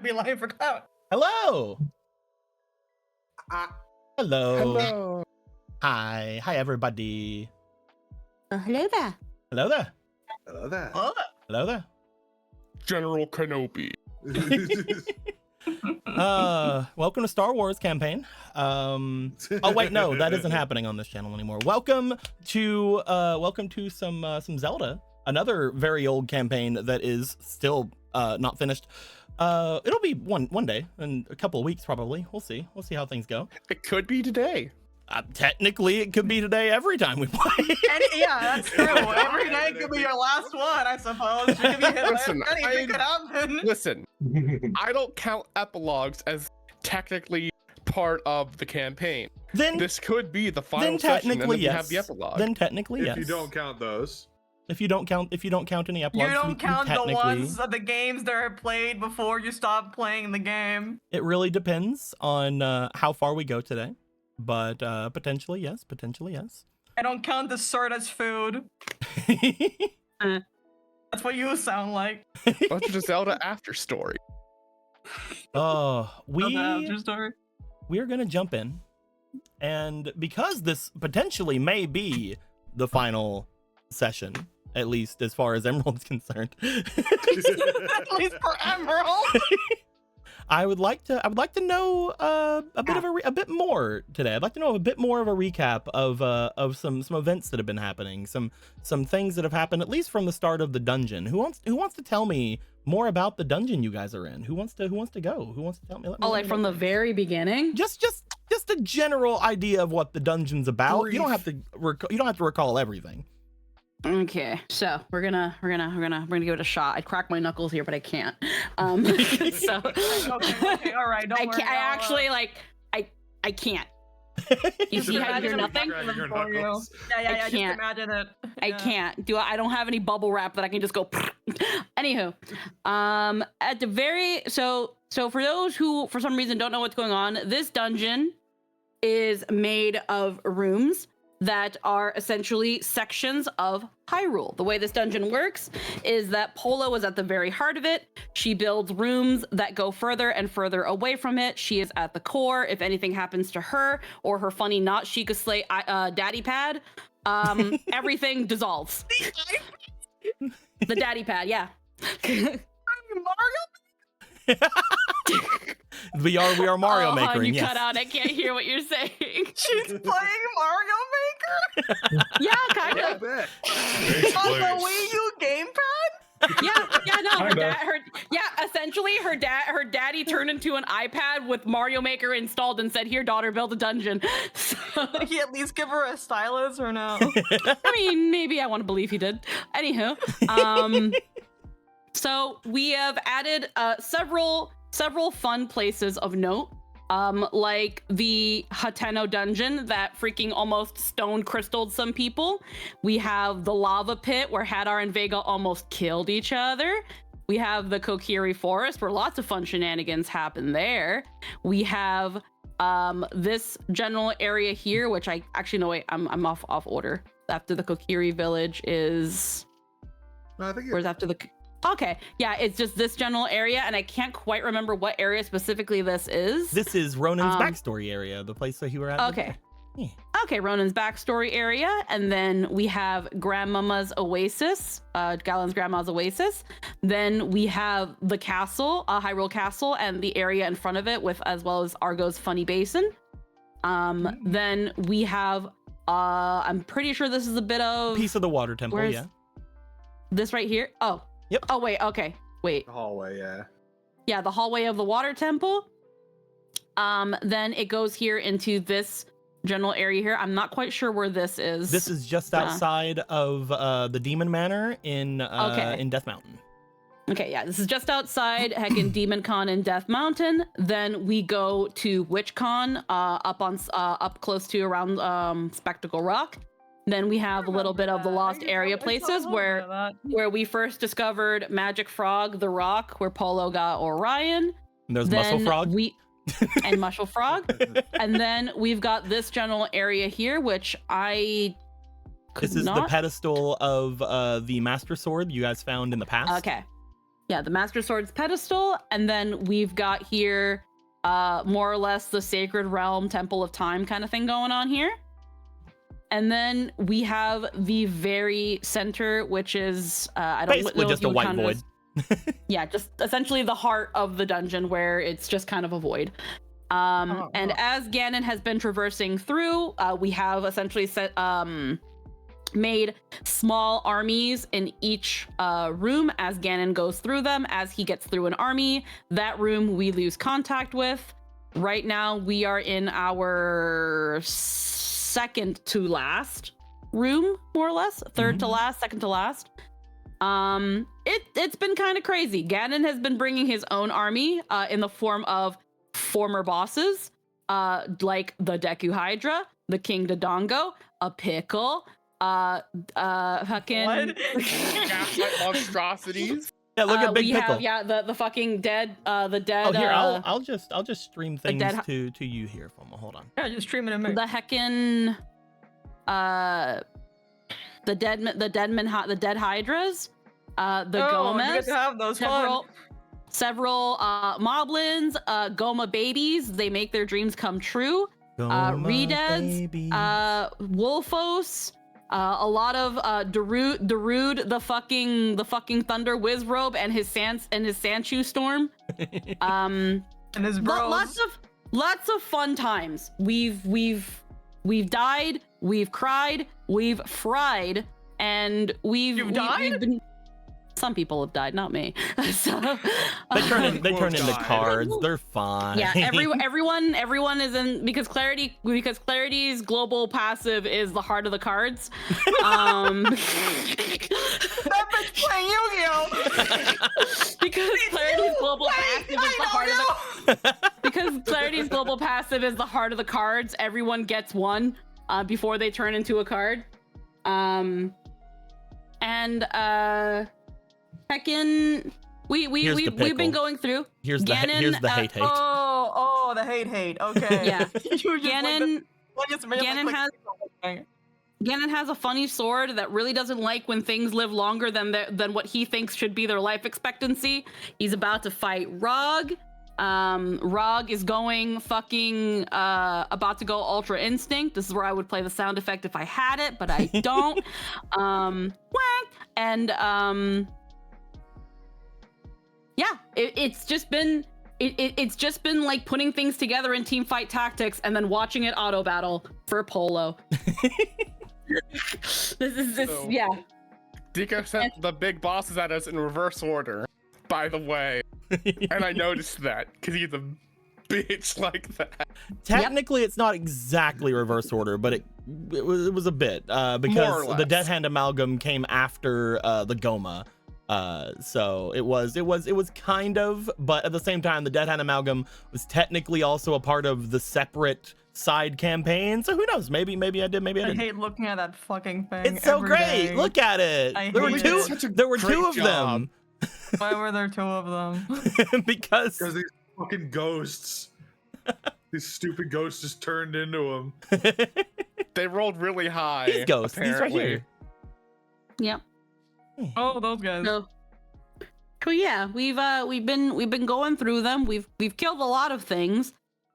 Be lying for clout. Hello. Hello. Hello. Hi everybody. Hello there. Hello there. Hello there. Oh, Hello there. General Kenobi. Welcome to Star Wars campaign. Oh wait, no, that isn't happening on this channel anymore. Welcome to some Zelda, another very old campaign that is still not finished. It'll be one day in a couple of weeks probably. We'll see how things go. It could be today. Technically it could be today every time we play. and yeah, that's true. Every day could be your last one, I suppose. You could be hit Listen, by anything could happen. Listen, I don't count epilogues as technically part of the campaign. Then This could be the final then session, and technically then we yes. have the epilogue. Then technically yes. If you don't count those. If you don't count any epilogues, You don't we count the technically- ones of the games that are played before you stop playing the game. It really depends on how far we go today, but potentially yes. I don't count dessert as food. That's what you sound like. Bunch of Zelda after story. We're gonna jump in, and because this potentially may be the final session, at least as far as Emerald's concerned. At least for Emerald. I would like to know a bit more today. I'd like to know a bit more of a recap of some events that have been happening, some things that have happened at least from the start of the dungeon. Who wants to tell me more about the dungeon you guys are in? Who wants to go? Who wants to tell me? Like from the very beginning? Just a general idea of what the dungeon's about. Brief. You don't have to recall everything. Okay, so we're gonna give it a shot. I'd crack my knuckles here, but I can't. So okay, all right. Don't I worry, can't. I actually I can't. You see how you hear nothing? Yeah. I Just can't. imagine it. I Yeah. can't do. I don't have any bubble wrap that I can just go. Anywho, at the very so for those who for some reason don't know what's going on, this dungeon is made of rooms that are essentially sections of Hyrule. The way this dungeon works is that Polo is at the very heart of it. She builds rooms that go further and further away from it. She is at the core. If anything happens to her or her funny not Sheikah Slay daddy pad, everything dissolves. The daddy pad, yeah. Mario? We are Mario Maker. You Yes. cut out. I can't hear what you're saying. She's playing Mario Maker? Yeah, kind of. bet. On the Wii U gamepad? Yeah, no, essentially her daddy turned into an iPad with Mario Maker installed and said, "Here, daughter, build a dungeon." So, Did he at least give her a stylus or no? I mean, maybe I want to believe he did. Anywho, so we have added several fun places of note. Like the Hateno dungeon that freaking almost stone crystalled some people. We have the lava pit where Hadar and Vega almost killed each other. We have the Kokiri forest where lots of fun shenanigans happen there. We have this general area here, which I actually no wait, I'm off order. After the Kokiri village is No, I think where's after the okay, yeah, it's just this general area, and I can't quite remember what area specifically this is. This is Ronan's backstory area, the place that you were at. Okay. Yeah. Okay, Ronan's backstory area, and then we have Grandmama's Oasis, Galen's Grandma's Oasis. Then we have the castle, Hyrule Castle, and the area in front of it, with as well as Argo's Funny Basin. Then we have, I'm pretty sure this is a bit of Piece of the water temple. Where's- Yeah. this right here. Oh, Yep. Oh wait, okay, wait. the hallway, yeah. Yeah, the hallway of the water temple. Then it goes here into this general area here. I'm not quite sure where this is. This is just outside of the Demon Manor in Death Mountain. Okay, yeah, this is just outside heckin' Demon Con in Death Mountain. Then we go to Witch Con up close to around Spectacle Rock. Then we have a little bit of the lost area places where we first discovered Magic Frog, the Rock, where Polo got Orion. And there's Muscle Frog. And Muscle Frog. And then we've got this general area here, which I could This is not... the pedestal of the Master Sword you guys found in the past. Okay. the Master Sword's pedestal, and then we've got here more or less the Sacred Realm Temple of Time kind of thing going on here. And then we have the very center, which is I don't Basically know just if a you would white count it void. yeah, just essentially the heart of the dungeon where it's just kind of a void. And as Ganon has been traversing through, we have essentially made small armies in each room as Ganon goes through them. As he gets through an army, that room we lose contact with. Right now, we are in our second to last room, more or less. Third to last, second to last. It's been kind of crazy. Ganon has been bringing his own army in the form of former bosses, like the Deku Hydra, the King Dodongo, a Pickle, fucking Gaslight monstrosities. Yeah, look at Big we Pickle. have the fucking dead the dead Oh, here, I'll just stream things dead- to you here. Hold on. Yeah, just stream it in me. the heckin' the dead hydras, the You Gomas, get to have those several moblins, Goma babies. They make their dreams come true. Redeads, Wolfos, a lot of Darude, the fucking Thunder Wizrobe and his Sandshoe Storm. and his bros. Lots of fun times. We've died, we've cried, we've fried, and we've been. Some people have died, not me. So They turn into died. cards. They're fine. yeah, everyone is in because Clarity's global passive is the heart of the cards. That bitch playing Yu-Gi-Oh! Because Clarity's global passive is the heart of the because Clarity's global passive is the heart of the cards. Everyone gets one before they turn into a card. Heckin' we've been going through. Here's the Ganon, here's the hate. Oh, the hate. Okay. Yeah. You were just Ganon Ganon Ganon has a funny sword that really doesn't like when things live longer than what he thinks should be their life expectancy. He's about to fight Rog. Rog is going fucking about to go Ultra Instinct. This is where I would play the sound effect if I had it, but I don't. Yeah, it's just been like putting things together in team fight tactics and then watching it auto battle for Polo. Yeah. Deco sent the big bosses at us in reverse order, by the way. And I noticed that, because he's a bitch like that. Technically, it's not exactly reverse order, but it was a bit because the Dead Hand Amalgam came after the Goma. So it was kind of, but at the same time, the Dead Hand Amalgam was technically also a part of the separate side campaign. So who knows? Maybe I did. Maybe I I didn't. hate looking at that fucking thing. It's so every great. day. Look at it. There were two. There were two of them. Why were there two of them? Because these fucking ghosts. These stupid ghosts just turned into them. They rolled really high. These ghosts. Apparently. These right here. Yep. Oh, those guys. So yeah, we've been going through them. We've killed a lot of things.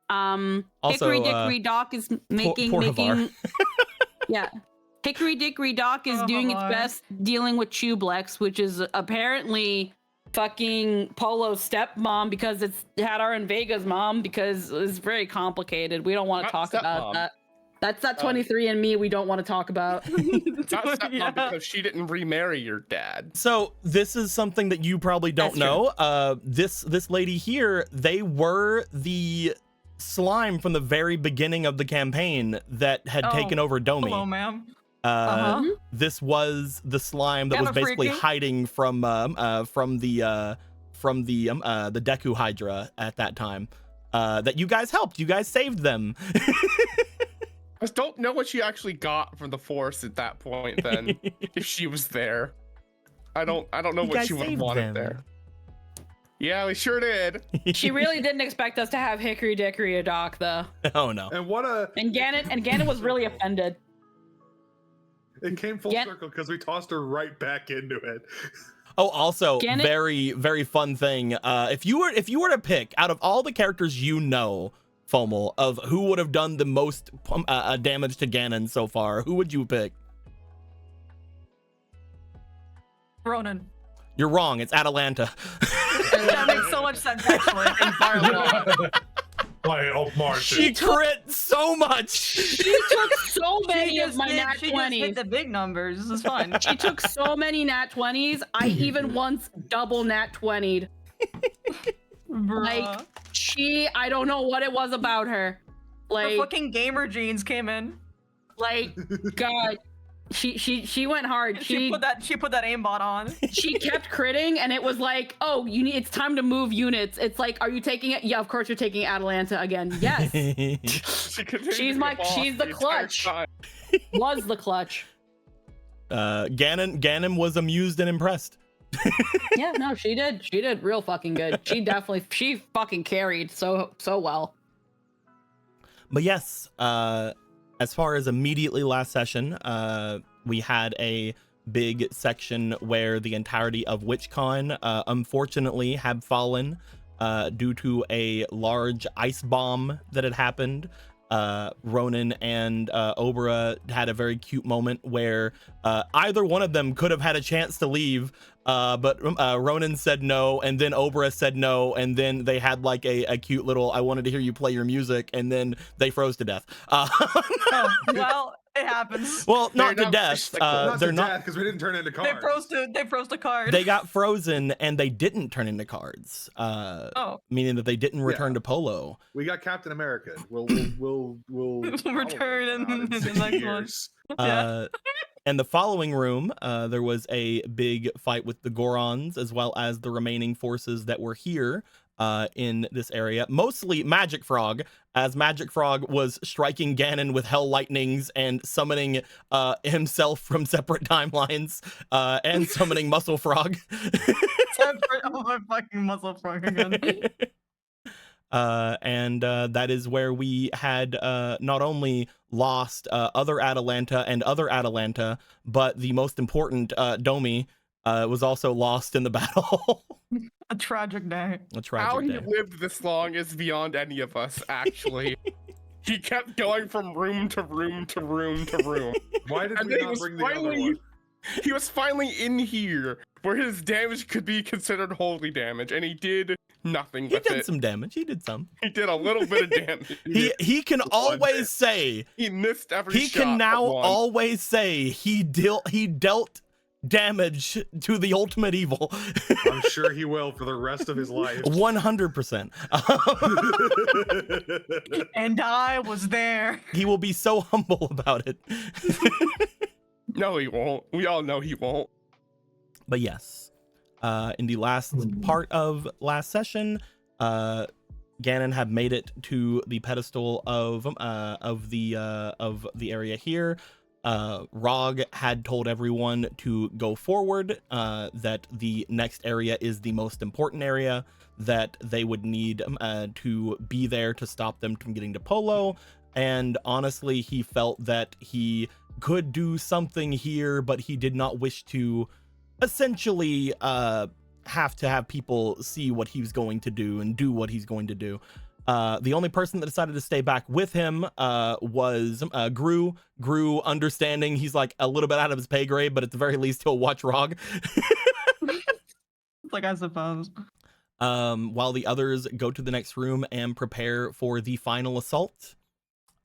Also, Hickory Dickory Dock is making yeah. Hickory Dickory Dock is doing its best dealing with Chublex, which is apparently fucking Polo's stepmom because it's Hadar and Vega's mom because it's very complicated. We don't want to talk about that. That's that 23andMe we don't want to talk about. Not stepmom because she didn't remarry your dad. So this is something that you probably don't know. This lady here, they were the slime from the very beginning of the campaign that had taken over Domi. Hello, ma'am. This was the slime that was basically hiding from the Deku Hydra at that time. That you guys helped. You guys saved them. I just don't know what she actually got from the Force at that point. Then, if she was there, I don't know what she would have wanted there. Yeah, we sure did. She really didn't expect us to have Hickory Dickory Dock, though. Oh no. And Ganon was really offended. It came full circle because we tossed her right back into it. Oh, also, Ganon? very, very fun thing. If you were to pick out of all the characters you know, Fomal, of who would have done the most damage to Ganon so far, who would you pick? Ronan. You're wrong. It's Atalanta. That makes so much sense, actually. Play old Martian. She crit so much. She took so many of my nat She just hit 20s. the big numbers. This is fun. She took so many nat 20s. I even once double nat 20'd. Like, I don't know what it was about her. the Like, fucking gamer genes came in. God, she went hard. She put that aimbot on. She kept critting, and it was like, oh, it's time to move units. It's like, are you taking it? Yeah, of course you're taking Atalanta again. Yes, she's the clutch. Was the clutch. Ganon was amused and impressed. Yeah, no, she did real fucking good. She fucking carried so well. But yes, as far as immediately last session, we had a big section where the entirety of WitchCon unfortunately had fallen due to a large ice bomb that had happened. Ronan and Obra had a very cute moment where either one of them could have had a chance to leave, but Ronan said no, and then Obra said no, and then they had like a cute little "I wanted to hear you play your music," and then they froze to death. Oh, well, it happens. Well, not They're to not death. they're They're not. because we didn't turn into They cards. froze the card. They got frozen and they didn't turn into cards. Oh. Meaning that they didn't return to Polo. We got Captain America. We'll Return in in the 60 next one. years. And the following room, there was a big fight with the Gorons, as well as the remaining forces that were here in this area. Mostly Magic Frog, as Magic Frog was striking Ganon with Hell Lightnings and summoning himself from separate timelines and summoning Muscle Frog. Oh, my fucking muscle frog again. And that is where we had not only lost other Atalanta and other Atalanta, but the most important Domi was also lost in the battle. A tragic day. A tragic How he day. lived this long is beyond any of us, actually. He kept going from room to room to room to room. Why did And we then he not was bring the other finally one? he was finally in here where his damage could be considered holy damage, and he did nothing He with did it. some damage. He did some. He did a little bit of damage. He can always say He missed every he shot. can now but one. always say he dealt damage to the ultimate evil. I'm sure he will for the rest of his life. 100%. And I was there. He will be so humble about it. No, he won't. We all know he won't. But yes, in the last part of last session, Ganon had made it to the pedestal of the area here. Rog had told everyone to go forward, that the next area is the most important area, that they would need to be there to stop them from getting to Polo. And honestly, he felt that he could do something here, but he did not wish to essentially have to have people see what he's going to do and do what he's going to do. The only person that decided to stay back with him was Gru. Gru, understanding he's like a little bit out of his pay grade, but at the very least he'll watch Rog. Like, I suppose. While the others go to the next room and prepare for the final assault.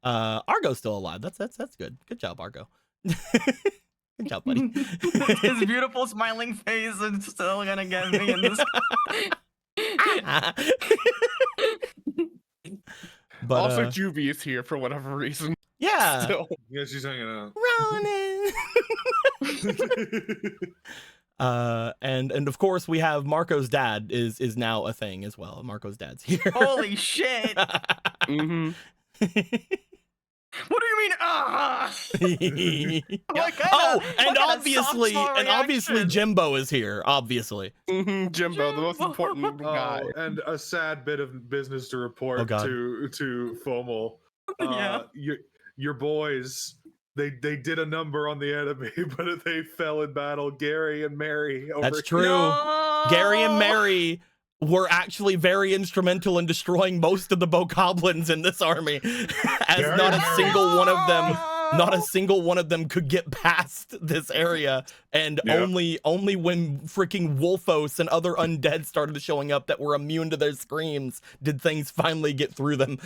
Argo's still alive. That's good. Good job, Argo. Good job, buddy. His beautiful smiling face is still gonna get me in this. But Also, Juvie is here for whatever reason. yeah, Still. Yeah, she's hanging out. Ronan. And of course we have Marco's dad is now a thing as well. Marco's dad's here. Holy shit! Mm-hmm. What do you mean? What kind Oh, of- and what kind of obviously, soft reaction? Jimbo is here. Obviously. Mm-hmm. Jimbo, the most Jimbo. important guy. Oh, and a sad bit of business to report Oh, God. to Fomal. Yeah. Your boys they did a number on the enemy, but they fell in battle. Gary and Mary. That's true. Gary and Mary were actually very instrumental in destroying most of the bokoblins in this army, as Gary not and a Mary. single one of them. Not a single one of them could get past this area, and only when freaking Wolfos and other undead started showing up that were immune to their screams did things finally get through them.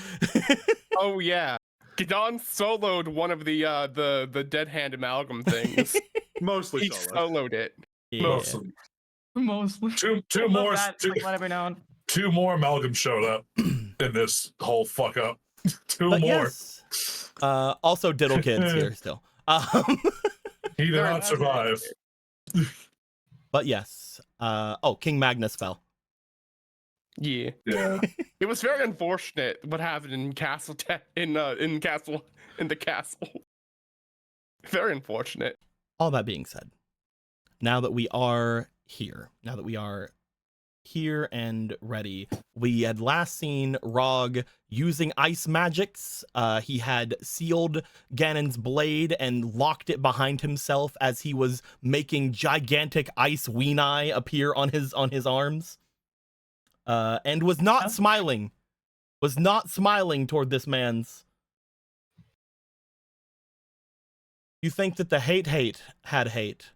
Oh yeah, Gidon soloed one of the dead hand amalgam things. Mostly He solo. soloed it. Yeah. Mostly. Two more Let it be known. two more amalgam showed up in this whole fuck up. Two But more. yes, also diddle kids here still. He did not survive. But yes, King Magnus fell. Yeah. Yeah. It was very unfortunate what happened in the castle. Very unfortunate. All that being said, now that we are here and ready, we had last seen Rog using ice magics. He had sealed Ganon's blade and locked it behind himself as he was making gigantic ice weenie appear on his arms. And was not smiling toward this man's. You think that the hate had hate,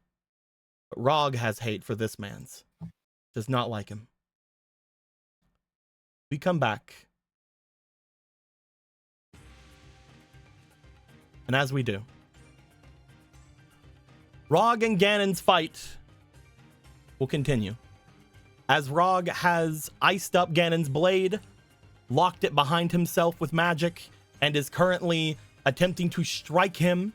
but Rog has hate for this man's. Does not like him. We come back. And as we do, Rog and Ganon's fight will continue. As Rog has iced up Ganon's blade, locked it behind himself with magic, and is currently attempting to strike him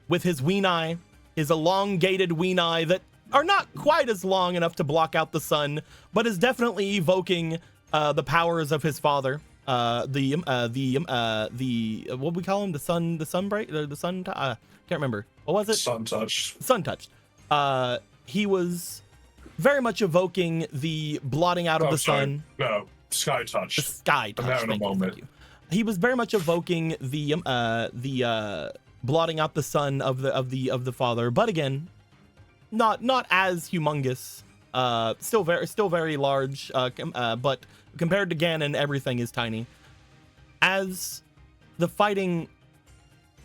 with his weenie, his elongated weenie that are not quite as long enough to block out the sun, but is definitely evoking the powers of his father. What we call him? The sun. Can't remember. What was it? Sun touch. Sun touched. He was very much evoking the blotting out of the sun. No, sky touch. The sky touch. I'm having a moment. Thank you. He was very much evoking the blotting out the sun of the father, but again, not as humongous. Still very large. But compared to Ganon, everything is tiny. As the fighting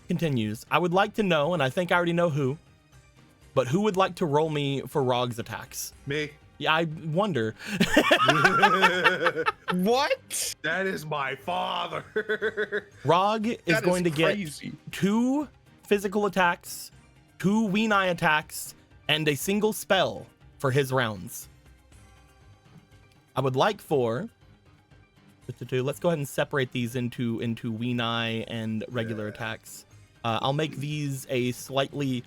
continues, I would like to know, and I think I already know who, but who would like to roll me for Rog's attacks? Me. Yeah, I wonder. What? That is my father. Rog is going to get crazy. 2 physical attacks, 2 weenie attacks, and a single spell for his rounds. I would like for... Let's go ahead and separate these into weenie and regular attacks. I'll make these a slightly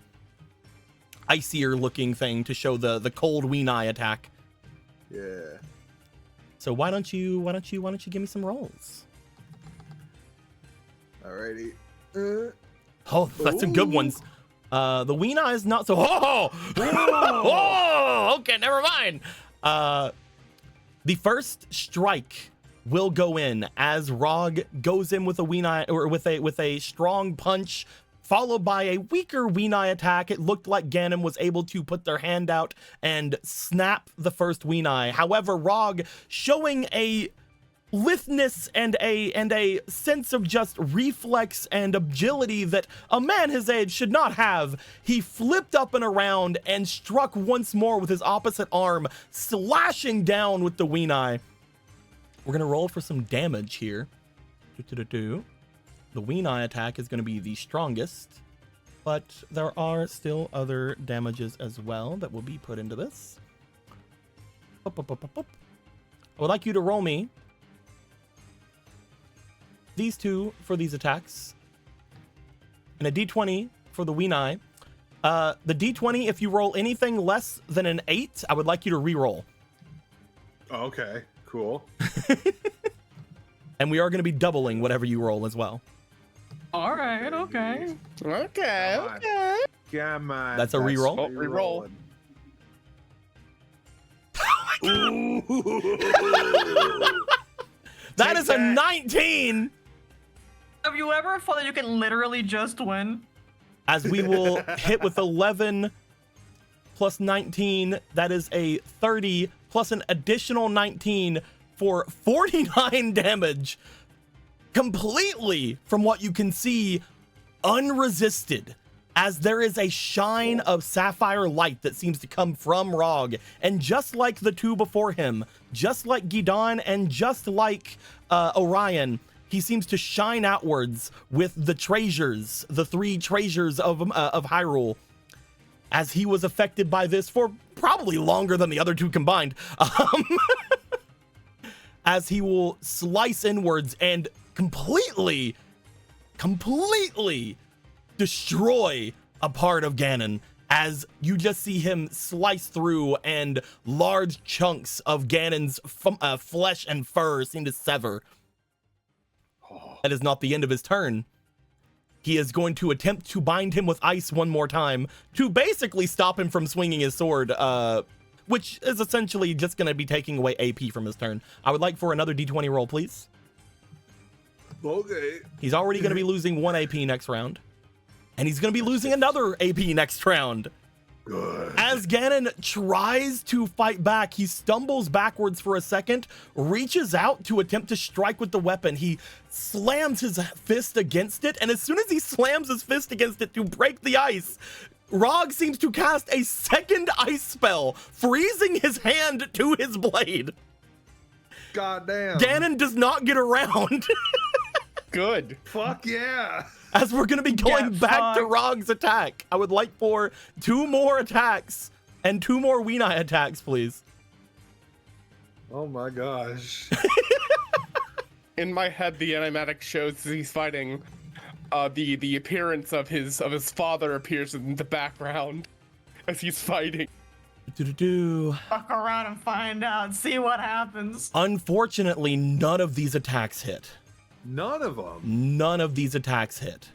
icier looking thing to show the cold weenie attack. Yeah. So why don't you give me some rolls? Alrighty. Oh, that's some good ones. The weenie is not so. Oh, okay, never mind. The first strike will go in as Rog goes in with a weenie, or with a strong punch, followed by a weaker weenie attack. It looked like Ganon was able to put their hand out and snap the first weenie. However, Rog, showing a litheness and a sense of just reflex and agility that a man his age should not have, he flipped up and around and struck once more with his opposite arm, slashing down with the weenie. We're gonna roll for some damage here. The weenie attack is gonna be the strongest, but there are still other damages as well that will be put into this. I would like you to roll me these 2 for these attacks, and a d20 for the weenie. The d20, if you roll anything less than an 8, I would like you to re-roll. Okay, cool. And we are going to be doubling whatever you roll as well. All right, okay. Okay. Come on. Okay. Come on. That's a reroll? Oh, reroll. That is a 19. Have you ever felt that you can literally just win? as we will hit with 11 plus 19. That is a 30 plus an additional 19 for 49 damage. Completely, from what you can see, unresisted, as there is a shine of sapphire light that seems to come from Rog. And just like the two before him, just like Gidon and just like Orion, he seems to shine outwards with the treasures, the 3 treasures of Hyrule, as he was affected by this for probably longer than the other two combined. As he will slice inwards and completely destroy a part of Ganon, as you just see him slice through and large chunks of Ganon's flesh and fur seem to sever. That is not the end of his turn. He is going to attempt to bind him with ice one more time to basically stop him from swinging his sword, which is essentially just going to be taking away AP from his turn. I would like for another D20 roll, please. Okay. He's already going to be losing 1 AP next round. And he's going to be losing another AP next round. Good. As Ganon tries to fight back, he stumbles backwards for a second, reaches out to attempt to strike with the weapon. He slams his fist against it, and as soon as he slams his fist against it to break the ice, Rog seems to cast a second ice spell, freezing his hand to his blade. God damn. Ganon does not get around. Good. Fuck yeah. As we're going to be going back to Rog's attack. I would like for 2 more attacks and 2 more Weenie attacks, please. Oh my gosh. In my head, the animatic shows he's fighting. The appearance of his father appears in the background as he's fighting. Fuck around and find out. See what happens. Unfortunately, none of these attacks hit. None of them. None of these attacks hit.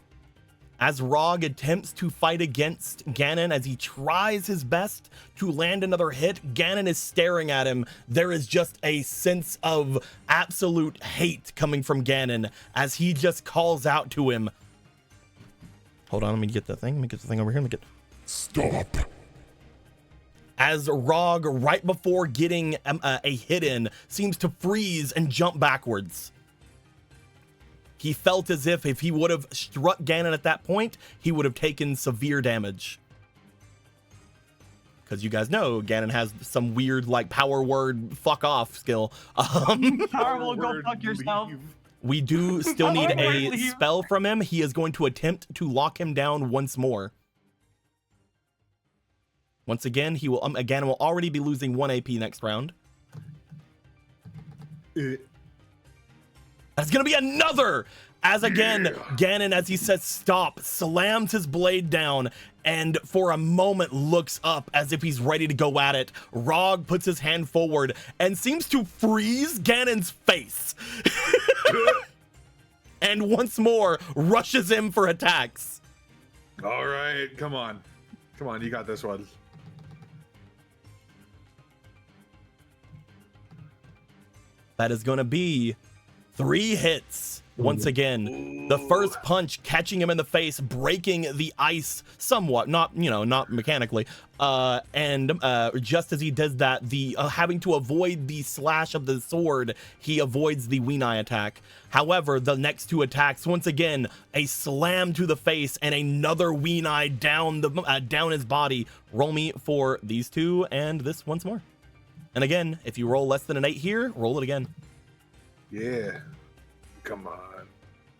As Rog attempts to fight against Ganon, as he tries his best to land another hit, Ganon is staring at him. There is just a sense of absolute hate coming from Ganon as he just calls out to him. Hold on, let me get the thing. Let me get the thing over here. Let me get... Stop. As Rog, right before getting a hit in, seems to freeze and jump backwards. He felt as if he would have struck Ganon at that point, he would have taken severe damage. Because you guys know Ganon has some weird, like, power word fuck off skill. Powerful, go fuck yourself. We do still need a Leave. spell from him. He is going to attempt to lock him down once more. Once again, he will Ganon will already be losing 1 AP next round. That's gonna be another, as again, Ganon, as he says stop, slams his blade down and for a moment looks up as if he's ready to go at it. Rog puts his hand forward and seems to freeze Ganon's face. And once more, rushes him for attacks. All right, come on. Come on, you got this one. That is gonna be 3 hits. Once again, the first punch catching him in the face, breaking the ice somewhat, not mechanically. And just as he does that, the having to avoid the slash of the sword, he avoids the Weenie attack. However, the next 2 attacks, once again, a slam to the face and another Weenie down his body. Roll me for these 2 and this once more. And again, if you roll less than an 8 here, roll it again. Yeah. Come on.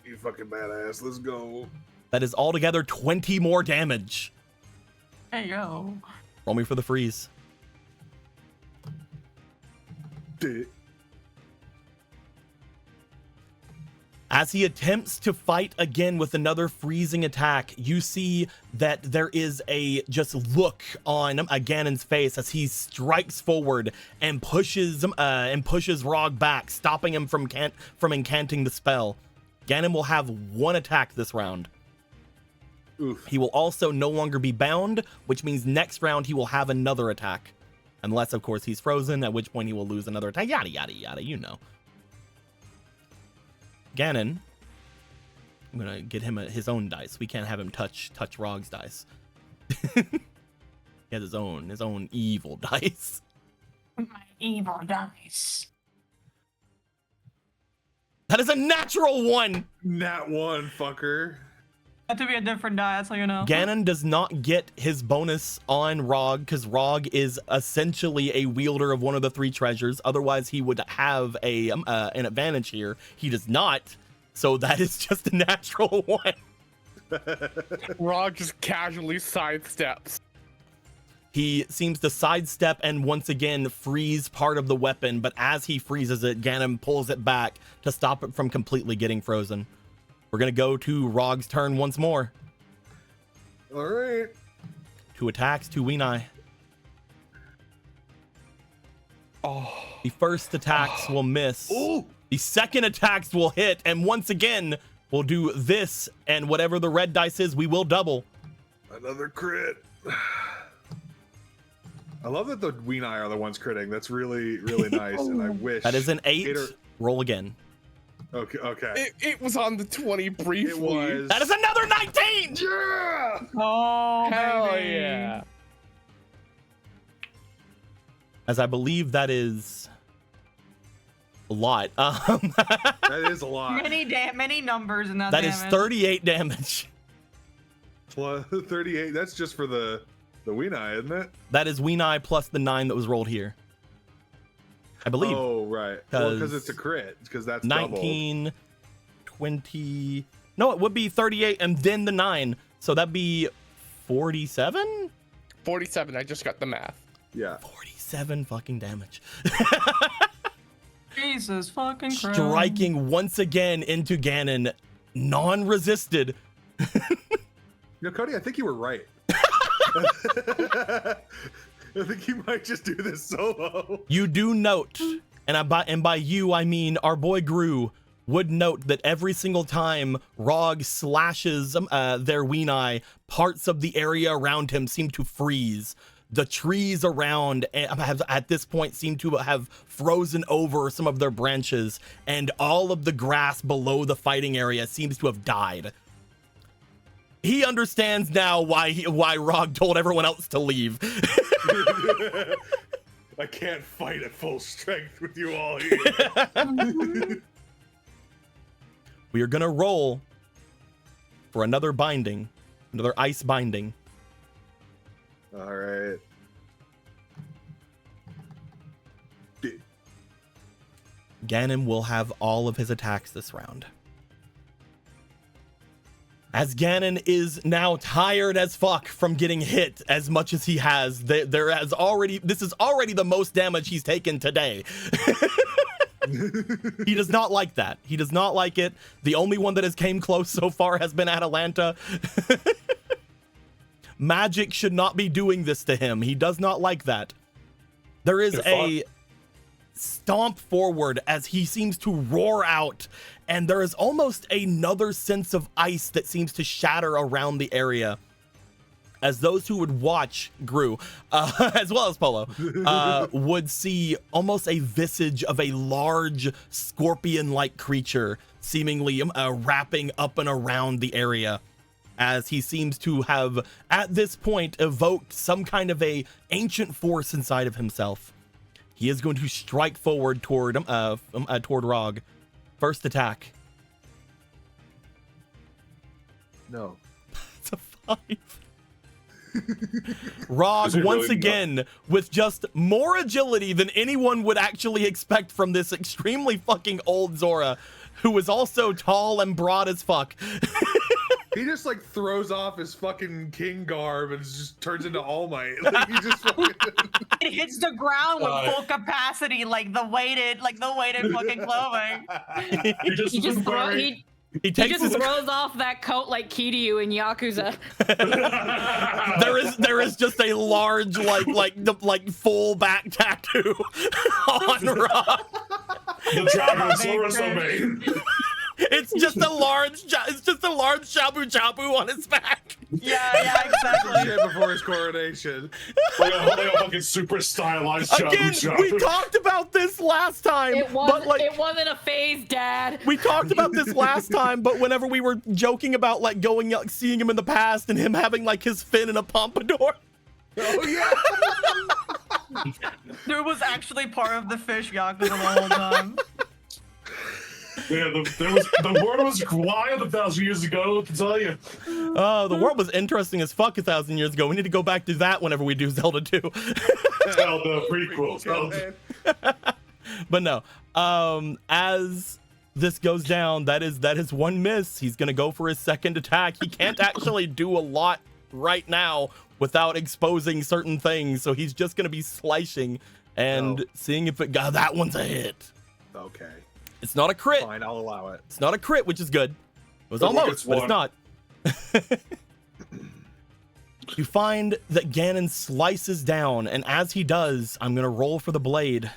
You fucking badass. Let's go. That is altogether 20 more damage. Hey, yo. Roll me for the freeze. As he attempts to fight again with another freezing attack, you see that there is a just look on Ganon's face as he strikes forward and pushes Rog back, stopping him from incanting the spell. Ganon will have 1 attack this round. Oof. He will also no longer be bound, which means next round he will have another attack. Unless, of course, he's frozen, at which point he will lose another attack. Yada, yada, yada, you know. Ganon I'm gonna get him his own dice. We can't have him touch Rog's dice. He has his own evil dice. My evil dice. That is a natural 1. Nat 1, fucker. Had to be a different die, that's how you know. Ganon does not get his bonus on Rog because Rog is essentially a wielder of one of the 3 treasures. Otherwise, he would have an advantage here. He does not, so that is just a natural 1. Rog just casually sidesteps. He seems to sidestep and once again freeze part of the weapon, but as he freezes it, Ganon pulls it back to stop it from completely getting frozen. We're gonna go to Rog's turn once more. All right. 2 attacks, 2 Weenie. Oh. The first attacks will miss. Ooh. The second attacks will hit, and once again, we'll do this, and whatever the red dice is, we will double. Another crit. I love that the Weenie are the ones critting. That's really, really nice, and I wish... That is an 8. Roll again. Okay. It was on the 20 briefly. It was. That is another 19! Yeah! Oh, Hell baby. yeah. As I believe that is a lot. That is a lot. Many numbers in that That is damage. 38 damage. Plus 38. That's just for the Weenie, isn't it? That is Weenie plus the 9 that was rolled here. I believe. Oh, right. Well, because it's a crit. Because that's 19, doubled. 20. No, it would be 38 and then the 9. So that'd be 47? 47. I just got the math. Yeah. 47 fucking damage. Jesus fucking Christ. Striking once again into Ganon, non-resisted. Cody, I think you were right. I think you might just do this solo. You do note, and by you I mean our boy Gru would note that every single time Rog slashes their Weenie, parts of the area around him seem to freeze. The trees around have at this point seem to have frozen over some of their branches, and all of the grass below the fighting area seems to have died. He understands now why Rog told everyone else to leave. I can't fight at full strength with you all here. We are gonna roll for another binding, another ice binding. All right. Ganon will have all of his attacks this round. As Ganon is now tired as fuck from getting hit as much as he has, this is already the most damage he's taken today. He does not like that. He does not like it. The only one that has came close so far has been Atalanta. Magic should not be doing this to him. He does not like that. There is a stomp forward as he seems to roar out, and there is almost another sense of ice that seems to shatter around the area. As those who would watch Gru, as well as Polo, would see almost a visage of a large scorpion-like creature seemingly wrapping up and around the area, as he seems to have, at this point, evoked some kind of a ancient force inside of himself. He is going to strike forward toward Rog. First attack. No. It's a 5. Rog, once again, with just more agility than anyone would actually expect from this extremely fucking old Zora, who is also tall and broad as fuck. He just like throws off his fucking king garb and just turns into All Might. Like he just fucking... It hits the ground with full capacity, like the weighted fucking clothing. He just throws off that coat like Kiryu in Yakuza. there is just a large like full back tattoo on Rog. The Dragon Sora's domain. It's just a large shabu shabu on his back. Yeah, exactly. Shit before his coronation. Like a fucking super stylized Again, we talked about this last time. It but like, it wasn't a phase, Dad. we talked about this last time, but whenever we were joking about like going out, seeing him in the past and him having like his fin in a pompadour. Oh yeah. There was actually part of the fish Yakuza the whole time. Yeah, the world was wild 1,000 years ago, to tell you. The world was interesting as fuck 1,000 years ago. We need to go back to that whenever we do Zelda 2. Zelda prequel. Zelda. But no, as this goes down, that is one miss. He's gonna go for his second attack. He can't actually do a lot right now without exposing certain things, so he's just gonna be slicing and seeing if it got that one's a hit. Okay. It's not a crit. Fine, I'll allow it. It's not a crit, which is good. It was almost, but it's not. You find that Ganon slices down, and as he does, I'm gonna roll for the blade.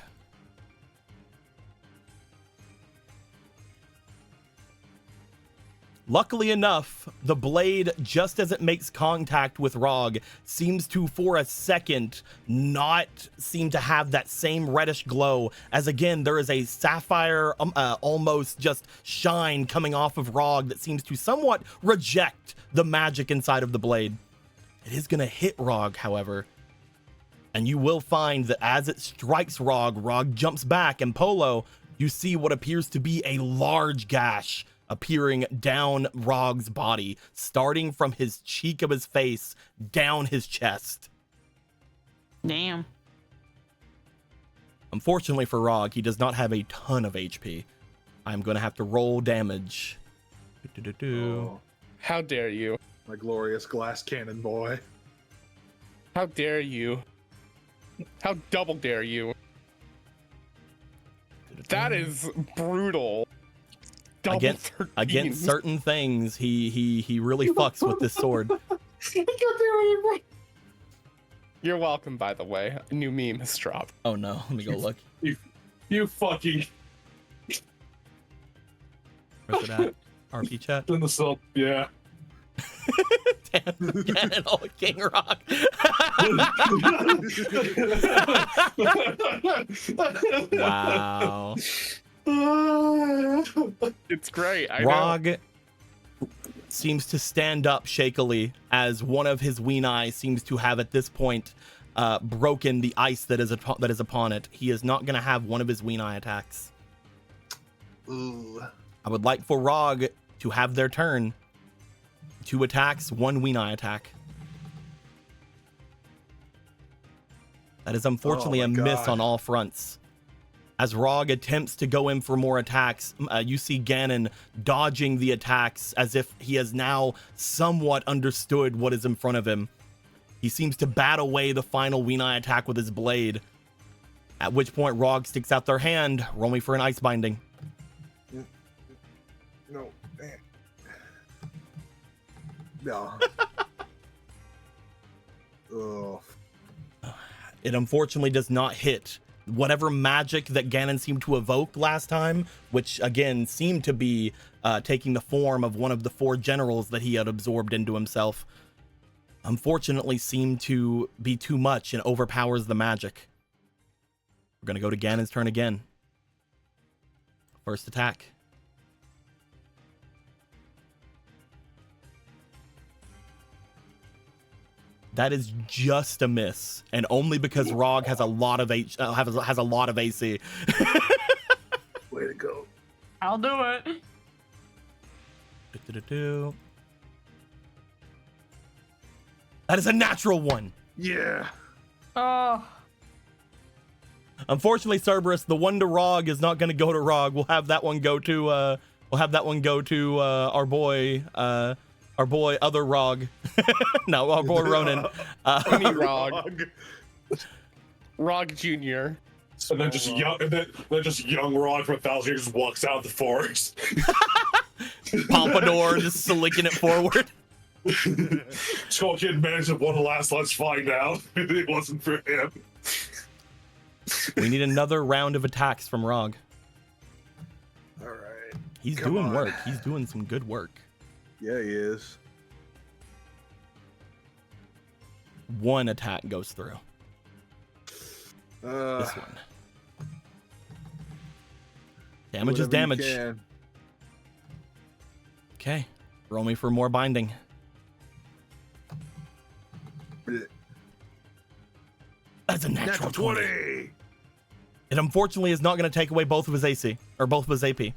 Luckily enough, the blade, just as it makes contact with Rog, seems to, for a second, not seem to have that same reddish glow, as again, there is a sapphire, almost just shine coming off of Rog that seems to somewhat reject the magic inside of the blade. It is gonna hit Rog, however, and you will find that as it strikes Rog, Rog jumps back, and Polo, you see what appears to be a large gash appearing down Rog's body, starting from his cheek of his face down his chest. Damn. Unfortunately for Rog, he does not have a ton of HP. I'm going to have to roll damage. Oh, How dare you? my glorious glass cannon boy. How dare you? How double dare you? That is brutal. Double Against 13. certain things, he really fucks with this sword. You're welcome, by the way. A new meme has dropped. Oh no, let me go look. You fucking Where's it at? RP chat. in the cell. Yeah. Damn, Ganon, oh, King Rock. Wow. It's great. I know. Rog seems to stand up shakily as one of his Weenai seems to have at this point broken the ice that is upon it. He is not going to have one of his Weenai attacks. Ooh. I would like for Rog to have their turn. 2 attacks, 1 Weenai attack. That is unfortunately Oh a my miss God. on all fronts. As Rog attempts to go in for more attacks, you see Ganon dodging the attacks as if he has now somewhat understood what is in front of him. He seems to bat away the final Weenai attack with his blade, at which point Rog sticks out their hand. Roll me for an ice binding. No. No. Oh. It unfortunately does not hit. Whatever magic that Ganon seemed to evoke last time, which again seemed to be taking the form of one of the 4 generals that he had absorbed into himself, unfortunately seemed to be too much and overpowers the magic. We're going to go to Ganon's turn again. First attack. That is just a miss, and only because Rog has a lot of has a lot of AC. Way to go. I'll do it. That is a natural 1. Yeah. Oh, Unfortunately, Cerberus, the 1 to Rog is not going to go to Rog. We'll have that one go to our boy other Rog. No, our boy Ronan. Funny Rog. Rog Jr. And then just young Rod for 1,000 years just walks out of the forest. Pompadour just slinking it forward. Skull Kid managed to won the last. Let's find out. It wasn't for him. We need another round of attacks from Rog. All right. He's Come doing on. work. He's doing some good work. Yeah, he is. One attack goes through. Uh, This one. Damage is whatever you damage. can. Okay. Roll me for more binding. That's a natural 20. It unfortunately is not going to take away both of his AC, or both of his AP.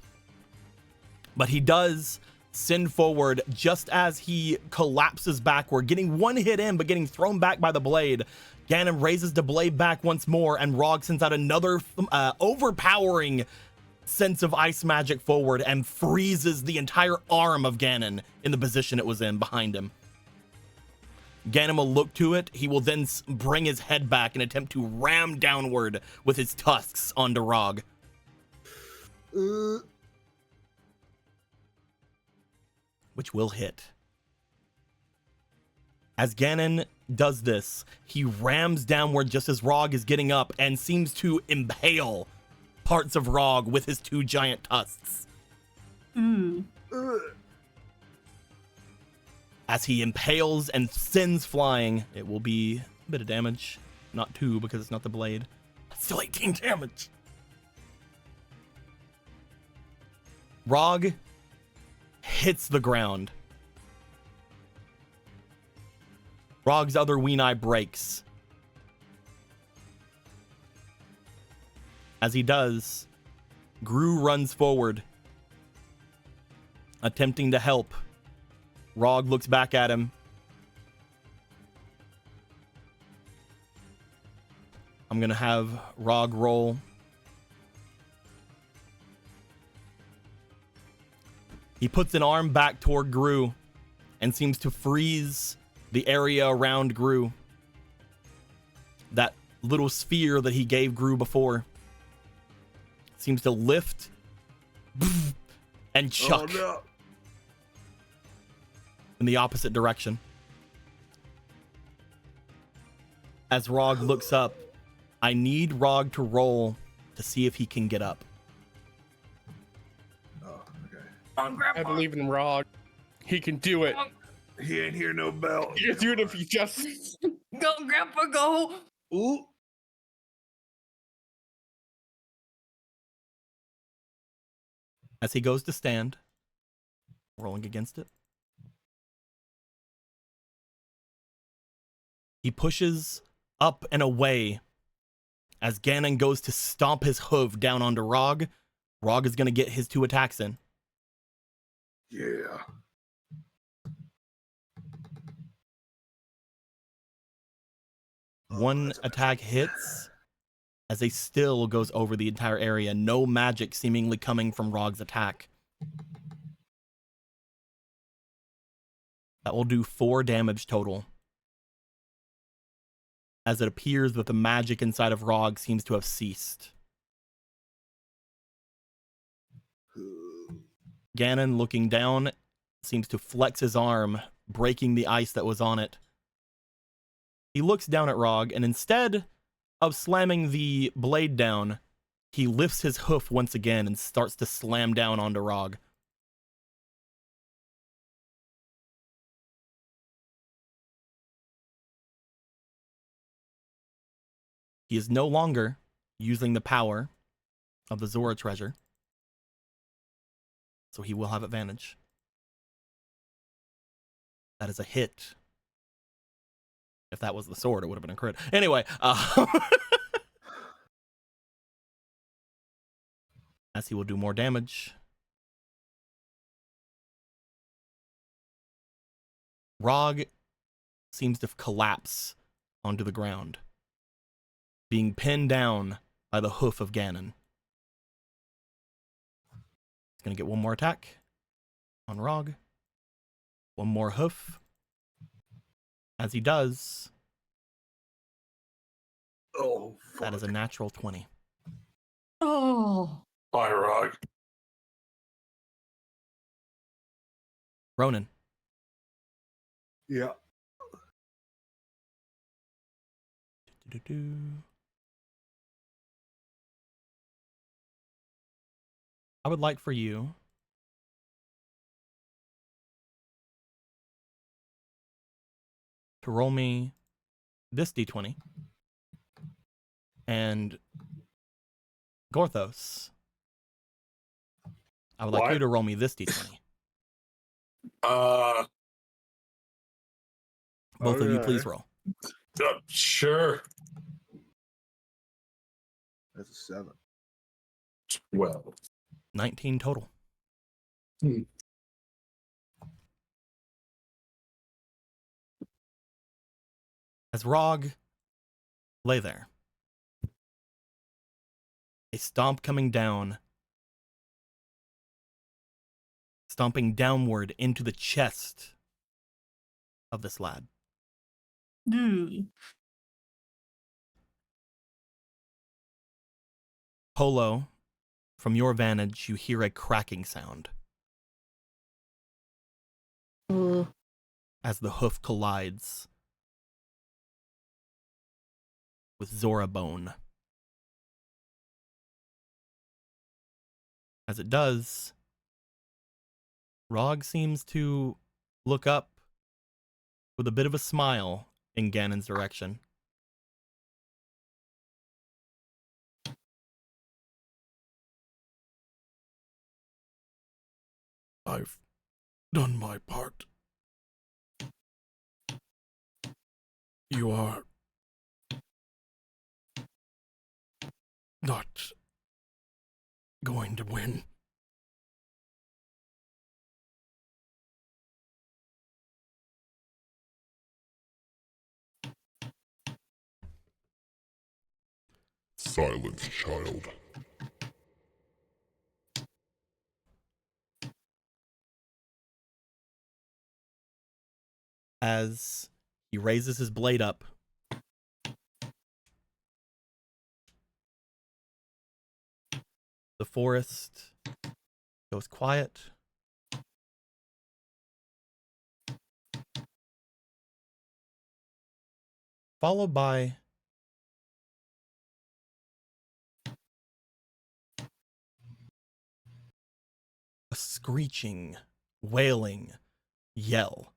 But he does send forward just as he collapses backward, getting one hit in, but getting thrown back by the blade. Ganon raises the blade back once more, and Rog sends out another overpowering sense of ice magic forward and freezes the entire arm of Ganon in the position it was in behind him. Ganon will look to it. He will then bring his head back and attempt to ram downward with his tusks onto Rog. Which will hit. As Ganon does this, he rams downward just as Rog is getting up and seems to impale parts of Rog with his two giant tusks. As he impales and sends flying, it will be a bit of damage. Not 2 because it's not the blade. Still 18 damage. Rog hits the ground. Rog's other ween eye breaks. As he does, Gru runs forward, attempting to help. Rog looks back at him. I'm going to have Rog roll. He puts an arm back toward Gru and seems to freeze the area around Gru. That little sphere that he gave Gru before seems to lift and chuck in the opposite direction. As Rog looks up, I need Rog to roll to see if he can get up. Oh, okay. On, Grandpa. I believe in Rog. He can do it. He ain't hear no bell. He can do it if he just. Go, Grandpa, go. Ooh. As he goes to stand, rolling against it, he pushes up and away as Ganon goes to stomp his hoof down onto Rog. Rog is going to get his 2 attacks in. Yeah. One attack hits as a still goes over the entire area. No magic seemingly coming from Rog's attack. That will do 4 damage total, as it appears that the magic inside of Rog seems to have ceased. Ganon, looking down, seems to flex his arm, breaking the ice that was on it. He looks down at Rog, and instead of slamming the blade down, he lifts his hoof once again and starts to slam down onto Rog. He is no longer using the power of the Zora treasure, so he will have advantage. That is a hit. If that was the sword, it would have been a crit. Anyway, as he will do more damage. Rog seems to collapse onto the ground, being pinned down by the hoof of Ganon. He's going to get one more attack on Rog. One more hoof. As he does, Oh, that is a natural 20. Oh. Bye, Rog. Ronan. Yeah. I would like for you to roll me this d20. And Gorthos, I would like you to roll me this d20. Both of you, please roll. Sure. That's a 7. 12. 19 total. As Rog lay there, a stomp coming down, stomping downward into the chest of this lad. Polo, from your vantage, you hear a cracking sound as the hoof collides with Zora Bone. As it does, Rog seems to look up with a bit of a smile in Ganon's direction. I've done my part. You are not going to win. Silence, child. As he raises his blade up, the forest goes quiet. Followed by a screeching, wailing yell.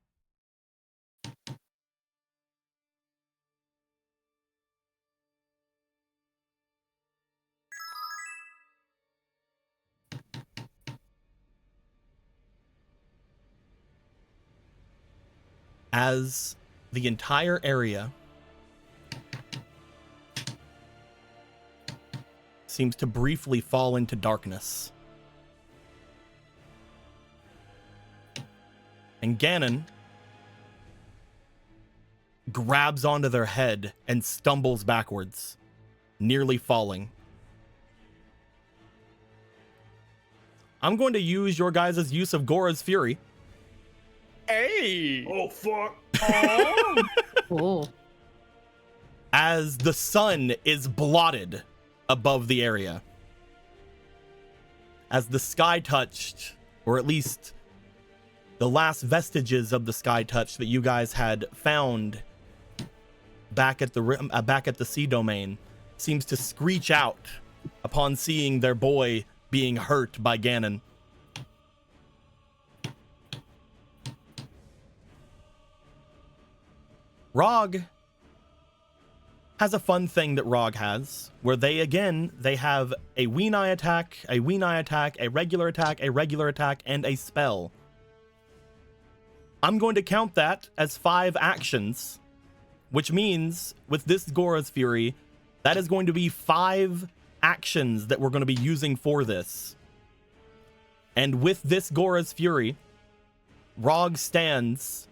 As the entire area seems to briefly fall into darkness. And Ganon grabs onto their head and stumbles backwards, nearly falling. I'm going to use your guys' use of Gora's Fury. Hey! Oh, fuck. Oh. As the sun is blotted above the area. As the sky touched, or at least the last vestiges of the sky touch that you guys had found back at the sea domain, seems to screech out upon seeing their boy being hurt by Ganon. Rog has a fun thing that Rog has, where they have a Weenie attack, a Weenie attack, a regular attack, a regular attack, and a spell. I'm going to count that as 5 actions, which means with this Gora's Fury, that is going to be 5 actions that we're going to be using for this. And with this Gora's Fury, Rog stands,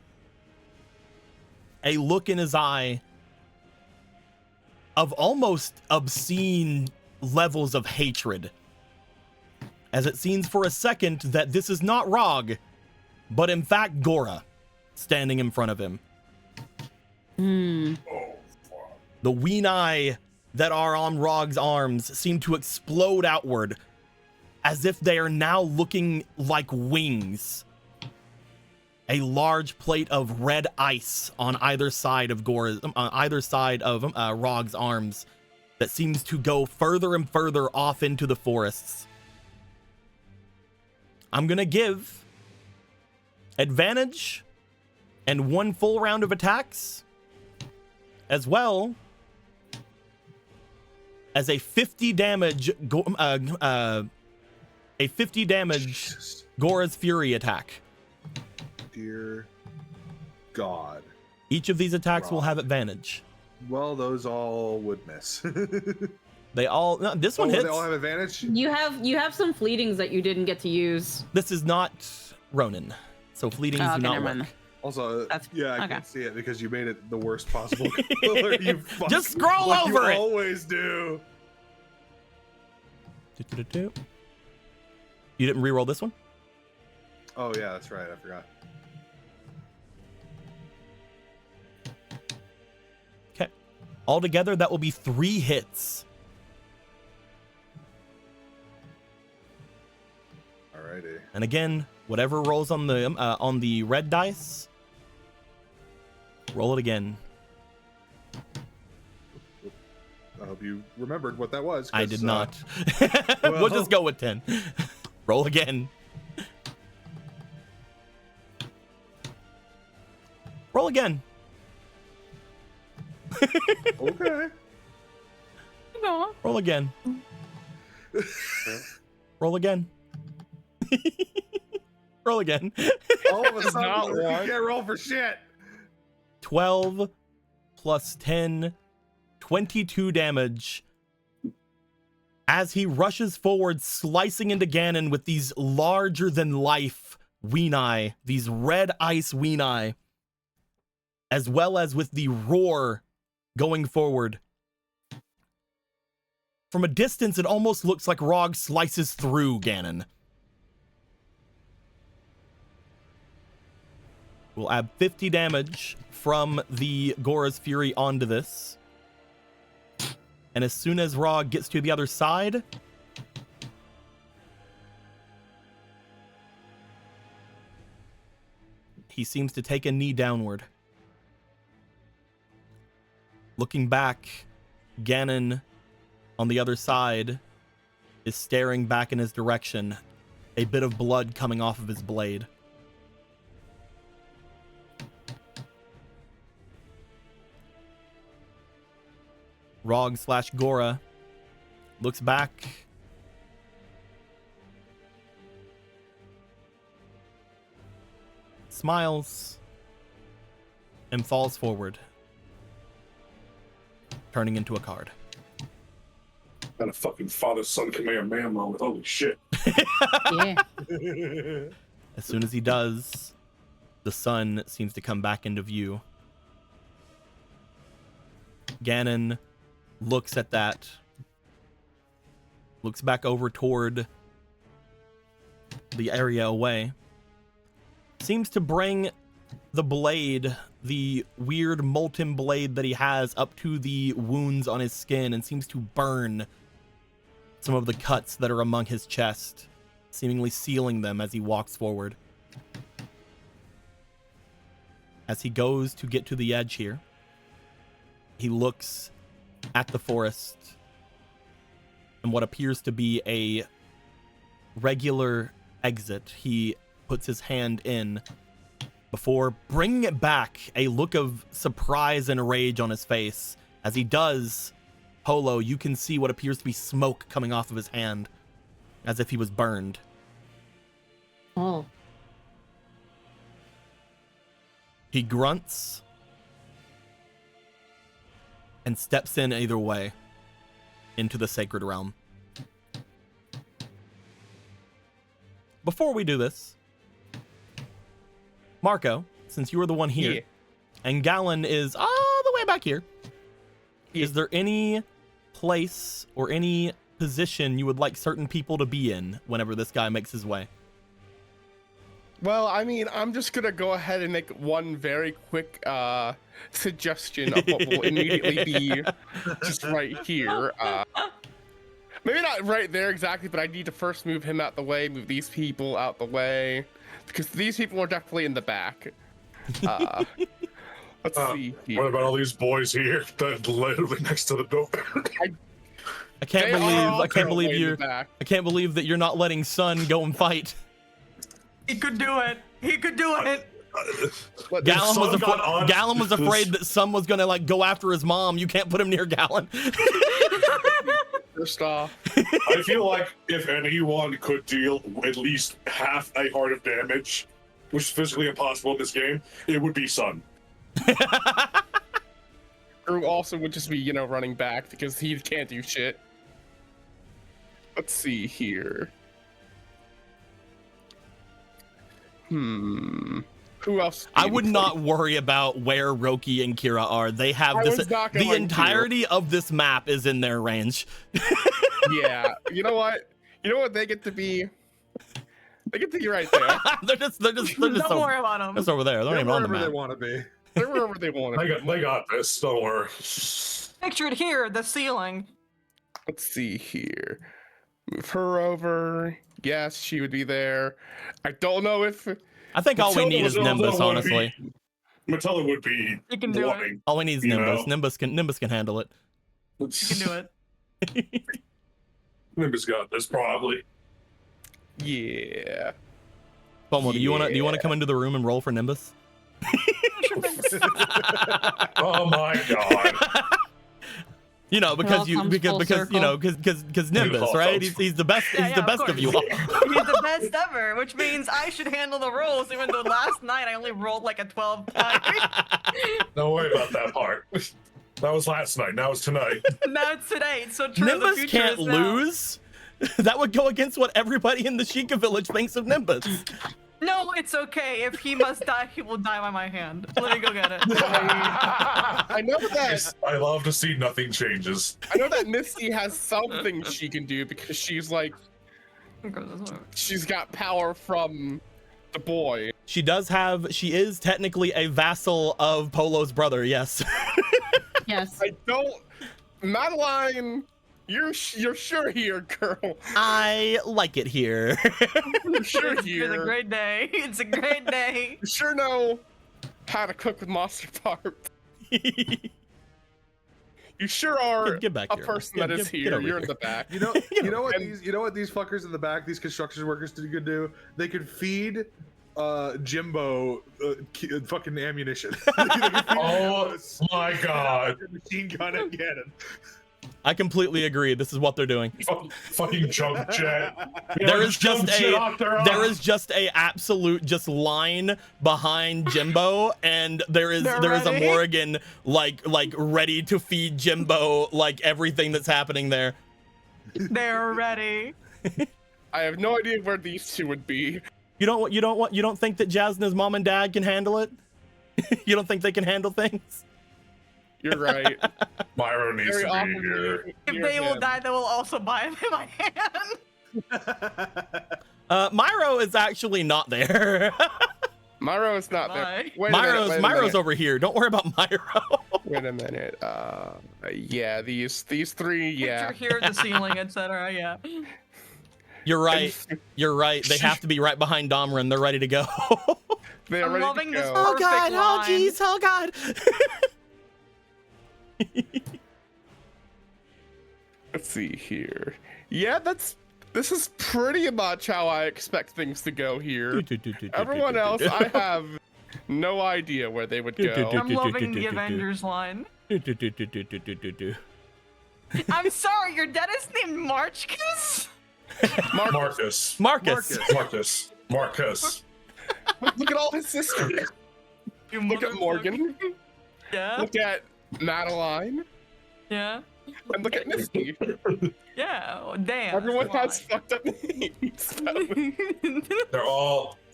a look in his eye of almost obscene levels of hatred, as it seems for a second that this is not Rog, but in fact Gora standing in front of him. The Weenie that are on Rog's arms seem to explode outward, as if they are now looking like wings. A large plate of red ice on either side of Rog's arms that seems to go further and further off into the forests. I'm gonna give advantage and 1 full round of attacks as well as a 50 damage Jesus. Gora's Fury attack. Dear God. Each of these attacks will Wrong. have advantage. Well, those all would miss. They all no, this one Oh, hits. they all have advantage? You have some fleetings that you didn't get to use. This is not Ronin, so fleetings Oh, do okay, not never work. mind. Also, That's- yeah, I okay. can't see it because you made it the worst possible color. You Just scroll like over you it. always do. Do. You didn't reroll this one? Oh yeah, that's right. I forgot. Okay. Altogether, that will be 3 hits. Alrighty. And again, whatever rolls on the red dice, roll it again. I hope you remembered what that was. I 'cause, did not. We'll well- just go with 10. Roll again. Roll again. Okay. No. Roll again. Roll again. Roll again. All of a Does sudden, not you work. can't roll for shit. 12 plus 10, 22 damage as he rushes forward, slicing into Ganon with these larger than life Weenie, these red ice Weenie, as well as with the roar going forward. From a distance, it almost looks like Rog slices through Ganon. We'll add 50 damage from the Gora's Fury onto this. And as soon as Rog gets to the other side, he seems to take a knee downward. Looking back, Ganon on the other side is staring back in his direction, a bit of blood coming off of his blade. Rog/Gora looks back. Smiles. And falls forward. Turning into a card. Got a fucking father-son Kamehameha moment. Holy shit. Yeah. As soon as he does, the sun seems to come back into view. Ganon looks at that, looks back over toward the area away, seems to bring the blade, the weird molten blade that he has, up to the wounds on his skin and seems to burn some of the cuts that are among his chest, seemingly sealing them as he walks forward. As he goes to get to the edge here, he looks at the forest and what appears to be a regular exit. He puts his hand in before bringing it back, a look of surprise and rage on his face. As he does, Polo, you can see what appears to be smoke coming off of his hand, as if he was burned. Oh. He grunts and steps in either way into the sacred realm. Before we do this, Marco, since you were the one here, Yeah. and Gallon is all the way back here, Yeah. is there any place or any position you would like certain people to be in whenever this guy makes his way? Well, I mean, I'm just gonna go ahead and make one very quick suggestion of what will immediately be just right here. Maybe not right there exactly, but I need to first move him out the way, move these people out the way, because these people are definitely in the back. Let's see here. What about all these boys here that literally next to the door? I can't They are believe all I can't way believe in the you're back. I can't believe that you're not letting Sun go and fight. He could do it. He could do it. Gallon was afraid that some was gonna like go after his mom. You can't put him near Gallon. First off, I feel like if anyone could deal at least half a heart of damage, which is physically impossible in this game, it would be Sun. Drew also would just be, you know, running back because he can't do shit. Let's see here. Who else? I would not worry about where Roki and Kira are. They have this. The entirety of this map is in their range. Yeah. You know what? You know what they get to be? They get to be right there. they're just Don't worry about them. Just over there. They're not even on the wherever map. they want to be. They're wherever they want to be. They got this. Don't worry. Pictured here, the ceiling. Let's see here. Move her over. Yes, she would be there. I don't know if. I think all we need is Nimbus, honestly. Matella would be. You can do it. wanting. All we need is Nimbus. Nimbus can handle it. You can do it. Nimbus got this probably. Yeah. Pomo, do you wanna come into the room and roll for Nimbus? Oh my god. You know, because you Nimbus, right? He's the best. He's the best of you all. He's the best ever, which means I should handle the rolls, even though last night I only rolled like a 12 times. Don't worry about that part. That was last night. Now it's tonight. Now it's today. It's so true. Nimbus can't lose. That would go against what everybody in the Sheikah village thinks of Nimbus. No, it's okay. If he must die, he will die by my hand. Let me go get it. I know that. I love to see nothing changes. I know that Misty has something she can do because she's like, she's got power from the boy. She is technically a vassal of Polo's brother. Yes. Yes. I don't. Madeline, you're sure here, girl. I like it here. You're sure here. It's a great day. It's a great day. You sure know how to cook with monster parts. You sure are get back a here. person Get- that is get here. over You're here. in the back. You know what these fuckers in the back, these construction workers could do? They could feed Jimbo fucking ammunition. Oh my god. Machine gun and cannon. I completely agree. This is what they're doing. Fucking jump jet. There is just a absolute just line behind Jimbo, and there is a ready. Morrigan like ready to feed Jimbo like everything that's happening there. They're ready. I have no idea where these two would be. You don't think that Jasna's mom and dad can handle it? You don't think they can handle things? You're right. Myro needs Very to often be here. If they will die, they will also buy my hand. Myro is actually not there. Myro is not Bye. there. Wait a minute, Myro's over here. Don't worry about Myro. Wait a minute. Yeah, these three. Yeah. Picture here, the ceiling, etc. Yeah. You're right. You're right. They have to be right behind Domran. They're ready to go. They are I'm ready to loving this go. part. Oh god, Perfect oh line. jeez, oh god. Let's see here. Yeah, this is pretty much how I expect things to go here. Everyone else, I have no idea where they would go. I'm loving the Avengers line. I'm sorry, your dad is named Marchkus? Marcus. Look at all his sisters. Look at Morgan. Yeah. Look at Madeline. Yeah. And look at Misty. Yeah. Oh, damn. Everyone Why? has fucked up names.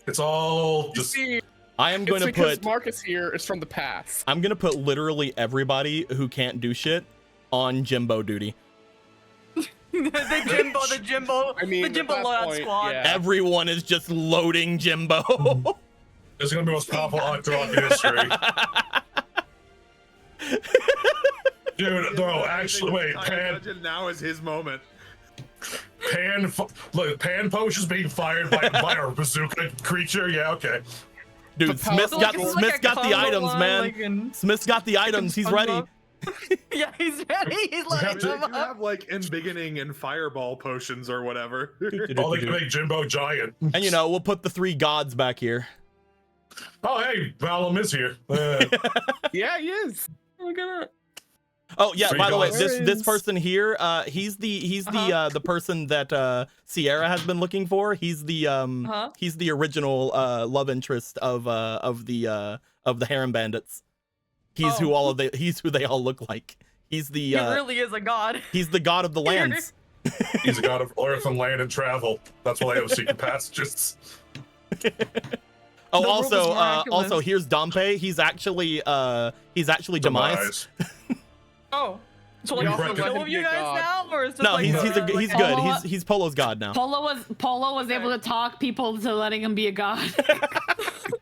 It's all You just see, I am going it's to because put Marcus here is from the past. I'm going to put literally everybody who can't do shit on Jimbo duty. the Jimbo I mean, the Jimbo at that loadout point, squad. yeah. Everyone is just loading Jimbo. it's gonna be the most powerful Octorok in history. Dude, no, actually, wait, Pan now is his moment. Pan potions being fired by a bazooka creature. Yeah, okay. Dude, Smith's got the items, man. Smith's got the items. He's ready. Yeah, he's ready. He's lining You them up. have like embiggening and fireball potions or whatever. All they can make Jimbo giant. And we'll put the 3 gods back here. Oh, hey, Valum is here. Yeah, he is. Look at that. Oh yeah, Three by the way, dollars. this person here, he's the person that Sierra has been looking for. He's the original love interest of the Harem Bandits. He's he's who they all look like. He's the He really is a god. he's the god of the lands. He's a god of earth and land and travel. That's why they have secret passages. Oh, The world is also miraculous. here's Dompe. He's actually Demise. Oh. So like We all reckon the him of to you be a guys god. now, or is this No, like he's like good. Polo- He's Polo's god now. Polo was able to talk people to letting him be a god.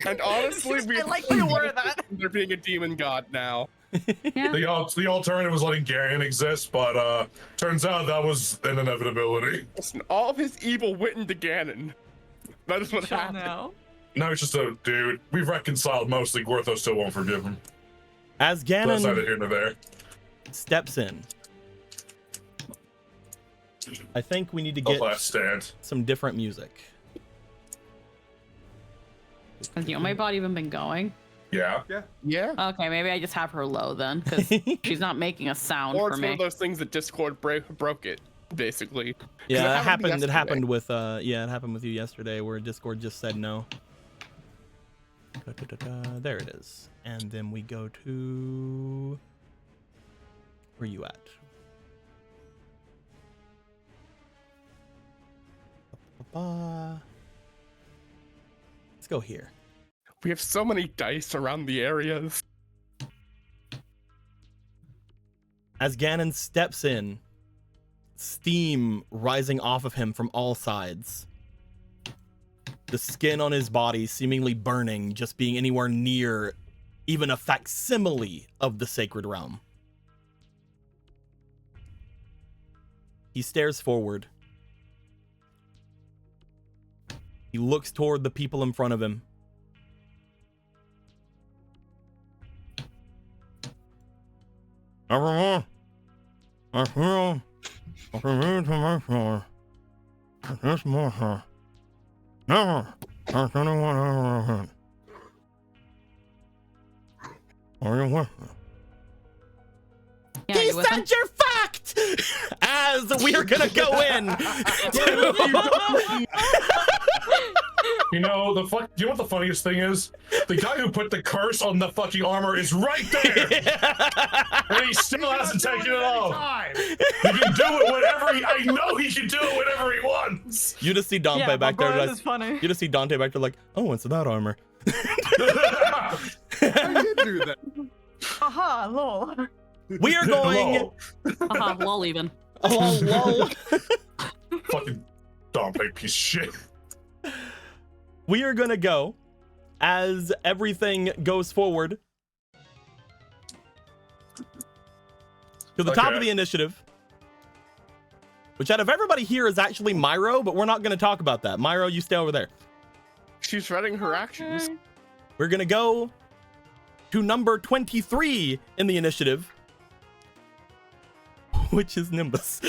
And honestly, we I like the word that. they're being a demon god now. Yeah. The alternative was letting Garion exist, but turns out that was an inevitability. Listen, all of his evil went into Ganon. That is what Chill happened. now. Now he's just a dude. We've reconciled mostly. Gortho still won't forgive him. As So that's neither Ganon here nor there. steps in, I think we need to The get last stand. some different music. Has my bot even been going? Yeah. Yeah. Okay, maybe I just have her low then, because she's not making a sound Or for it's one me. of those things that Discord broke it, basically. 'Cause Yeah, it happened happened. It happened yesterday. with it happened with you yesterday, where Discord just said no. There it is, and then we go to where you at? Let's go here. We have so many dice around the areas. As Ganon steps in, steam rising off of him from all sides. The skin on his body seemingly burning, just being anywhere near even a facsimile of the sacred realm. He stares forward. He looks toward the people in front of him. Everyone, I feel like I need to make sure that this monster never hurts anyone ever again. Are you with me? Yeah, He you with him? said you're fucked! As we are gonna go in. You know the fuck. You know what the funniest thing is? The guy who put the curse on the fucking armor is right there, and he still hasn't taken it off. He can do it whenever he. I know he can do it whenever he wants. You just see Dante Yeah, back but there. bro, Like, this is funny. you just see Dante back there, like, oh, what's that armor? I did do that. Haha, lol. We are going. Hello. Haha, lol even. Oh, lol. Fucking Dante piece of shit. We are gonna go as everything goes forward to the top Okay. of the initiative, which out of everybody here is actually Myro, but we're not gonna talk about that. Myro, you stay over there. She's reading her actions. We're gonna go to number 23 in the initiative, which is Nimbus.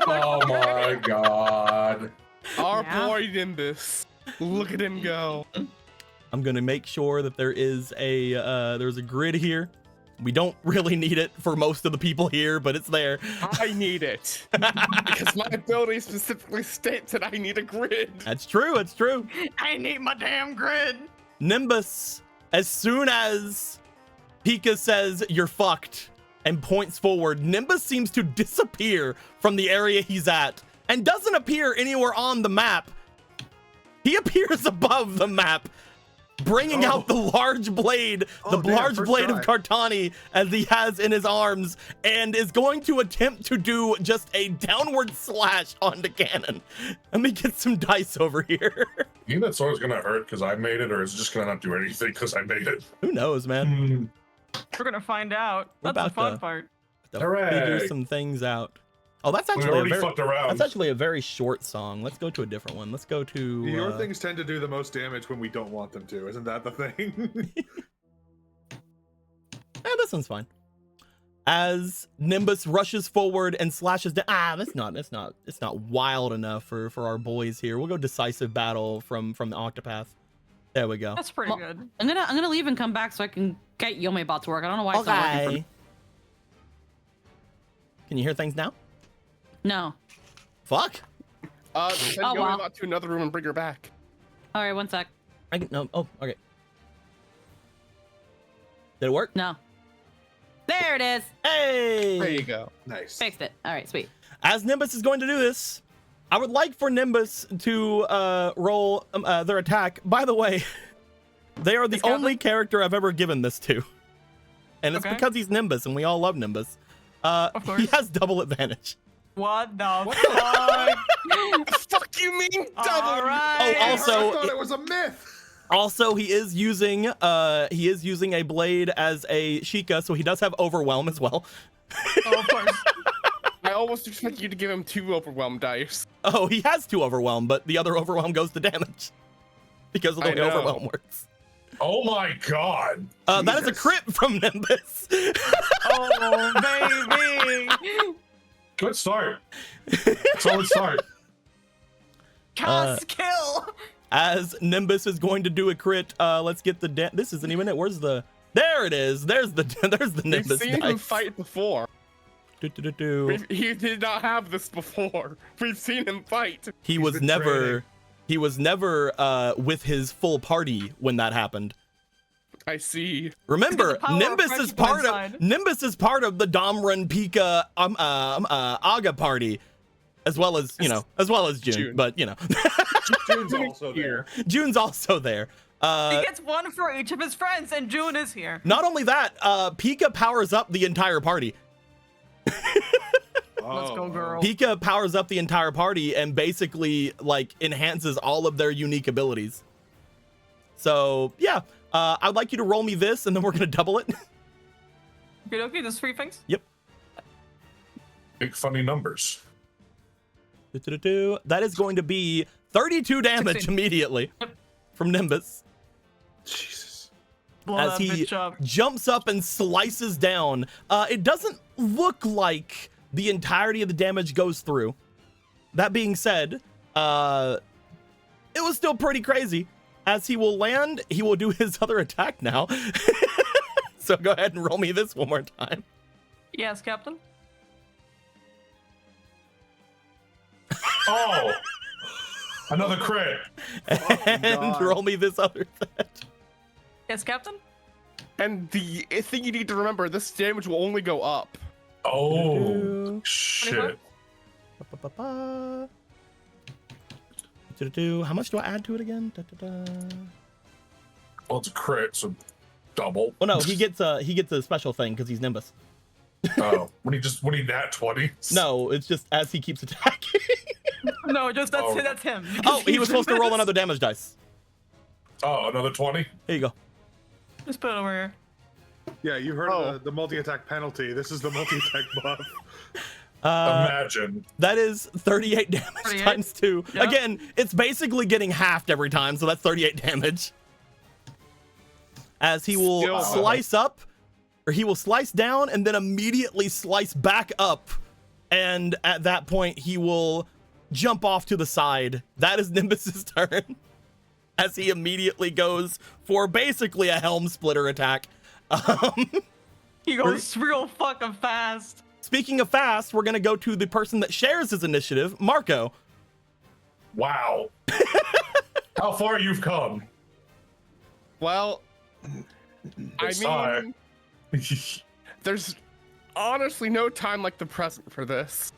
Oh my god. Our Yeah. boy Nimbus. Look at him go. I'm gonna make sure that there is there's a grid here. We don't really need it for most of the people here, but it's there. I need it. Because my ability specifically states that I need a grid. That's true. It's true. I need my damn grid. Nimbus, as soon as Pika says you're fucked and points forward, Nimbus seems to disappear from the area he's at and doesn't appear anywhere on the map. He appears above the map, bringing out the large blade, the Oh, damn, large first blade of try. Kartani as he has in his arms, and is going to attempt to do just a downward slash onto Ganon. Let me get some dice over here. You think that sword's gonna hurt because I made it, or is it just gonna not do anything because I made it? Who knows, man? We're gonna find out. We're That's the about fun to- part. To Hooray. figure some things out. Oh, that's We actually already fucked around. that's actually a very short song. Let's go to a different one. Let's go to Your things tend to do the most damage when we don't want them to. Isn't that the thing? this one's fine. As Nimbus rushes forward and slashes down. It's not wild enough for our boys here. We'll go decisive battle from the Octopath. There we go. That's pretty Well, good. I'm gonna leave and come back so I can get YomeBot to work. I don't know why it's not working for me. Okay. Can you hear things now? No. Fuck. Send Oh, wow. YomeBot to another room and bring her back. All right, one sec. No. Oh, okay. Did it work? No. There it is. Hey. There you go. Nice. Fixed it. All right, sweet. As Nimbus is going to do this, I would like for Nimbus to roll their attack. By the way, they are the It's got only them? character I've ever given this to. And it's Okay. because he's Nimbus, and we all love Nimbus. Of course. He has double advantage. What the fuck? Fuck you mean double? All right. Oh, also- I thought it was a myth. Also, he is using a blade as a Sheikah, so he does have overwhelm as well. Oh, of course. I almost expect you to give him 2 overwhelm dice. Oh, he has 2 overwhelm, but the other overwhelm goes to damage because of the I way know. overwhelm works. Oh my god. That is a Jesus. crit from Nimbus. Oh, baby. Good start. Solid start. Cast kill. As Nimbus is going to do a crit, let's get the this isn't even it. Where's the? There it is. There's the We've Nimbus seen him dice. fight before. Do. He did not have this before. We've seen him fight. He He's was been never. training. He was never with his full party when that happened. I see. Remember, the power of Nimbus is friendship part of inside. Nimbus is part of the Domran Pika Aga party, as well as June. June. But June's also there. June's also there. He gets one for each of his friends, and June is here. Not only that, Pika powers up the entire party. Let's go, girl. Pika powers up the entire party and basically like enhances all of their unique abilities. So yeah, I'd like you to roll me this, and then we're gonna double it. Okay, there's 3 things. Yep. Big funny numbers. That is going to be 32 damage 16. immediately from Nimbus Jesus. Blow as that he bitch up. jumps up and slices down. It doesn't look like the entirety of the damage goes through. That being said, it was still pretty crazy. As he will land, he will do his other attack now. So go ahead and roll me this one more time. Yes, Captain. Oh, another crit. And God. roll me this other thing. Yes, Captain. And the thing you need to remember, this damage will only go up. Oh, shit. Ba-ba-ba-ba. How much do I add to it again? Well, it's a crit, so double. Well, no, he gets a special thing because he's Nimbus. Oh, when he nat 20. No, it's just as he keeps attacking. No, just that's Oh. that's him. Oh, he was supposed to roll another damage dice. Oh, another 20. Here you go. Just put it over here. Yeah, you heard Oh. the multi-attack penalty. This is the multi-attack buff. Imagine. That is 38 damage 38? times 2. Yeah. Again, it's basically getting halved every time, so that's 38 damage. As he will Still, slice up, or he will slice down and then immediately slice back up. And at that point, he will jump off to the side. That is Nimbus's turn. As he immediately goes for basically a helm splitter attack. He goes real fucking fast. Speaking of fast, we're going to go to the person that shares his initiative, Marco. Wow. How far you've come. Well, I Sorry. mean, there's honestly no time like the present for this.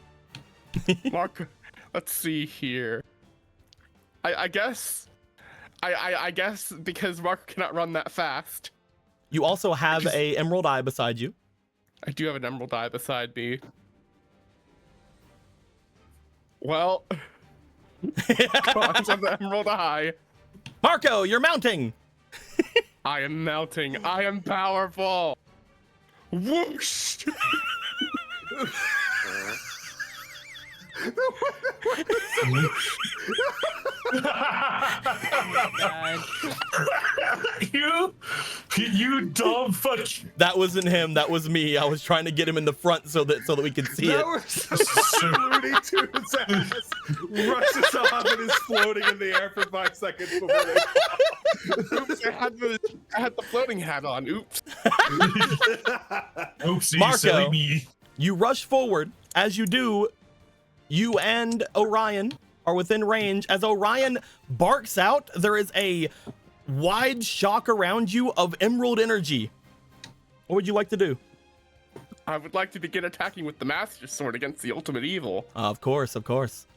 Mark, let's see here. I guess because Mark cannot run that fast. You also have a emerald eye beside you. I do have an emerald eye beside me. Well, cons of the emerald eye. Marco, you're mounting. I am melting. I am powerful. Whoosh! you dumb fuck. That wasn't him. That was me. I was trying to get him in the front so that we could see That it. was Looney Tunes ass rushes off and is floating in the air for 5 seconds before they fall. Oops, I had the floating hat on. Oops. Oopsie, Marco. silly me. You rush forward. As you do, you and Orion are within range. As Orion barks out, there is a wide shock around you of emerald energy. What would you like to do? I would like to begin attacking with the Master Sword against the ultimate evil. Of course, of course.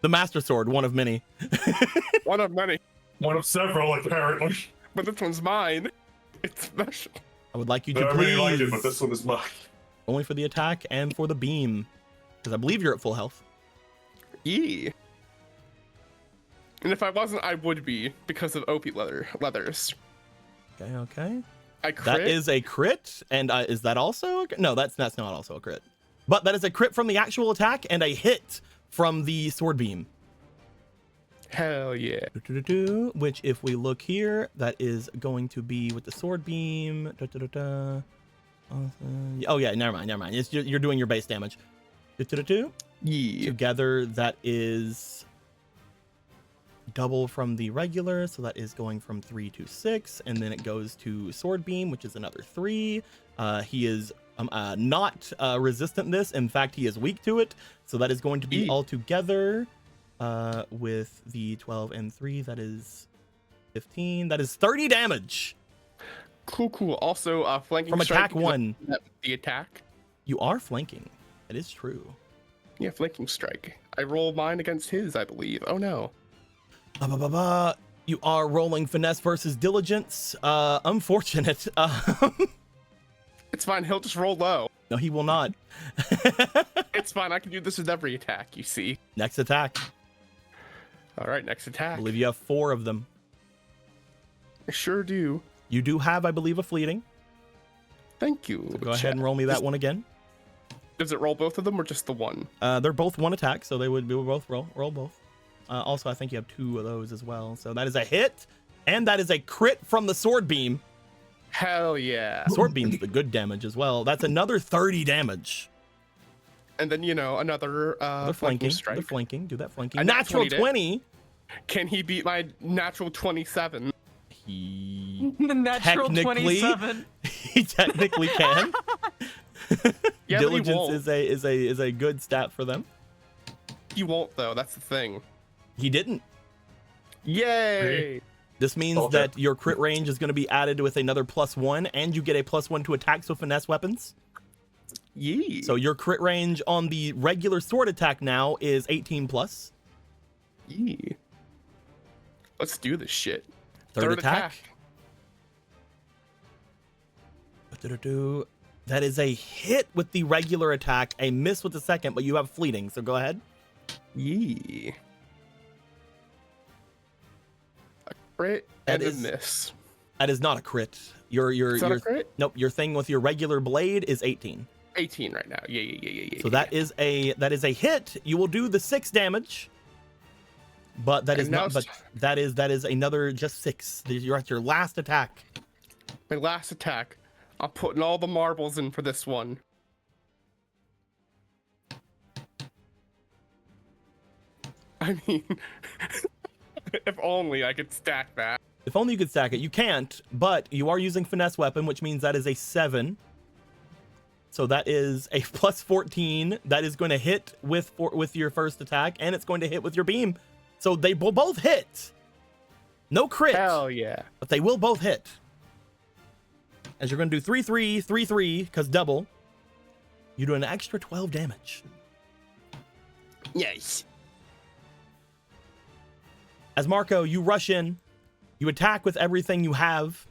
The Master Sword, one of many. One of many. One of several, apparently. But this one's mine. It's special. I would like you to I really liked please it, but this one is mine. only for the attack and for the beam, because I believe you're at full health. Yee. And if I wasn't, I would be because of OP leathers. Okay, okay. I crit. That is a crit, and is that also no? That's not also a crit, but that is a crit from the actual attack and a hit from the sword beam. Hell yeah. Which, if we look here, that is going to be with the sword beam. Oh yeah, never mind. You're doing your base damage. Yeah. Together, that is double from the regular, so that is going from 3 to 6, and then it goes to sword beam, which is another 3. He is not resistant this. In fact, he is weak to it, so that is going to be all together with the 12 and 3. That is 15. That is 30 damage. Cool. Also, flanking From strike attack 1. The attack. You are flanking. That is true. Yeah, flanking strike. I roll mine against his, I believe. Oh no. You are rolling finesse versus diligence. Unfortunate. It's fine. He'll just roll low. No, he will not. It's fine. I can do this with every attack. You see. Next attack. All right. Next I attack. believe you have 4 of them. I sure do. You do have, I believe, a fleeting. Thank you. So go ahead and roll me that one again. Does it roll both of them or just the one? They're both 1 attack, so they would both roll both. Also, I think you have 2 of those as well. So that is a hit, and that is a crit from the sword beam. Hell yeah. Sword beam's the good damage as well. That's another 30 damage. And then, another The flanking flanking. strike. The flanking. Do that flanking. A nat Natural 20 to- 20. Can he beat my natural 27? He The natural technically 27. he technically can. Yeah, Diligence but he won't. is a good stat for them. He won't though. That's the thing. He didn't. Yay! This means Okay. that your crit range is going to be added with another +1, and you get a +1 to attacks with finesse weapons. Yee. So your crit range on the regular sword attack now is 18 plus. Yee. Let's do this shit. Third attack. That is a hit with the regular attack, a miss with the second, but you have fleeting, so go ahead. Yee. A crit That and is- a miss. That is not a crit. Your Is that a crit? nope, your thing with your regular blade is 18. 18 right now. Yeah. So that is a hit. You will do the 6 damage. But that is And now not but that is another just 6. You're at your last attack. my last attack. I'm putting all the marbles in for this one. I mean, if only I could stack that. If only you could stack it. You can't, but you are using finesse weapon, which means that is a 7. So that is a +14. That is going to hit with your first attack, and it's going to hit with your beam. So they will both hit. No crit, Hell yeah. but they will both hit. As you're going to do 3-3, 3-3, because double. You do an extra 12 damage. Yes. As Marco, you rush in, you attack with everything you have.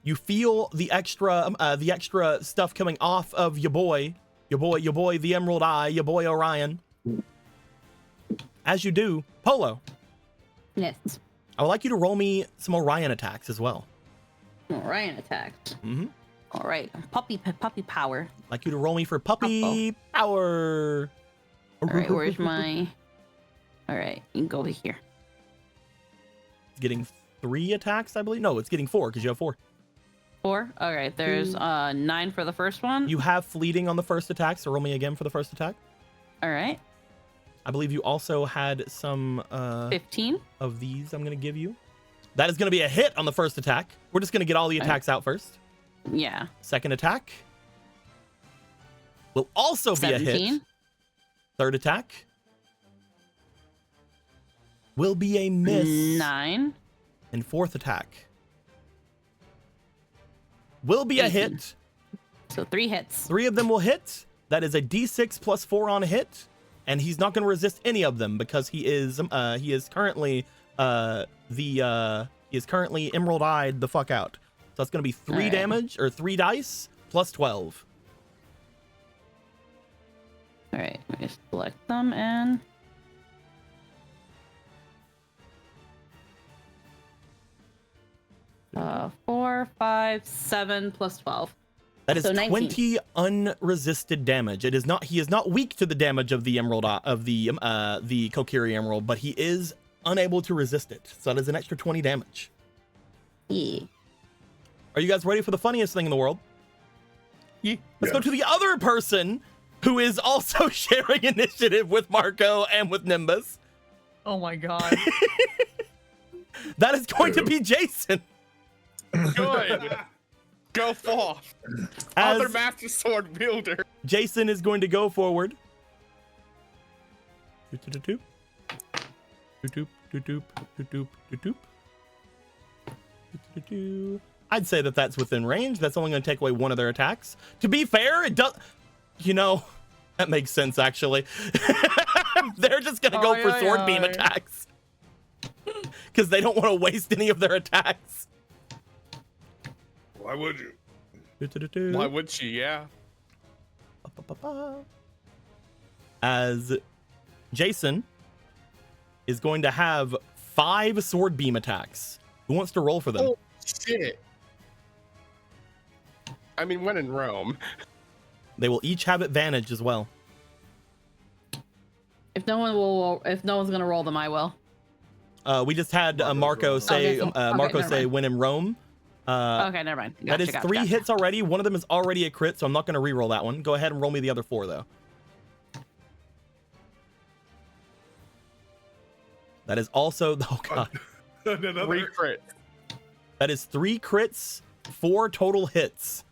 You feel the extra stuff coming off of your boy, the Emerald Eye, your boy Orion. As you do, Polo, Yes. I would like you to roll me some Orion attacks as well. Orion attacks. Mm-hmm. All right. Puppy power. I'd like you to roll me for puppy power. All right. Where's my? All right. You can go over here. It's getting 3 attacks, I believe. No, it's getting 4 because you have 4. 4. All right. There's 9 for the first one. You have fleeting on the first attack, so roll me again for the first attack. All right. I believe you also had some 15. of these I'm going to give you. That is going to be a hit on the first attack. We're just going to get all the attacks out first. Yeah. Second attack will also be a hit. 17. Third attack will be a miss. 9. And fourth attack will be a 18. hit. So 3 hits. 3 of them will hit. That is a d6 plus 4 on a hit, and he's not going to resist any of them because he is currently emerald-eyed the fuck out. So that's going to be 3 All right. damage or 3 dice plus 12. All right, let me just select them and 4, 5, 7 plus 12. That is So 19. 20 unresisted damage. It is not. He is not weak to the damage of the emerald of the Kokiri emerald, but he is unable to resist it. So that is an extra 20 damage. Yeah. Are you guys ready for the funniest thing in the world? Yeah. Let's go to the other person who is also sharing initiative with Marco and with Nimbus. Oh my god. That is going to be Jason. Good. Go forth. As Other Master Sword wielder. Jason is going to go forward. Doop, doop, doop, doop, doop, doop. I'd say that that's within range. That's only going to take away one of their attacks. To be fair, it does. You know, that makes sense actually. They're just going to go for sword beam attacks because they don't want to waste any of their attacks. Why would you? Why would she? Yeah. As Jason is going to have 5 sword beam attacks. Who wants to roll for them? Oh shit. I mean, when in Rome. They will each have advantage as well. If no one's gonna roll them, I will. We just had Marco say Okay, say when in Rome. Okay, never mind. That is 3 hits already. One of them is already a crit, so I'm not going to re-roll that one. Go ahead and roll me the other 4 though. That is also oh god. Another 3 crit. That is 3 crits, 4 total hits.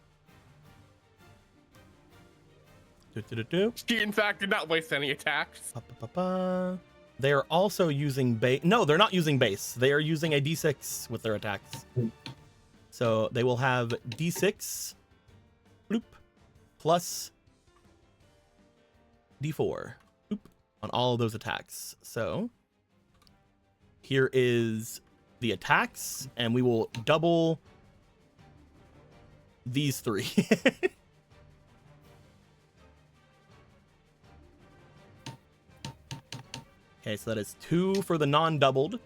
She in fact did not waste any attacks. They are also using base. No, they're not using base. They are using a d6 with their attacks. So they will have d6 bloop, plus d4 bloop, on all of those attacks. So here is the attacks, and we will double these 3. Okay, so that is 2 for the non-doubled,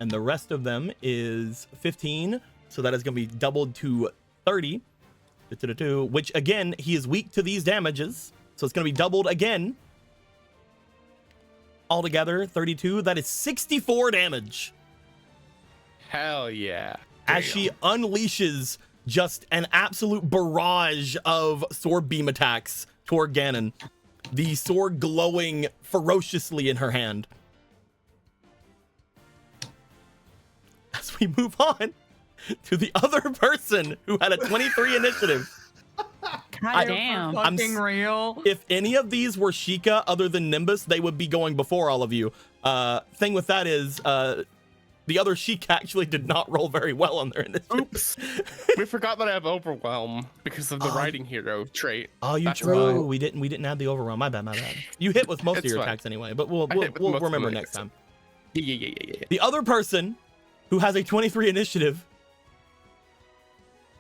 and the rest of them is 15. So that is going to be doubled to 30, which again, he is weak to these damages. So it's going to be doubled again. Altogether, 32. That is 64 damage. Hell yeah. As she unleashes just an absolute barrage of sword beam attacks toward Ganon. The sword glowing ferociously in her hand. As we move on to the other person who had a 23 initiative. God damn. Fucking real. If any of these were Sheikah other than Nimbus, they would be going before all of you. Thing with that is, the other Sheikah actually did not roll very well on their initiative. Oops. We forgot that I have Overwhelm because of the Riding Hero trait. Oh, you That's true. fine. We didn't add the overwhelm. My bad. You hit with most of It's your fine. attacks anyway, but we'll I hit with most of remember my next time. Yeah. The other person who has a 23 initiative,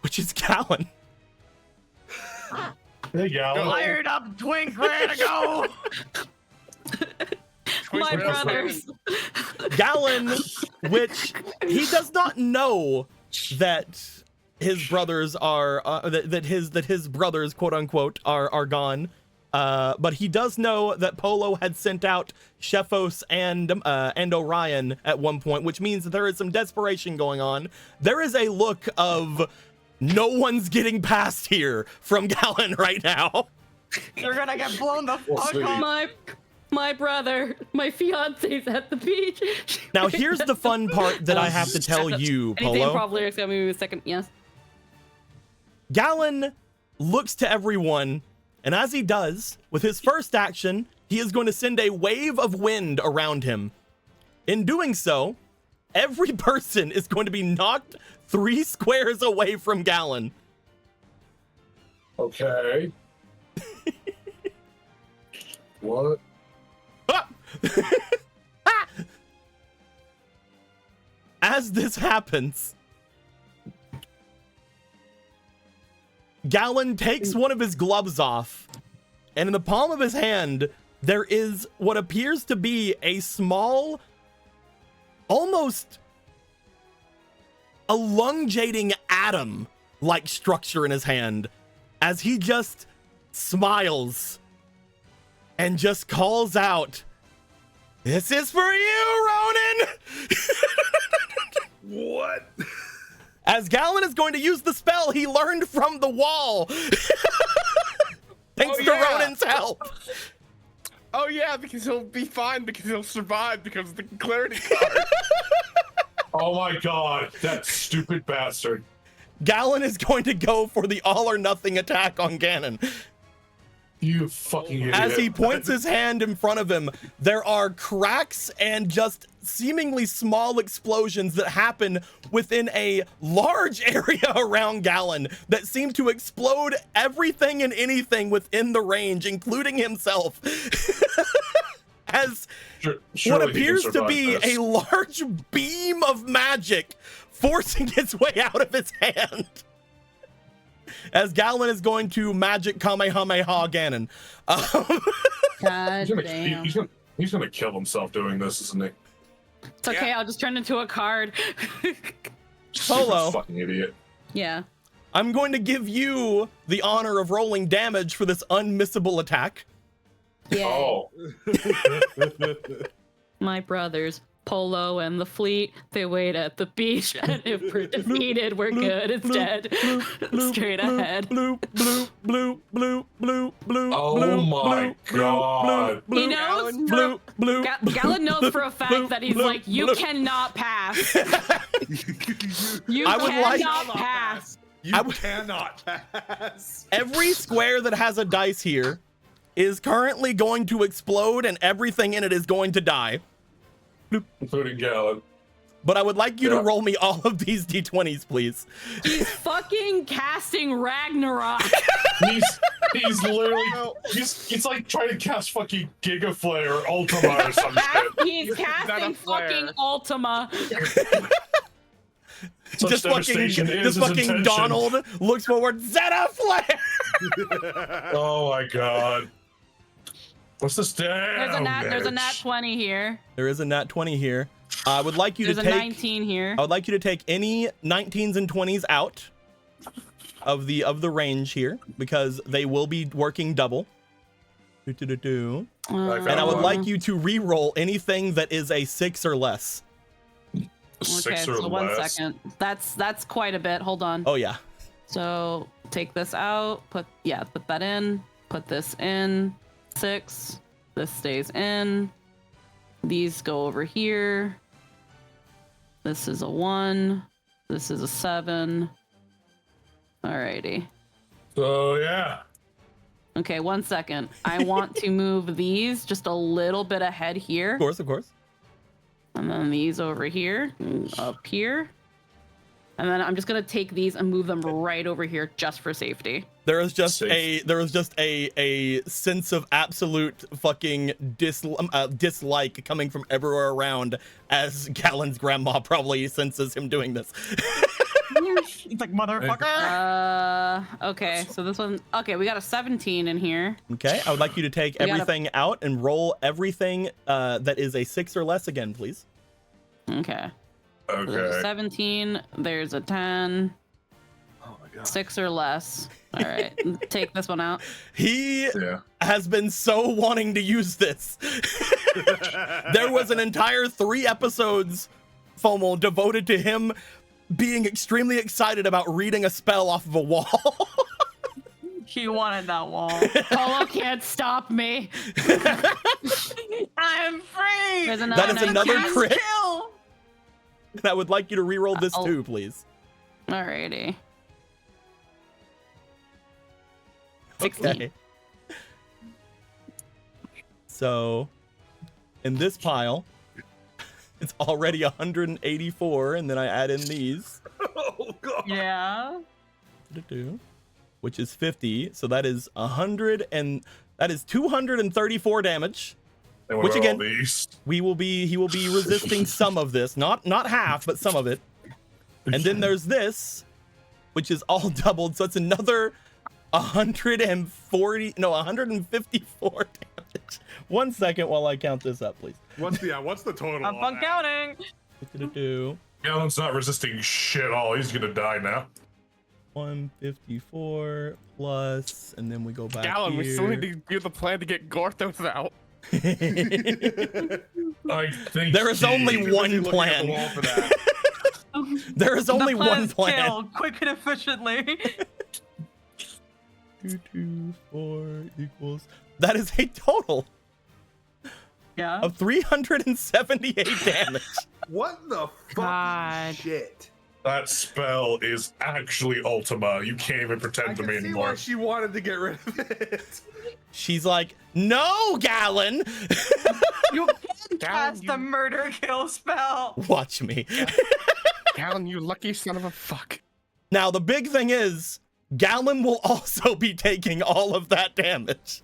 which is Callan. There you go. Fired up, twink, ready to go. My brothers. Gallon, which he does not know that his brothers are that his brothers, quote unquote, are gone. But he does know that Polo had sent out Shephos and Orion at one point, which means that there is some desperation going on. There is a look of no one's getting past here from Gallon right now. You're gonna get blown the fuck up. my brother, my fiance's at the beach. Now here's the fun part that I have to tell you, Anything Polo. improv lyrics got me a second. Yes. Gallon looks to everyone, and as he does, with his first action, he is going to send a wave of wind around him. In doing so, every person is going to be knocked 3 squares away from Gallon. Okay. What? Ah! Ah! As this happens, Gallon takes one of his gloves off, and in the palm of his hand, there is what appears to be a small, almost elongating atom-like structure in his hand, as he just smiles and just calls out, "This is for you, Ronan!" What? As Gallon is going to use the spell he learned from the wall. Thanks to Ronan's help. Oh yeah, because he'll be fine, because he'll survive because of the clarity card. Oh my god, that stupid bastard. Gallon is going to go for the all or nothing attack on Ganon. You fucking idiot. As he points his hand in front of him, there are cracks and just seemingly small explosions that happen within a large area around Gallon that seem to explode everything and anything within the range, including himself. As what appears to be a large beam of magic forcing its way out of his hand. As Gallon is going to magic Kamehameha Ganon. God damn. He's gonna kill himself doing this, isn't he? It's okay, I'll just turn into a card. Polo. Fucking idiot. Yeah. I'm going to give you the honor of rolling damage for this unmissable attack. Yay. Oh. My brothers, Polo and the fleet, they wait at the beach, and if we're defeated, we're good. It's dead. Straight ahead. Bloop, bloop, bloop, bloop, bloop, bloop. Oh bloop, my bloop, god. bloop, He knows bloop, bloop, Gallon knows for a fact that he's bloop, like, you bloop. cannot pass. You I would like- cannot pass. You cannot pass. Every square that has a dice here is currently going to explode and everything in it is going to die. Including Gallon. But I would like you to roll me all of these d20s, please. He's fucking casting Ragnarok. He's literally it's like trying to cast fucking Giga Flare or Ultima or some shit. He's casting fucking Ultima. Such Just devastation fucking, is just his fucking intention. Donald looks forward, Zeta Flare! Oh my god. What's this damn? There's a nat 20 here. There is a nat 20 here. I would like you There's to a take 19 here. I would like you to take any 19s and 20s out of the range here because they will be working double. And I would like you to re-roll anything that is a 6 or less. Okay, so 1 second. That's quite a bit. Hold on. Oh yeah. So take this out. Put that in. Put this in. 6. This stays in. These go over here. This is a 1. This is a 7. Alrighty. So yeah. Okay, 1 second. I want to move these just a little bit ahead here. Of course, of course. And then these over here, up here. And then I'm just gonna take these and move them right over here just for safety. There is just a sense of absolute fucking dislike coming from everywhere around as Gallon's grandma probably senses him doing this. It's like, motherfucker. Okay, so this one, okay, we got a 17 in here. Okay, I would like you to take everything out and roll everything that is a 6 or less again, please. Okay. So there's a 17, there's a 10. Oh my god. 6 or less. All right, take this one out. He has been so wanting to use this. There was an entire 3 episodes, FOMO, devoted to him being extremely excited about reading a spell off of a wall. He wanted that wall. Polo can't stop me. I'm free. There's That is another Cast crit. kill. And I would like you to re-roll this Oh. too, please. Alrighty. Okay. So, in this pile, it's already 184, and then I add in these, Oh god. Yeah. which is 50. So that is 234 damage. And what Which are again- all these? He will be resisting some of this, not half, but some of it. And then there's this, which is all doubled, so it's another 154 damage. 1 second while I count this up, please. What's the total? Up on on that? counting. Gallon's not resisting shit at all. He's gonna die now. 154 plus, and then we go back Gallon, we still here. need to do the plan to get Gorthos out. I think There is only Busy one looking at the plan. wall for that. There is only The plan one is plan. kill, quick and efficiently. 2, 2, 4 equals. That is a total Yeah. of 378 damage. What the God. fuck shit? that spell is actually Ultima. You can't even I pretend to can me see anymore. why she wanted to get rid of it. She's like, no, Gallon. You can cast you- the murder kill spell. Watch me. Gallon, you lucky son of a fuck. Now, the big thing is, Gallon will also be taking all of that damage.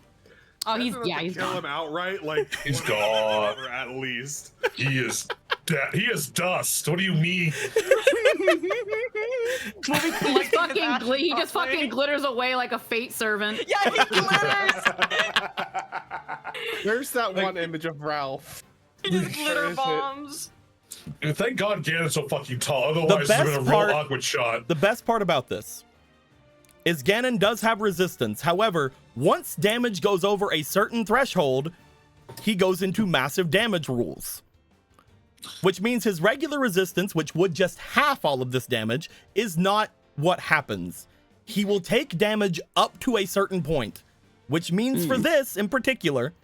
Oh, he's That's enough yeah, to he's kill gone. him outright. Like He's 20 gone. or at least. He is dead. He is dust. What do you mean? He he just fucking glitters away like a fate servant. Yeah, he glitters. There's that one image of Ralph. He just Where glitter is it? bombs. Dude, thank God Ganon's so fucking tall. Otherwise, it's best been a part- real awkward shot. The best part about this is Ganon does have resistance. However, once damage goes over a certain threshold, he goes into massive damage rules. Which means his regular resistance, which would just half all of this damage, is not what happens. He will take damage up to a certain point, which means for this in particular,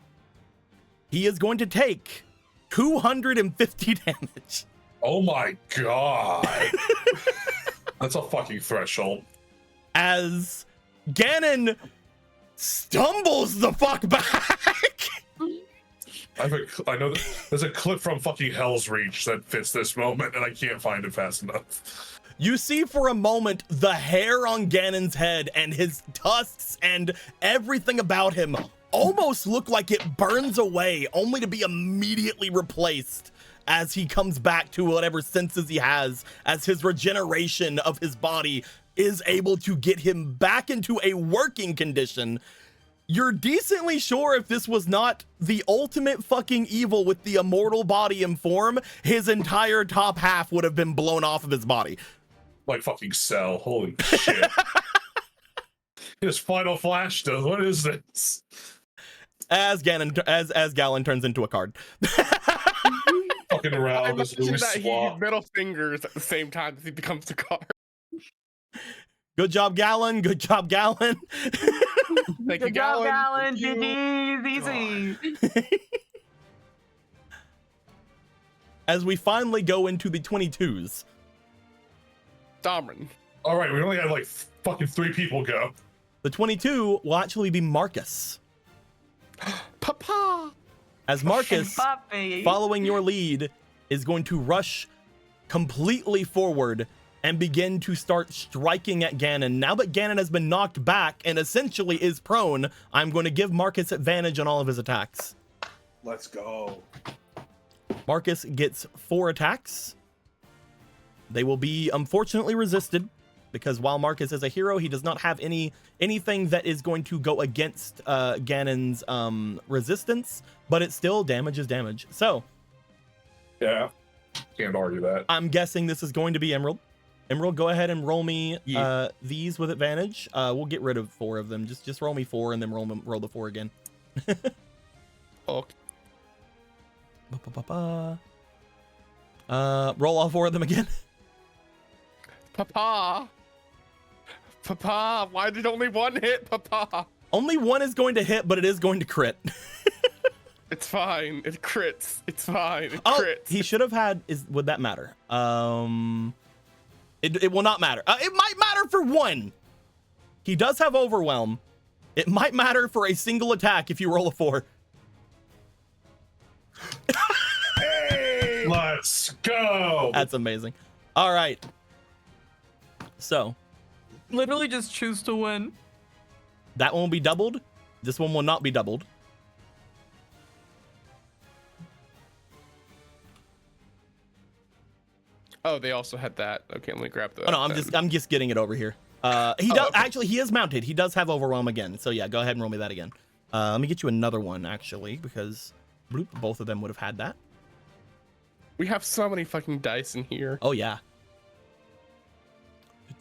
he is going to take 250 damage. Oh my God. That's a fucking threshold. As Ganon stumbles the fuck back. I know there's a clip from fucking Hell's Reach that fits this moment, and I can't find it fast enough. You see for a moment the hair on Ganon's head and his tusks and everything about him almost look like it burns away, only to be immediately replaced as he comes back to whatever senses he has, as his regeneration of his body is able to get him back into a working condition. You're decently sure if this was not the ultimate fucking evil with the immortal body and form, his entire top half would have been blown off of his body. Like fucking Cell. Holy shit. His final flash does. What is this? As Gallon turns into a card. Fucking I around this imagine loose that he swap. middle fingers at the same time as he becomes the card. Good job, Gallon. Good job, Gallon. Thank you, Good job, Gallon. Gallon. Thank you. GG's easy. As we finally go into the 22s. Domrin. All right, we only had like fucking 3 people go. The 22 will actually be Marcus. Papa. As Marcus, Puppy. following your lead, is going to rush completely forward and begin to start striking at Ganon. Now that Ganon has been knocked back and essentially is prone, I'm going to give Marcus advantage on all of his attacks. Let's go. Marcus gets 4 attacks. They will be unfortunately resisted because while Marcus is a hero, he does not have anything that is going to go against Ganon's resistance, but it still damages damage. So Yeah. Can't argue that. I'm guessing this is going to be Emerald. Emerald, go ahead and roll me these with advantage. We'll get rid of 4 of them. Just roll me 4 and then roll the 4 again. Okay. Roll all 4 of them again. Papa. Papa, why did only one hit, Papa? Only one is going to hit, but it is going to crit. It's fine. It crits. It's fine. It Oh, crits. he should have had. Would that matter? It will not matter. It might matter for one. He does have overwhelm. It might matter for a single attack if you roll a 4. Hey! Let's go. That's amazing. All right. So Literally just choose to win. that one will be doubled. This one will not be doubled. Oh, they also had that. Okay, let me grab the. Oh no, I'm just getting it over here. He does okay. actually. He is mounted. He does have overwhelm again. So yeah, go ahead and roll me that again. Let me get you another one actually, because bloop, both of them would have had that. We have so many fucking dice in here. Oh yeah.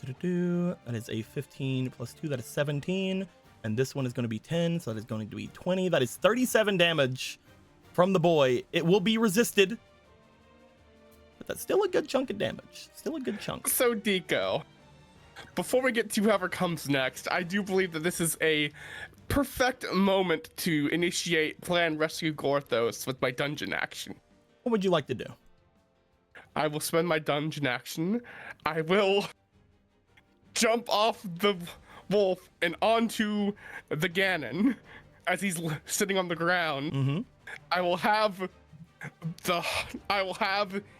That is a 15 plus 2. That is 17. And this one is going to be 10. So that is going to be 20. That is 37 damage from the boy. It will be resisted. But that's still a good chunk of damage. Still a good chunk. So, Deco, before we get to whoever comes next, I do believe that this is a perfect moment to initiate Plan Rescue Gorthos with my dungeon action. What would you like to do? I will spend my dungeon action. I will jump off the wolf and onto the Ganon as he's sitting on the ground. Mm-hmm. I will have,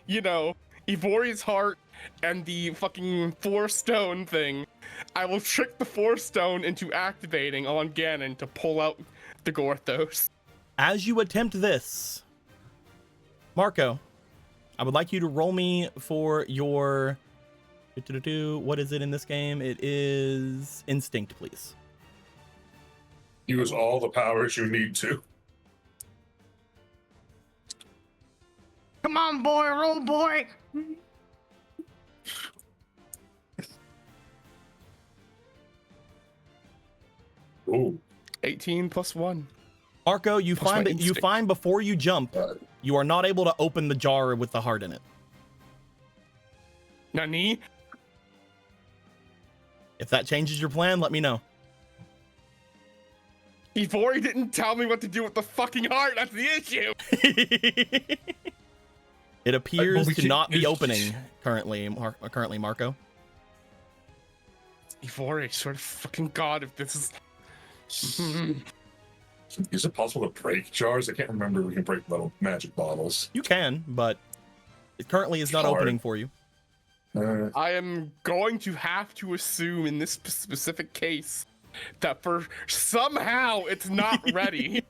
you know, Ivori's heart and the fucking 4-stone thing. I will trick the 4-stone into activating on Ganon to pull out the Gorthos. As you attempt this, Marco, I would like you to roll me for your... What is it in this game? It is Instinct, please. Use all the powers you need to. Come on, boy, roll, boy. Ooh. 18 plus 1. Marco, you Plus my find that you instinct. find before you jump, you are not able to open the jar with the heart in it. Nani? If that changes your plan, let me know. Ivori didn't tell me what to do with the fucking heart. That's the issue. It appears we to can- not be opening currently, Marco. Ivori, sort of fucking god, if this is. Is it possible to break jars? I can't remember if we can break little magic bottles. You can, but it currently is not Hard. opening for you. I am going to have to assume in this specific case that for somehow it's not ready.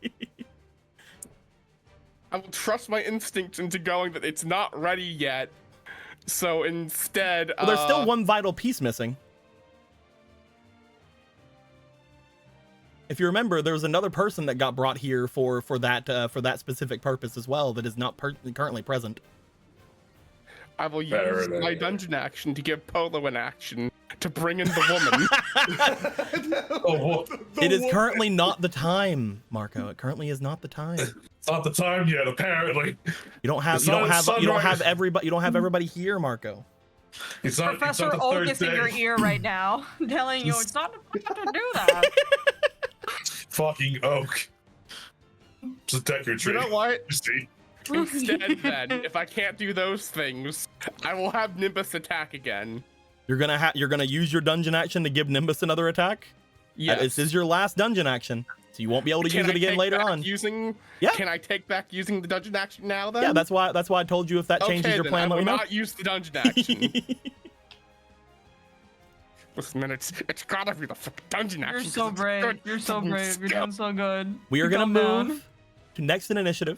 I will trust my instinct into going that it's not ready yet. So instead, Well, there's still one vital piece missing. If you remember, there was another person that got brought here for that specific purpose as well that is not currently present. I will use Fair my enough. dungeon action to give Polo an action to bring in the woman. Oh, well, It is currently not the time, Marco. It currently is not the time. it's not the time yet, apparently. You don't have It's not sunrise. everybody here, Marco. It's not, Professor it's not the Oak third is in your day. ear right now, telling you it's not the time to do that. Fucking oak. Just deck your You tree. know what? See? Instead, then, if I can't do those things, I will have Nimbus attack again. You're gonna use your dungeon action to give Nimbus another attack. Yes. This is your last dungeon action, so you won't be able to Can use it I again take later back on. Yeah. Can I take back using the dungeon action now then? Yeah, that's why I told you if that changes okay, your then plan, I let will me know. not use the dungeon action. Listen, it's gotta be the fucking dungeon action. You're so 'cause it's brave. good You're so fucking brave. You're stuff. doing so good. We are gonna Calm down. move to next in initiative,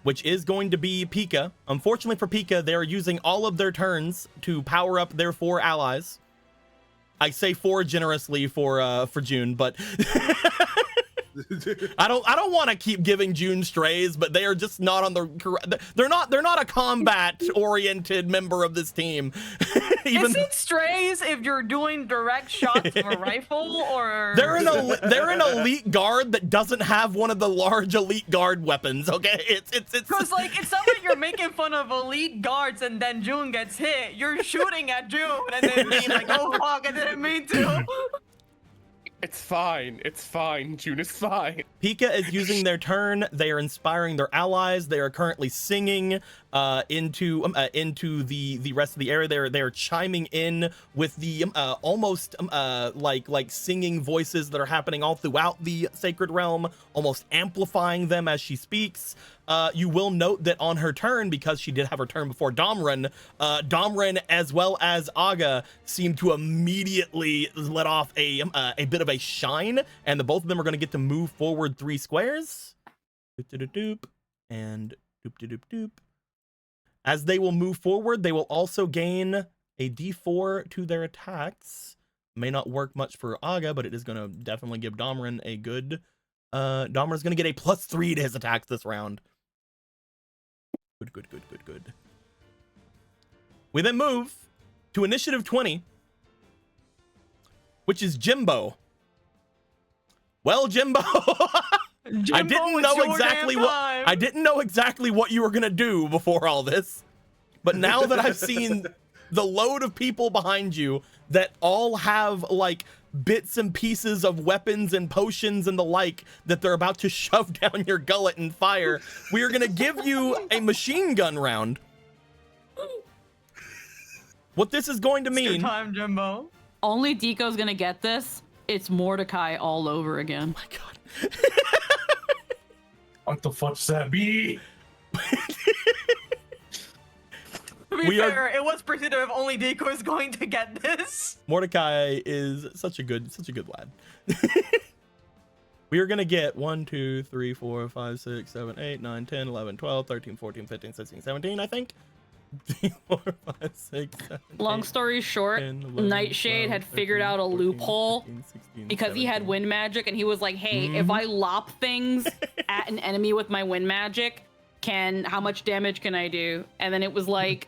which is going to be Pika. Unfortunately for Pika, they are using all of their turns to power up their 4 allies. I say 4 generously for June, but I don't want to keep giving June strays, but they are just not on the correct. They're not a combat oriented member of this team. Is it strays if you're doing direct shots from a rifle, or they're an elite guard that doesn't have one of the large elite guard weapons? Okay, it's because like it's not like you're making fun of elite guards and then June gets hit. You're shooting at June and then being like, oh fuck, I didn't mean to. It's fine. It's fine. June is fine. Pika is using their turn. They are inspiring their allies. They are currently singing into the rest of the area. They're chiming in with the almost like singing voices that are happening all throughout the sacred realm, almost amplifying them as she speaks. You will note that on her turn, because she did have her turn before Domran, Domran as well as Aga seem to immediately let off a bit of a shine, and the both of them are going to get to move forward 3 squares. Doop, and doop. As they will move forward, they will also gain a d4 to their attacks. May not work much for Aga, but it is going to definitely give Domran a good. Domran's going to get a +3 to his attacks this round. Good. We then move to initiative 20, which is Jimbo. Well, Jimbo, I didn't know exactly what you were gonna do before all this, but now that I've seen the load of people behind you that all have like bits and pieces of weapons and potions and the like that they're about to shove down your gullet and fire, we are gonna give you a machine gun round. What this is going to mean... It's your time, Jimbo. Only Deco's gonna get this. It's Mordecai all over again. Oh my god. What the fuck does that be? To be fair, it was predicted if only Deco is going to get this. Mordecai is such a good lad. We are gonna get 1, 2, 3, 4, 5, 6, 7, 8, 9, 10, 11, 12, 13, 14, 15, 16, 17, I think. 4, 5, 6, 7, Long 8, story short, 10, 11, Nightshade 12, had 13, figured out a 14, loophole 15, 16, because he had 17. wind magic, and he was like, hey, if I lop things at an enemy with my wind magic, how much damage can I do? And then it was like,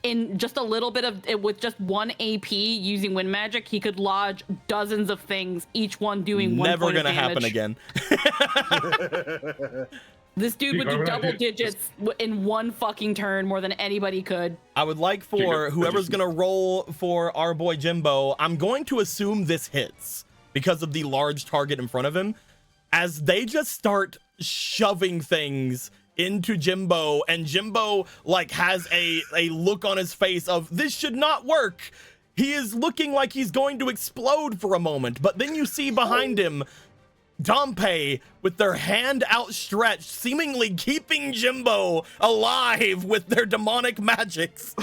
in just a little bit of it, with just 1 AP using wind magic, he could lodge dozens of things, each one doing 1 Never point of gonna happen damage. again. This dude would do double digits in 1 fucking turn more than anybody could. I would like for whoever's gonna roll for our boy Jimbo, I'm going to assume this hits because of the large target in front of him, as they just start shoving things into Jimbo, and Jimbo like has a look on his face of this should not work. He is looking like he's going to explode for a moment, but then you see behind him Dompe with their hand outstretched, seemingly keeping Jimbo alive with their demonic magics.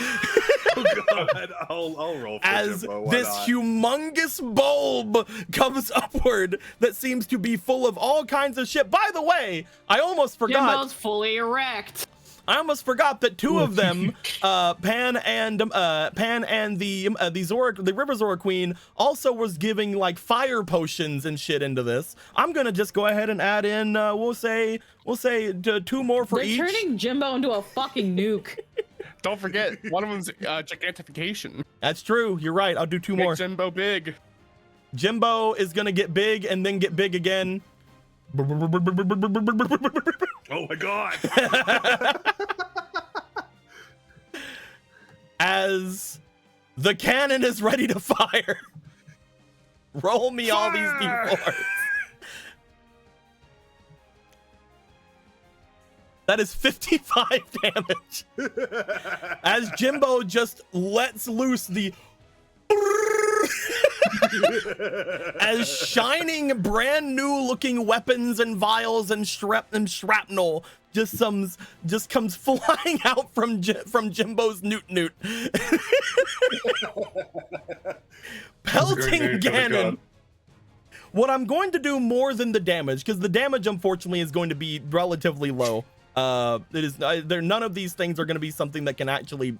Oh god, I'll roll for as Jimbo. Why this not? humongous bulb comes upward that seems to be full of all kinds of shit. By the way, I almost forgot. Jimbo's fully erect. I almost forgot that 2 of them, Pan and the River Zora Queen, also was giving like fire potions and shit into this. I'm gonna just go ahead and add in. We'll say 2 more for They're each. turning Jimbo into a fucking nuke. Don't forget, one of them's gigantification. That's true. You're right. I'll do 2 Make more. Jimbo big. Jimbo is gonna get big and then get big again. Oh my god. As the cannon is ready to fire. Roll me all these d4s. That is 55 damage. As Jimbo just lets loose the as shining brand new looking weapons and vials and shrapnel just comes flying out from Jimbo's newt. Pelting Ganon. What I'm going to do more than the damage, because the damage unfortunately is going to be relatively low. None of these things are going to be something that can actually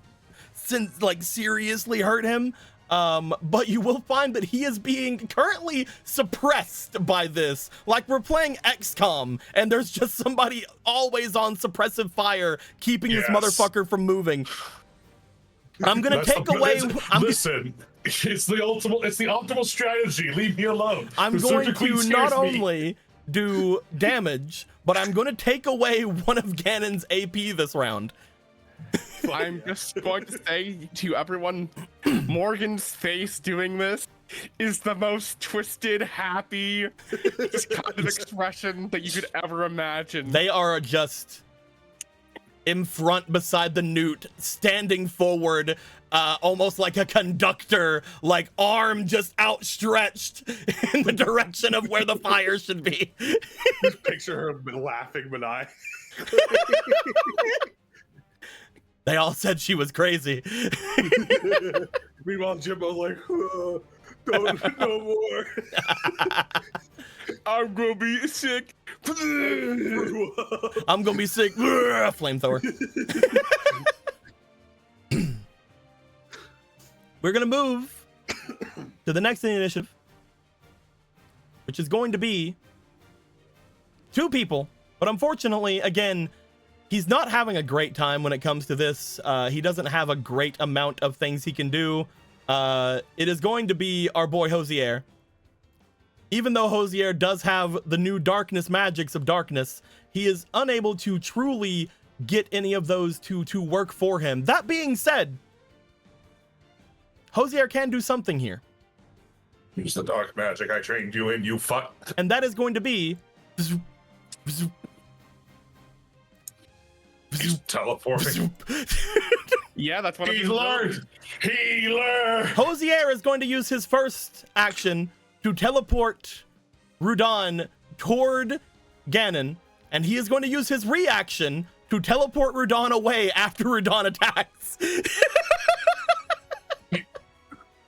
seriously hurt him. but you will find that he is being currently suppressed by this. Like we're playing XCOM, and there's just somebody always on suppressive fire, keeping this motherfucker from moving. I'm gonna take away. Listen, it's the optimal strategy. Leave me alone. I'm going to not only do damage, but I'm going to take away one of Ganon's AP this round. I'm just going to say to everyone, Morgan's face doing this is the most twisted, happy kind of expression that you could ever imagine. They are just in front beside the newt, standing forward, almost like a conductor, like arm just outstretched in the direction of where the fire should be. Just picture her laughing maniacally. They all said she was crazy. Meanwhile, Jimbo's like, don't, no more. I'm gonna be sick. I'm gonna be sick. Flamethrower. We're gonna move to the next initiative, which is going to be 2 people. But unfortunately, again, he's not having a great time when it comes to this. He doesn't have a great amount of things he can do. It is going to be our boy Hosier. Even though Hosier does have the new darkness magics of darkness, he is unable to truly get any of those to work for him. That being said, Hosier can do something here. Use the dark magic I trained you in, you fuck. And that is going to be... He's teleporting. Yeah, that's what He learned. He learned. Hosier is going to use his first action to teleport Rudon toward Ganon, and he is going to use his reaction to teleport Rudon away after Rudon attacks.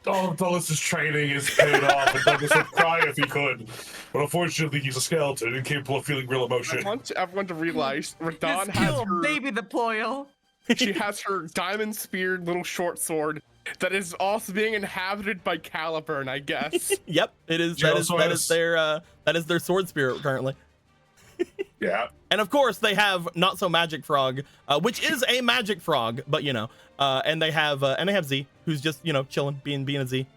All of Dulles' training is paid off, and Douglas would cry if he could. But unfortunately, he's a skeleton and capable of feeling real I emotion. want everyone to realize Radon Just has kill her, baby deployal. she has her diamond speared little short sword that is also being inhabited by Caliburn, I guess. Yep, it is. That is their sword spirit currently. Yeah. And of course, they have Not So Magic Frog, which is a magic frog, but you know, and they have Z, who's just, you know, chilling, being a Z.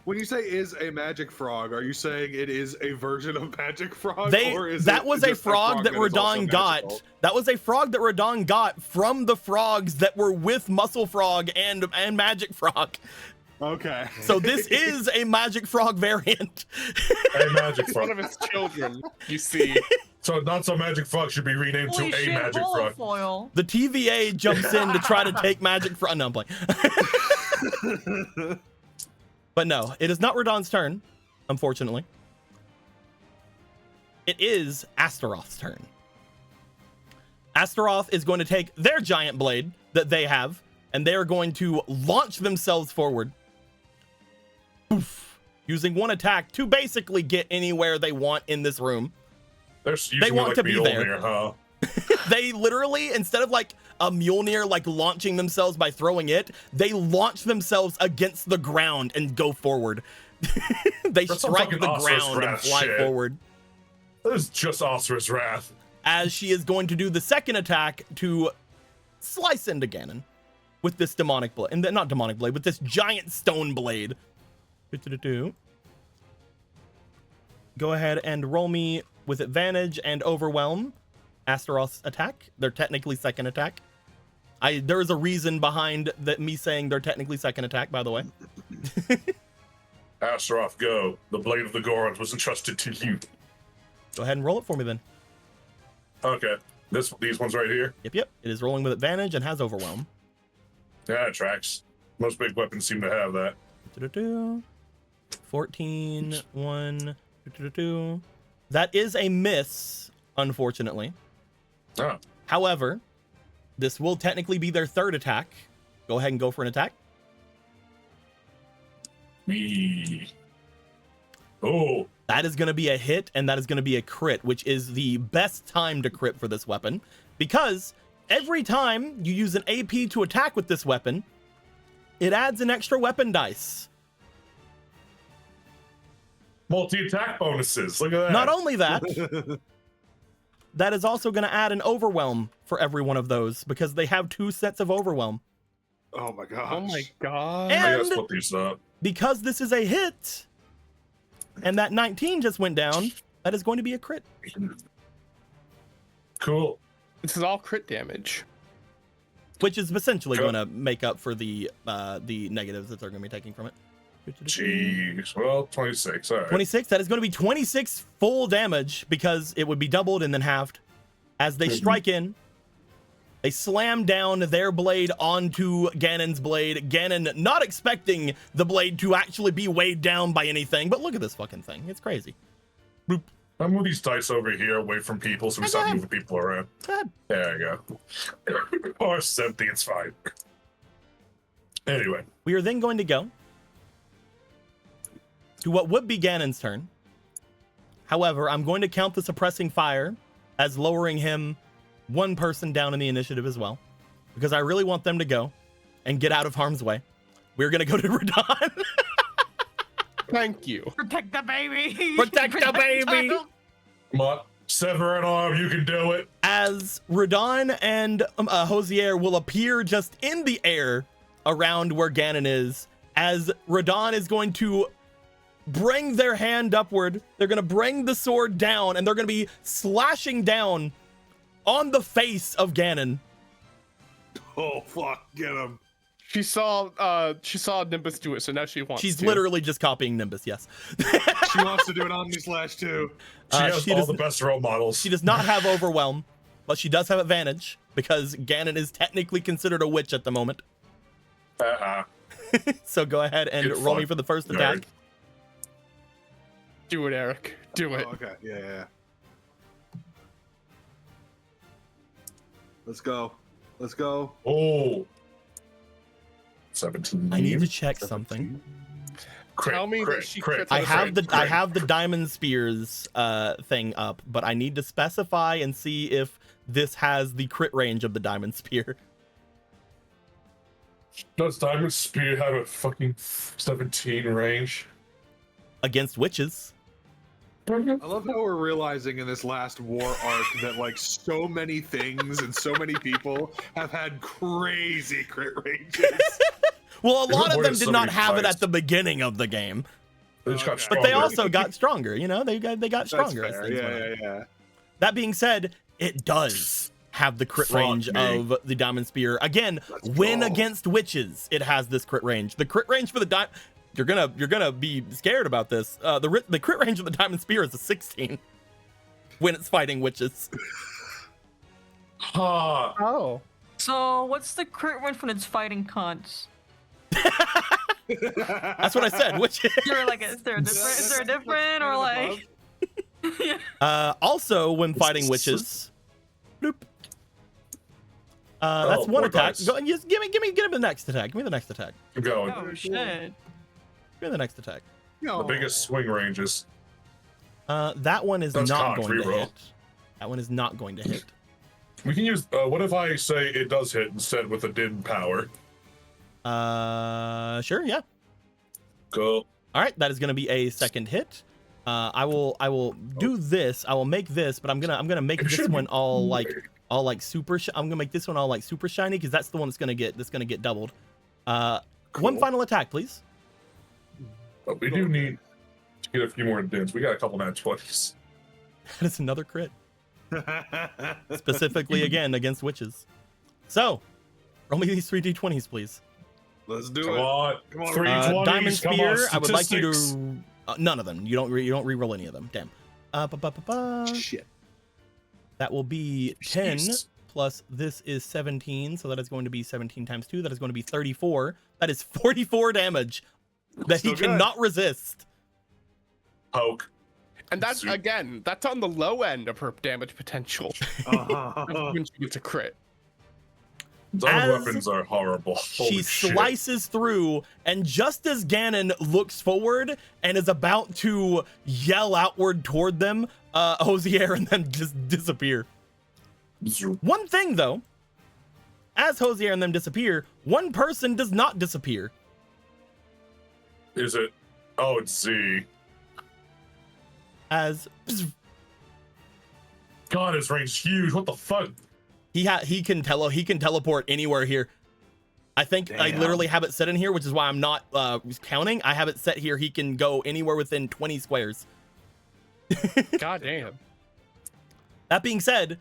When you say is a magic frog, are you saying it is a version of magic frog? Or is that it was a just frog that is also Radon got. magical? That was a frog that Radon got from the frogs that were with Muscle Frog and Magic Frog. Okay. So this is a magic frog variant. A magic It's frog. one of his children, you see. So Not So Magic Frog should be renamed Holy to shit, A Magic Frog. foil. The TVA jumps in to try to take Magic Frog. No, I'm playing. But no, it is not Radon's turn, unfortunately. It is Astaroth's turn. Astaroth is going to take their giant blade that they have, and they are going to launch themselves forward. Oof, using one attack to basically get anywhere they want in this room. They want to be there. Huh? They literally, instead of like a Mjolnir like launching themselves by throwing it, they launch themselves against the ground and go forward. They That's some strike fucking the Asuras ground and Wrath fly shit. forward. That is just Asuras Wrath. As she is going to do the second attack to slice into Ganon with this demonic blade, and not demonic blade, with this giant stone blade. Go ahead and roll me with advantage and overwhelm Astaroth's attack. Their technically second attack. There is a reason behind that me saying their technically second attack, by the way. Astaroth, go. The blade of the Gorons was entrusted to you. Go ahead and roll it for me then. Okay. These ones right here? Yep. It is rolling with advantage and has overwhelm. Yeah, it tracks. Most big weapons seem to have that. 14, 1, That is a miss, unfortunately. Oh. However, this will technically be their third attack. Go ahead and go for an attack. Oh. That is going to be a hit, and that is going to be a crit, which is the best time to crit for this weapon. Because every time you use an AP to attack with this weapon, it adds an extra weapon dice. Multi-attack bonuses. Look at that. Not only that, that is also going to add an overwhelm for every one of those because they have 2 sets of overwhelm. Oh my gosh. Oh my god. I gotta And split these up. because this is a hit, and that 19 just went down, that is going to be a crit. Cool. This is all crit damage. Which is essentially Cool. going to make up for the negatives that they're going to be taking from it. Jeez. Well, 26. All right. 26. That is going to be 26 full damage because it would be doubled and then halved. As they strike in, they slam down their blade onto Ganon's blade. Ganon not expecting the blade to actually be weighed down by anything, but look at this fucking thing. It's crazy. Boop. I'll move these dice over here away from people so we stop moving people around. God. There you go. Or 70, it's fine. Anyway. We are then going to go to what would be Ganon's turn. However, I'm going to count the suppressing fire as lowering him 1 person down in the initiative as well, because I really want them to go and get out of harm's way. We're going to go to Radon. Thank you. Protect the baby. Protect the baby. child. Come on. Sever an arm. You can do it. As Radon and Hosier will appear just in the air around where Ganon is, as Radon is going to bring their hand upward. They're going to bring the sword down, and they're going to be slashing down on the face of Ganon. Oh fuck, get him. She saw Nimbus do it, so now she wants She's to. literally just copying Nimbus, yes. She wants to do an Omni Slash too. She has she all does- the best role models. She does not have Overwhelm, but she does have advantage because Ganon is technically considered a witch at the moment. So go ahead and Good roll me fuck, for the first nerd. attack. Do it, Eric. Do it. Oh, okay, yeah. Let's go. Let's go. Oh. 17. I need to check something. Crit, Tell me crit, that she crit, crits I on have the crit. I have the diamond spears thing up, but I need to specify and see if this has the crit range of the diamond spear. Does Diamond Spear have a fucking 17 range? Against witches. I love how we're realizing in this last war arc that like so many things and so many people have had crazy crit ranges. Well, a lot of More them than did so not many have it fights. at the beginning of the game, They just got Okay. but they stronger. also got stronger. You know, they got That's stronger. as fair. things went on. Yeah. That being said, it does have the crit Fuck range me. of the diamond spear. Again, Let's when go. against witches, it has this crit range. The crit range for the diamond, you're gonna be scared about this. The crit range of the diamond spear is a 16 when it's fighting witches. Ha! Oh. So what's the crit range when it's fighting cunts? That's what I said. Witches. You're like, is there a different? Is there a different or like? Also, when fighting witches, bloop. That's Oh, one more attack. dice. Go, just give me the next attack. Give me the next attack. I'm going. Oh shit! Give me the next attack. The biggest swing ranges. That one is That's not cocked, going to reroll. hit. That one is not going to hit. We can use. What if I say it does hit instead with a din power? Sure, yeah. Cool. All right, that is going to be a second hit. I will do this. I will make this, but I'm gonna make It this should one be all like super. I'm gonna make this one all like super shiny because that's the one that's gonna get doubled. One Cool. final attack, please. But we do need to get a few more dins. We got a couple nat 20s. That is another crit, specifically again against witches. So, roll me these 3d20s, please. Let's do Come it. on. Come on, 320s. Diamond come spear. on, I would like you statistics. to none of them. You don't re-roll any of them. Damn. Shit. That will be 10 Jeez. plus this is 17, so that is going to be 17 times 2. That is going to be 34. That is 44 damage that he Still good. cannot resist. Poke. And that's Super. again, that's on the low end of her damage potential. When she gets a crit. Zone As weapons are horrible. Holy She shit. slices through, and just as Ganon looks forward and is about to yell outward toward them, Hosier and then just disappear. One thing though, As Hosier and them disappear, one person does not disappear. Is it? Oh, it's Z. As God, his range is huge. What the fuck? he can teleport anywhere here. I think I literally have it set in here, which is why I'm not counting. I have it set here. He can go anywhere within 20 squares. God damn. That being said,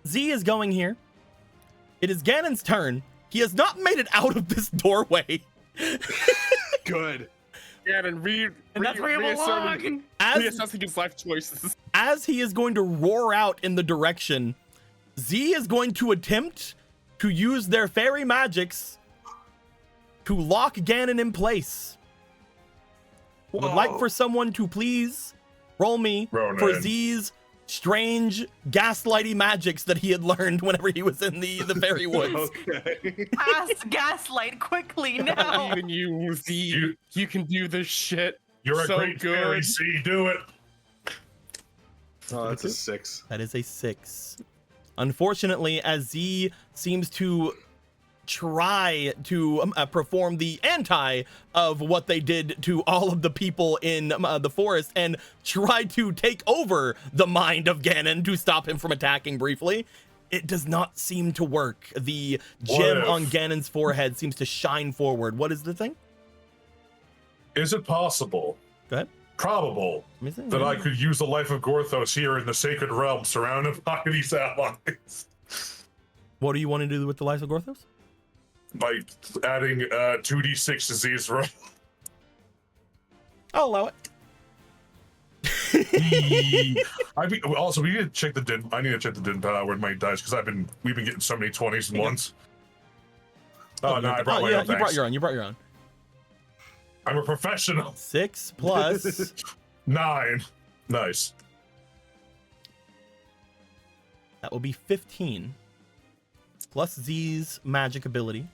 Z is going here. It is Ganon's turn. He has not made it out of this doorway. Good. Ganon, And that's where you belong. reassessing his life choices. As he is going to roar out in the direction, Z is going to attempt to use their fairy magics to lock Ganon in place. Would like for someone to please roll me Ronan. for Z's strange gaslighty magics that he had learned whenever he was in the fairy woods. Okay. Cast gaslight quickly now. Even you, Z, you can do this shit. You're So a great good. fairy, Z. Do it. Oh, that's a 6. That is a 6. Unfortunately, as Z seems to try to perform the anti of what they did to all of the people in the forest and try to take over the mind of Ganon to stop him from attacking briefly, it does not seem to work. The gem if- on Ganon's forehead seems to shine forward. What is the thing? Is it possible, Go ahead. probable, Let me see. that I could use the life of Gorthos here in the Sacred Realm, surrounded by these allies, What do you want to do with the life of Gorthos? by adding 2d6 disease roll? I'll allow it. I mean, also, we need to check the din. I need to check the din pad where my dice because we've been getting so many 20s in once. Oh no, I brought my yeah, own. you brought your own. You brought your own. I'm a professional. 6 plus 9. Nice. that will be 15 plus Z's magic ability.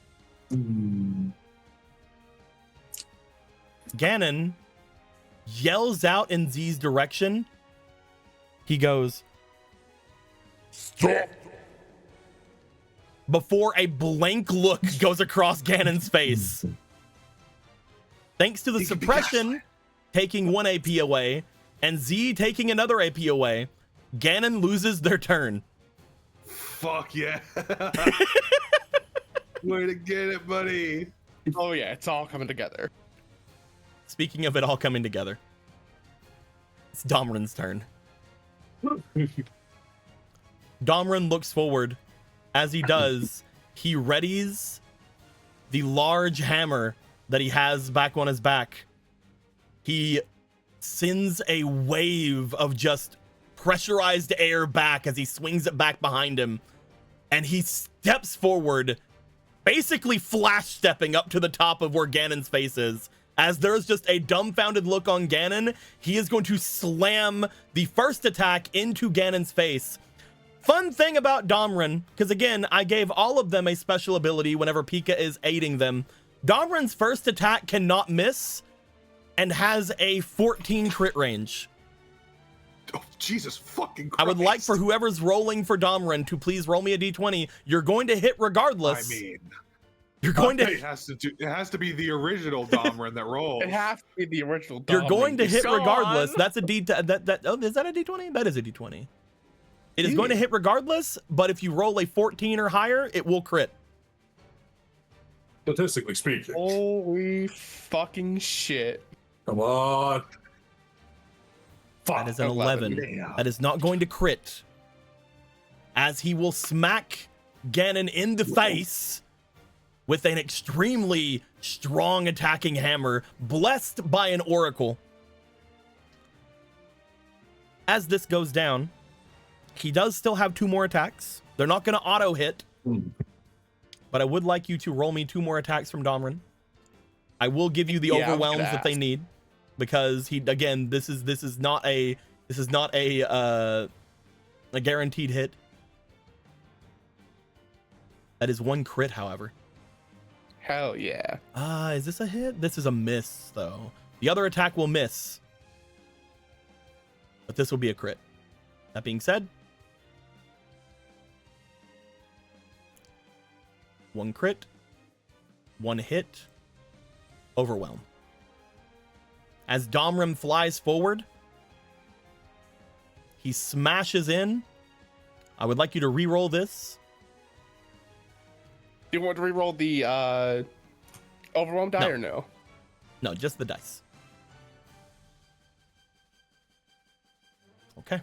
Ganon yells out in Z's direction. He goes, Stop. before a blank look goes across Ganon's face. Thanks to the suppression taking 1 AP away and Z taking another AP away, Ganon loses their turn. Fuck yeah. Way to get it, buddy. Oh yeah, it's all coming together. Speaking of it all coming together, it's Domran's turn. Domran looks forward. As he does, he readies the large hammer that he has back on his back. He sends a wave of just pressurized air back as he swings it back behind him. And he steps forward, basically flash stepping up to the top of where Ganon's face is. As there's just a dumbfounded look on Ganon, he is going to slam the first attack into Ganon's face. Fun thing about Domran, because again, I gave all of them a special ability whenever Pika is aiding them. Domran's first attack cannot miss and has a 14 crit range. Oh, Jesus fucking Christ. I would like for whoever's rolling for Domran to please roll me a d20. You're going to hit regardless. I mean, You're going it to has to be the original Domran that rolls. It has to be the original. You're going to hit Go regardless. on. That's a d. Oh, is that a d20? That is a d20. It is going to hit regardless, but if you roll a 14 or higher, it will crit. Statistically speaking. Holy fucking shit. Come on. That is an 11. Damn. That is not going to crit. As he will smack Ganon in the face with an extremely strong attacking hammer, blessed by an oracle. As this goes down, he does still have 2 more attacks. They're not going to auto hit, but I would like you to roll me 2 more attacks from Domran. I will give you the Yeah, I was overwhelms gonna that they ask. need, because he, again, this is not a guaranteed hit. That is 1 crit, however. Hell yeah. Is this a hit? This is a miss, though. The other attack will miss, but this will be a crit. That being said, 1 crit, 1 hit, overwhelm. As Domrim flies forward, he smashes in. I would like you to re-roll this. Do you want to re-roll the overwhelm die or no? No, just the dice. Okay.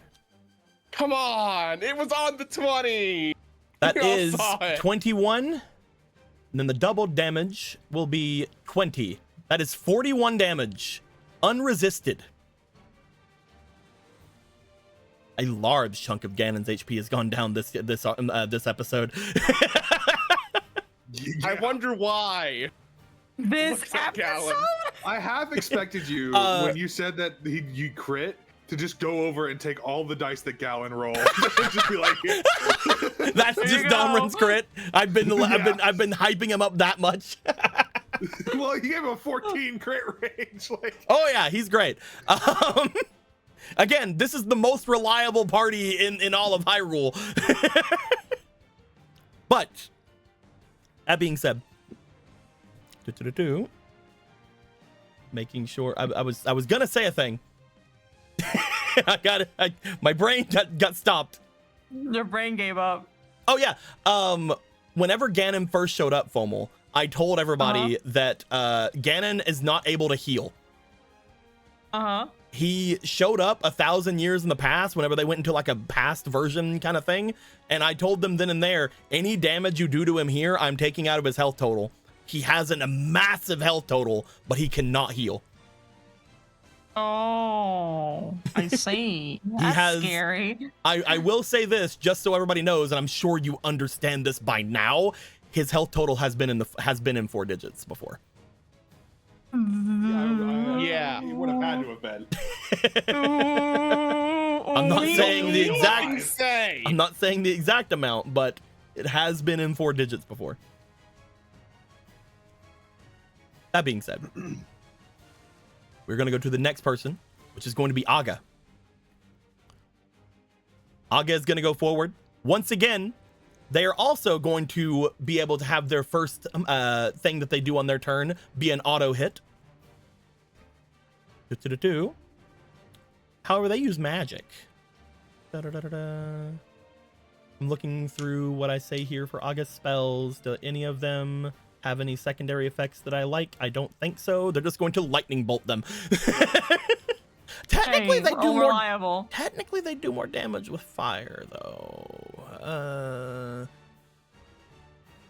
Come on, it was on the 20. That We all is saw it. 21. And then the double damage will be 20. That is 41 damage. Unresisted. A large chunk of Ganon's HP has gone down this episode. I wonder why. This Looks like Galen. episode? I have expected you when you said that you crit to just go over and take all the dice that Galen rolled. Just be like, That's There just you go. Domrin's crit. I've been hyping him up that much. well, you gave him a 14 crit range. Like, Oh yeah, he's great. Again, this is the most reliable party in all of Hyrule. But that being said, making sure I was gonna say a thing. I got it. My brain got stopped. Your brain gave up. Oh yeah. Whenever Ganon first showed up, Fomel, I told everybody that Ganon is not able to heal. Uh-huh. He showed up 1,000 years in the past whenever they went into like a past version kind of thing. And I told them then and there, any damage you do to him here, I'm taking out of his health total. He has a massive health total, but he cannot heal. Oh, I see. That's has- scary. I will say this just so everybody knows, and I'm sure you understand this by now. His health total has been in 4 digits before. Yeah. you would have had to have been. I'm not saying the exact. Insane. I'm not saying the exact amount, but it has been in 4 digits before. That being said, we're going to go to the next person, which is going to be Aga. Aga is going to go forward. Once again, they are also going to be able to have their first thing that they do on their turn be an auto hit. However, they use magic. I'm looking through what I say here for Aga's spells. Do any of them have any secondary effects that I like? I don't think so. They're just going to lightning bolt them. Technically, they do more. Reliable. Technically, they do more damage with fire, though.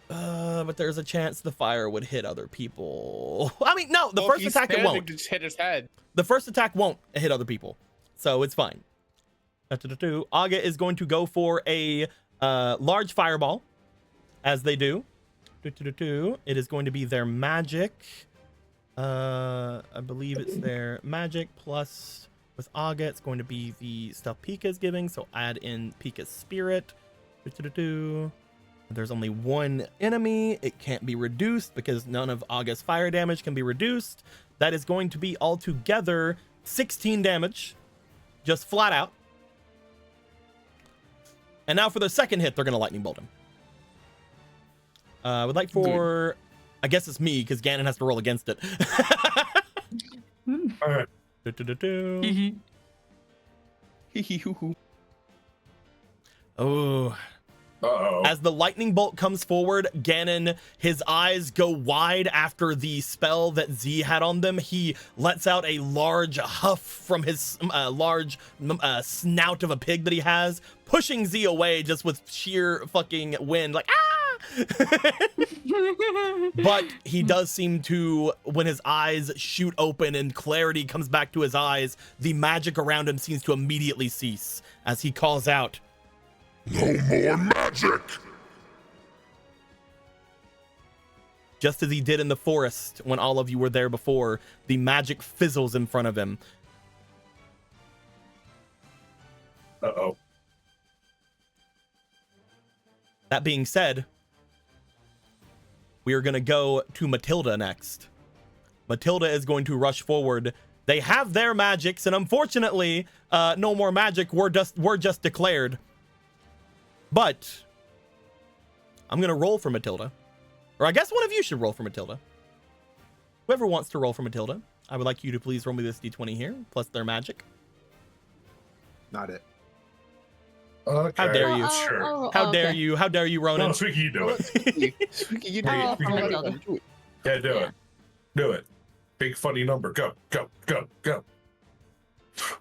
But there's a chance the fire would hit other people. I mean, no, the Well, first if he's attack it standing, won't. Just hit his head. The first attack won't hit other people, so it's fine. Aga is going to go for a large fireball, as they do. It is going to be their magic. I believe it's their magic plus with Aga, it's going to be the stuff Pika's giving, so add in Pika's spirit. There's only 1 enemy. It can't be reduced because none of Aga's fire damage can be reduced. That is going to be altogether 16 damage, just flat out. And now for the second hit, they're going to lightning bolt him. I would like for, I guess it's me because Ganon has to roll against it. All right. Oh. Uh-oh. As the lightning bolt comes forward, Ganon, his eyes go wide after the spell that Z had on them. He lets out a large huff from his large snout of a pig that he has, pushing Z away just with sheer fucking wind, like, ah! But he does seem to, when his eyes shoot open and clarity comes back to his eyes, the magic around him seems to immediately cease as he calls out, "No more magic!" just as he did in the forest when all of you were there before. The magic fizzles in front of him. Uh-oh. That being said, we are going to go to Matilda next. Matilda is going to rush forward. They have their magics, and unfortunately, no more magic were just declared. But I'm going to roll for Matilda. Or I guess one of you should roll for Matilda. Whoever wants to roll for Matilda, I would like you to please roll me this d20 here, plus their magic. Not it. Okay. How dare you? Sure. How dare you? How dare you, Ronan? No, Squeaky, you do it. Squeaky, you do Oh, it. You can do Matilda. it. Yeah, do it. Do it. Big funny number. Go, go, go, go.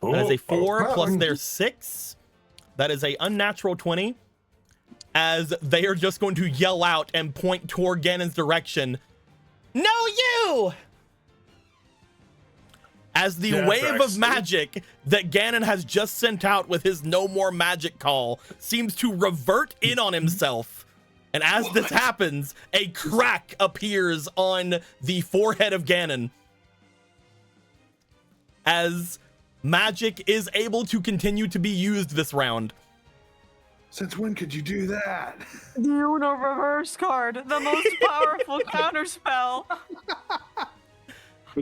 That is a 4 Oh, plus their 6. That is a unnatural 20. As they are just going to yell out and point toward Ganon's direction. No, you! As the Yeah, wave tracks. of magic that Ganon has just sent out with his no more magic call seems to revert in on himself. And as this happens, a crack appears on the forehead of Ganon. As magic is able to continue to be used this round. Since when could you do that? Uno reverse card, the most powerful counterspell.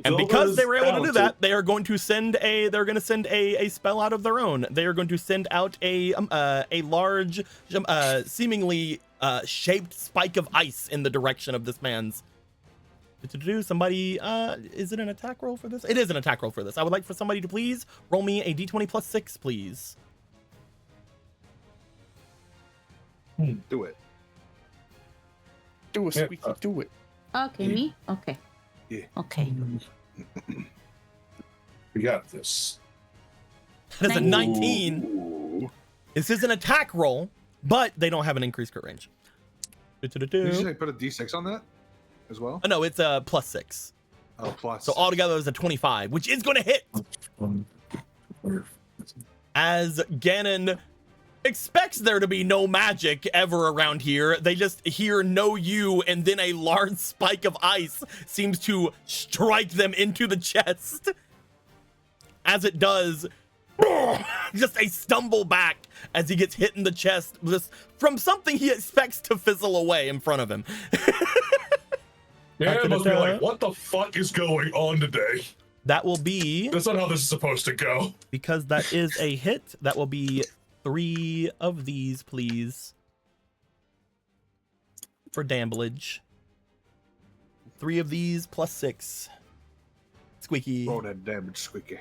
And because they were able to do that, they are going to send a spell out of their own. They are going to send out a large, seemingly shaped spike of ice in the direction of this man's. Somebody, is it an attack roll for this? It is an attack roll for this. I would like for somebody to please roll me a d20 plus 6, please. Do it. Do it, Squeaky, do it. Okay, me? Okay. Yeah. Okay. We got this. That is a 19. 19. Ooh. This is an attack roll, but they don't have an increased crit range. Did you say put a d6 on that as well? Oh, no, it's a plus 6. Oh, plus. So altogether it's a 25, which is going to hit. As Ganon expects there to be no magic ever around here, they just hear no you, and then a large spike of ice seems to strike them into the chest. As it does, just a stumble back as he gets hit in the chest just from something he expects to fizzle away in front of him. Yeah, it must be like, what the fuck is going on today? That will be, That's not how this is supposed to go. because that is a hit, that will be 3 of these, please, for damage. 3 of these plus 6. Squeaky. Roll that damage, Squeaky.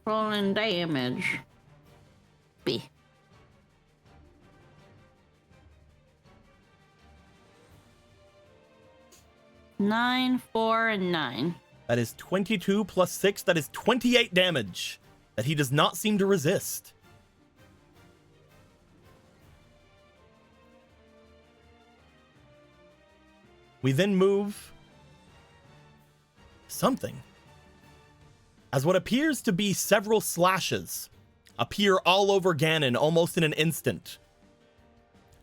Rolling damage. B. Nine, 4, and 9. That is 22 plus 6. That is 28 damage that he does not seem to resist. We then move something. As what appears to be several slashes appear all over Ganon almost in an instant.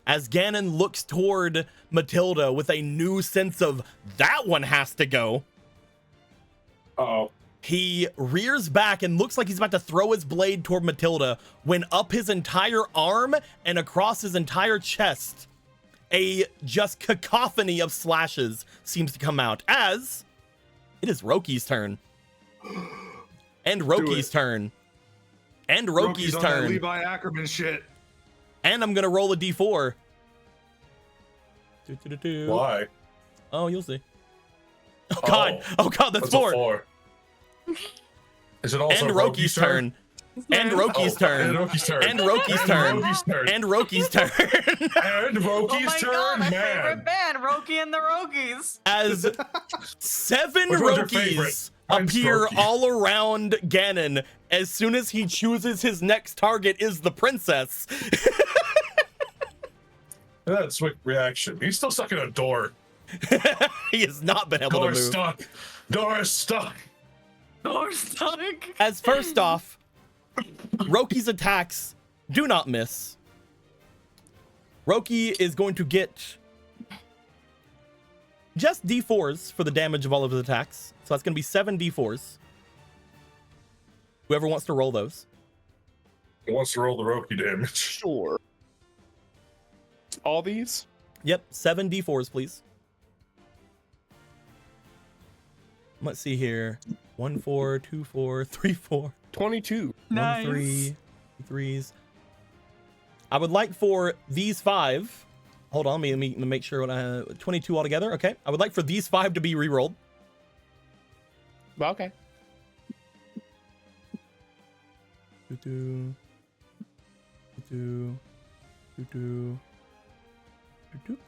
As Ganon looks toward Matilda with a new sense of, that one has to go. Uh-oh. He rears back and looks like he's about to throw his blade toward Matilda when up his entire arm and across his entire chest, a just cacophony of slashes seems to come out as it is Roki's turn. And Roki's turn. And Roki's on that turn. Levi Ackerman shit. And I'm going to roll a d4. Why? Oh, you'll see. Oh, God. Oh, God, that's What's a 4. 4? Is it also And Roki's turn. And Roki's turn. And Roki's turn. And Roki's turn. Roki's turn. And Roki's turn. And Oh Roki's my turn, god, my man. favorite band, Roki and the Rokies. As 7 Which one's your Rokies favorite? Mine's appear Roki. all around Ganon as soon as he chooses his next target is the princess. That's quick reaction. He's still stuck in a door. He has not been able to Door's move. stuck. Door's stuck. Or stomach. As first off, Roki's attacks do not miss. Roki is going to get just d4s for the damage of all of his attacks. So that's going to be 7 d4s. Whoever wants to roll those. He wants to roll the Roki damage. Sure. All these? Yep, 7 d4s, please. Let's see here. 1, 4, 2, 4, 3, 4. 22. Nice. 1, 3, 3s. I would like for these 5 hold on, let me make sure what I have. 22 altogether. Okay. I would like for these 5 to be re-rolled. Okay. Do-do. Do-do. Do-do. Do-do.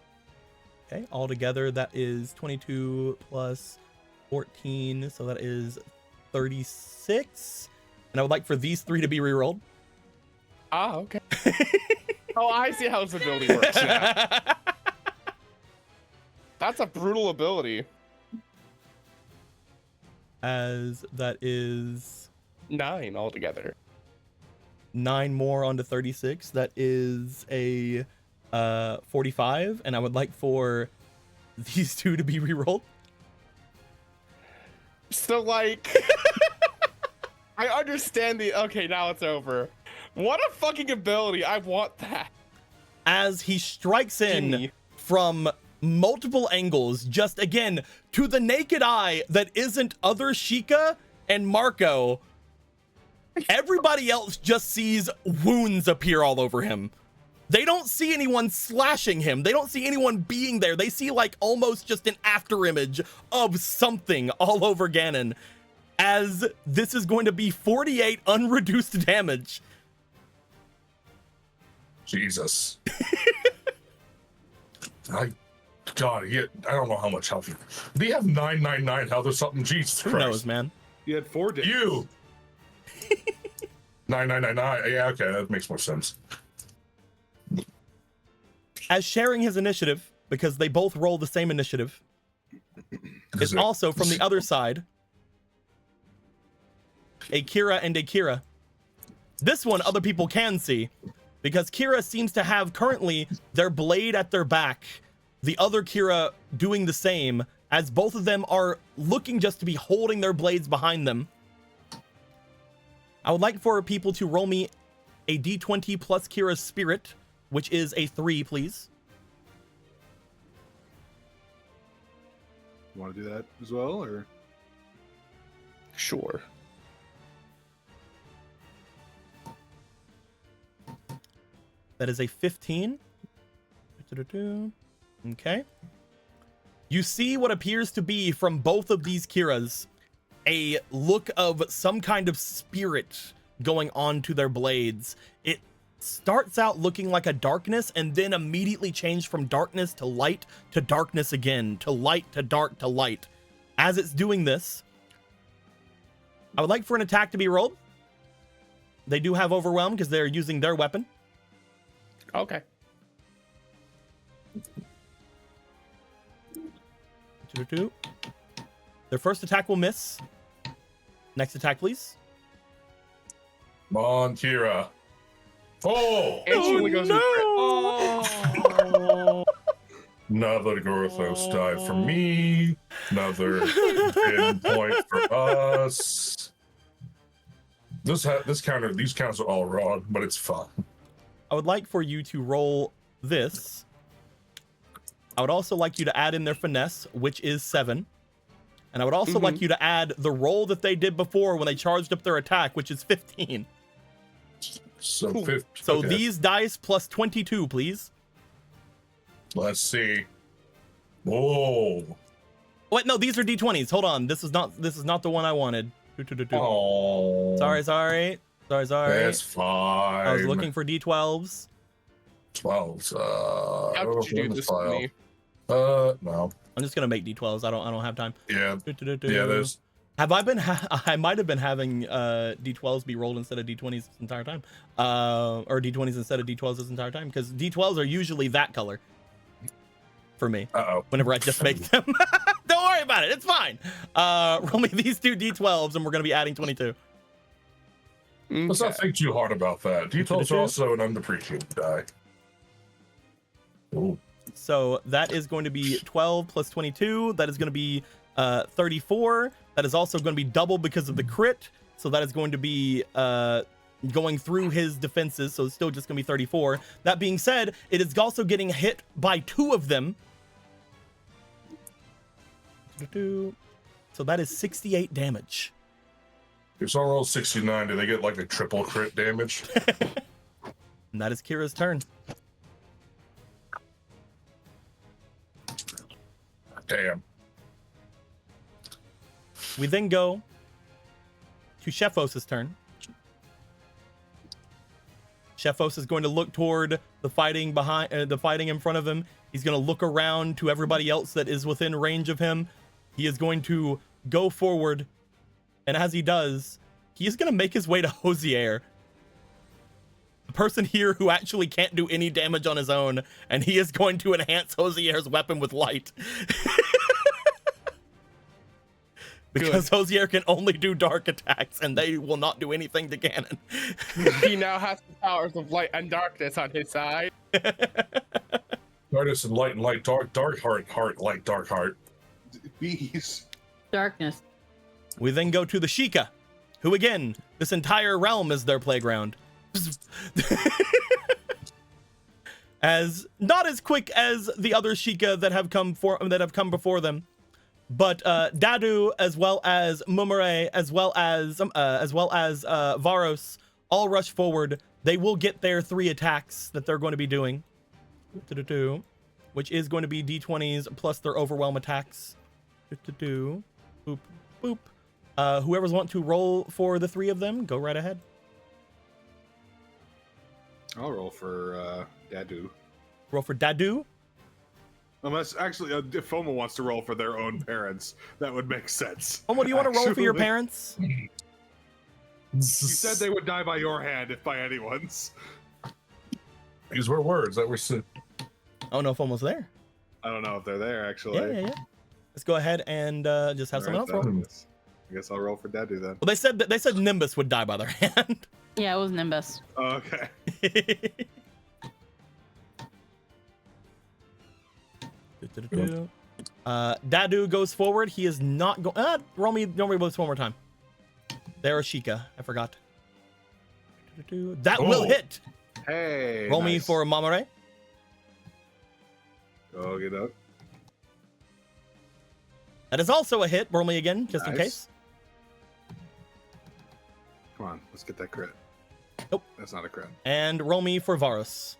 Okay, altogether that is 22 plus 14, so that is 36. And I would like for these 3 to be re-rolled. Ah, okay. Oh, I see how this ability works. Yeah. That's a brutal ability. As that is 9 altogether. 9 more onto 36. That is a 45, and I would like for these 2 to be re-rolled. So like, I understand the. Okay, now it's over. What a fucking ability! I want that. As he strikes in Gimme. from multiple angles, just again to the naked eye that isn't other Sheikah and Marco. Everybody else just sees wounds appear all over him. They don't see anyone slashing him. They don't see anyone being there. They see like almost just an after image of something all over Ganon. As this is going to be 48 unreduced damage. Jesus. God, I don't know how much health. Do you have 999 health or something? Jesus Who Christ. knows, man? You had 4 days. You. 9999. Yeah, okay, that makes more sense. As sharing his initiative, because they both roll the same initiative, is also from the other side, a Kira and a Kira. This one other people can see, because Kira seems to have currently their blade at their back, the other Kira doing the same, as both of them are looking just to be holding their blades behind them. I would like for people to roll me a d20 plus Kira's spirit, which is a 3, please. You want to do that as well, or? Sure. That is a 15. Okay. You see what appears to be from both of these Kiras a look of some kind of spirit going on to their blades. It starts out looking like a darkness and then immediately changed from darkness to light to darkness again, to light to dark to light. As it's doing this, I would like for an attack to be rolled. They do have overwhelm because they're using their weapon. Okay. Their first attack will miss. Next attack, please. Come on, Kira. Oh! And she only goes Another Gorthos died for me. Another pin point for us. These counts are all wrong, but it's fun. I would like for you to roll this. I would also like you to add in their finesse, which is 7. And I would also like you to add the roll that they did before when they charged up their attack, which is 15. So 50. So okay. these dice plus 22, please. Let's see. Whoa. Wait, no, these are d20s. Hold on. This is not the one I wanted. Oh. Sorry. That's fine. I was looking for d12s. 12s. How did you do this to me? No. I'm just gonna make d12s. I don't have time. Yeah. Yeah, there's. Have I been? I might have been having d12s be rolled instead of d20s this entire time, or d20s instead of d12s this entire time, because d12s are usually that color for me. Whenever I just make them. Don't worry about it. It's fine. Roll me these 2 d12s, and we're gonna be adding 22. Let's not think too hard about that. D12s are also an undepreciated die. Ooh. So that is going to be 12 plus 22. That is going to be 34. That is also going to be double because of the crit. So that is going to be going through his defenses. So it's still just going to be 34. That being said, it is also getting hit by 2 of them. So that is 68 damage. If someone rolls 69, do they get like a triple crit damage? And that is Kira's turn. Damn. We then go to Shefos' turn. Shefos is going to look toward the fighting in front of him. He's going to look around to everybody else that is within range of him. He is going to go forward, and as he does, he is going to make his way to Hosier, the person here who actually can't do any damage on his own, and he is going to enhance Hosier's weapon with light. Because Hosier can only do dark attacks, and they will not do anything to Ganon. He now has the powers of light and darkness on his side. Darkness and light, dark heart, light, dark heart. Bees. Darkness. We then go to the Sheikah, who again, this entire realm is their playground. As not as quick as the other Sheikah that have come before them, but Dadu as well as Mumere as well as Varos all rush forward. They will get their 3 attacks that they're going to be doing, which is going to be D20s plus their overwhelm attacks. Boop, boop. Whoever's want to roll for the 3 of them, go right ahead. I'll roll for Dadu. Roll for Dadu. Unless, actually, if FOMO wants to roll for their own parents, that would make sense. Oh, what do you want to roll for your Actually. parents? You said they would die by your hand, if by anyone's. These were words that were said. Oh no, if almost there. I don't know if they're there, actually. Yeah. Let's go ahead and just have someone else roll. I guess I'll roll for Dadu then. Well, they said Nimbus would die by their hand. Yeah, it was Nimbus. Oh, okay. Dadu goes forward. He is not going. Roll me this one more time. There, Sheikah. I forgot. That will hit. Hey. Roll me nice. for Mamare. Oh, get up. That is also a hit. Roll me again, just in Nice. case. Come on, let's get that crit. Nope. That's not a crit. And roll me for Varus.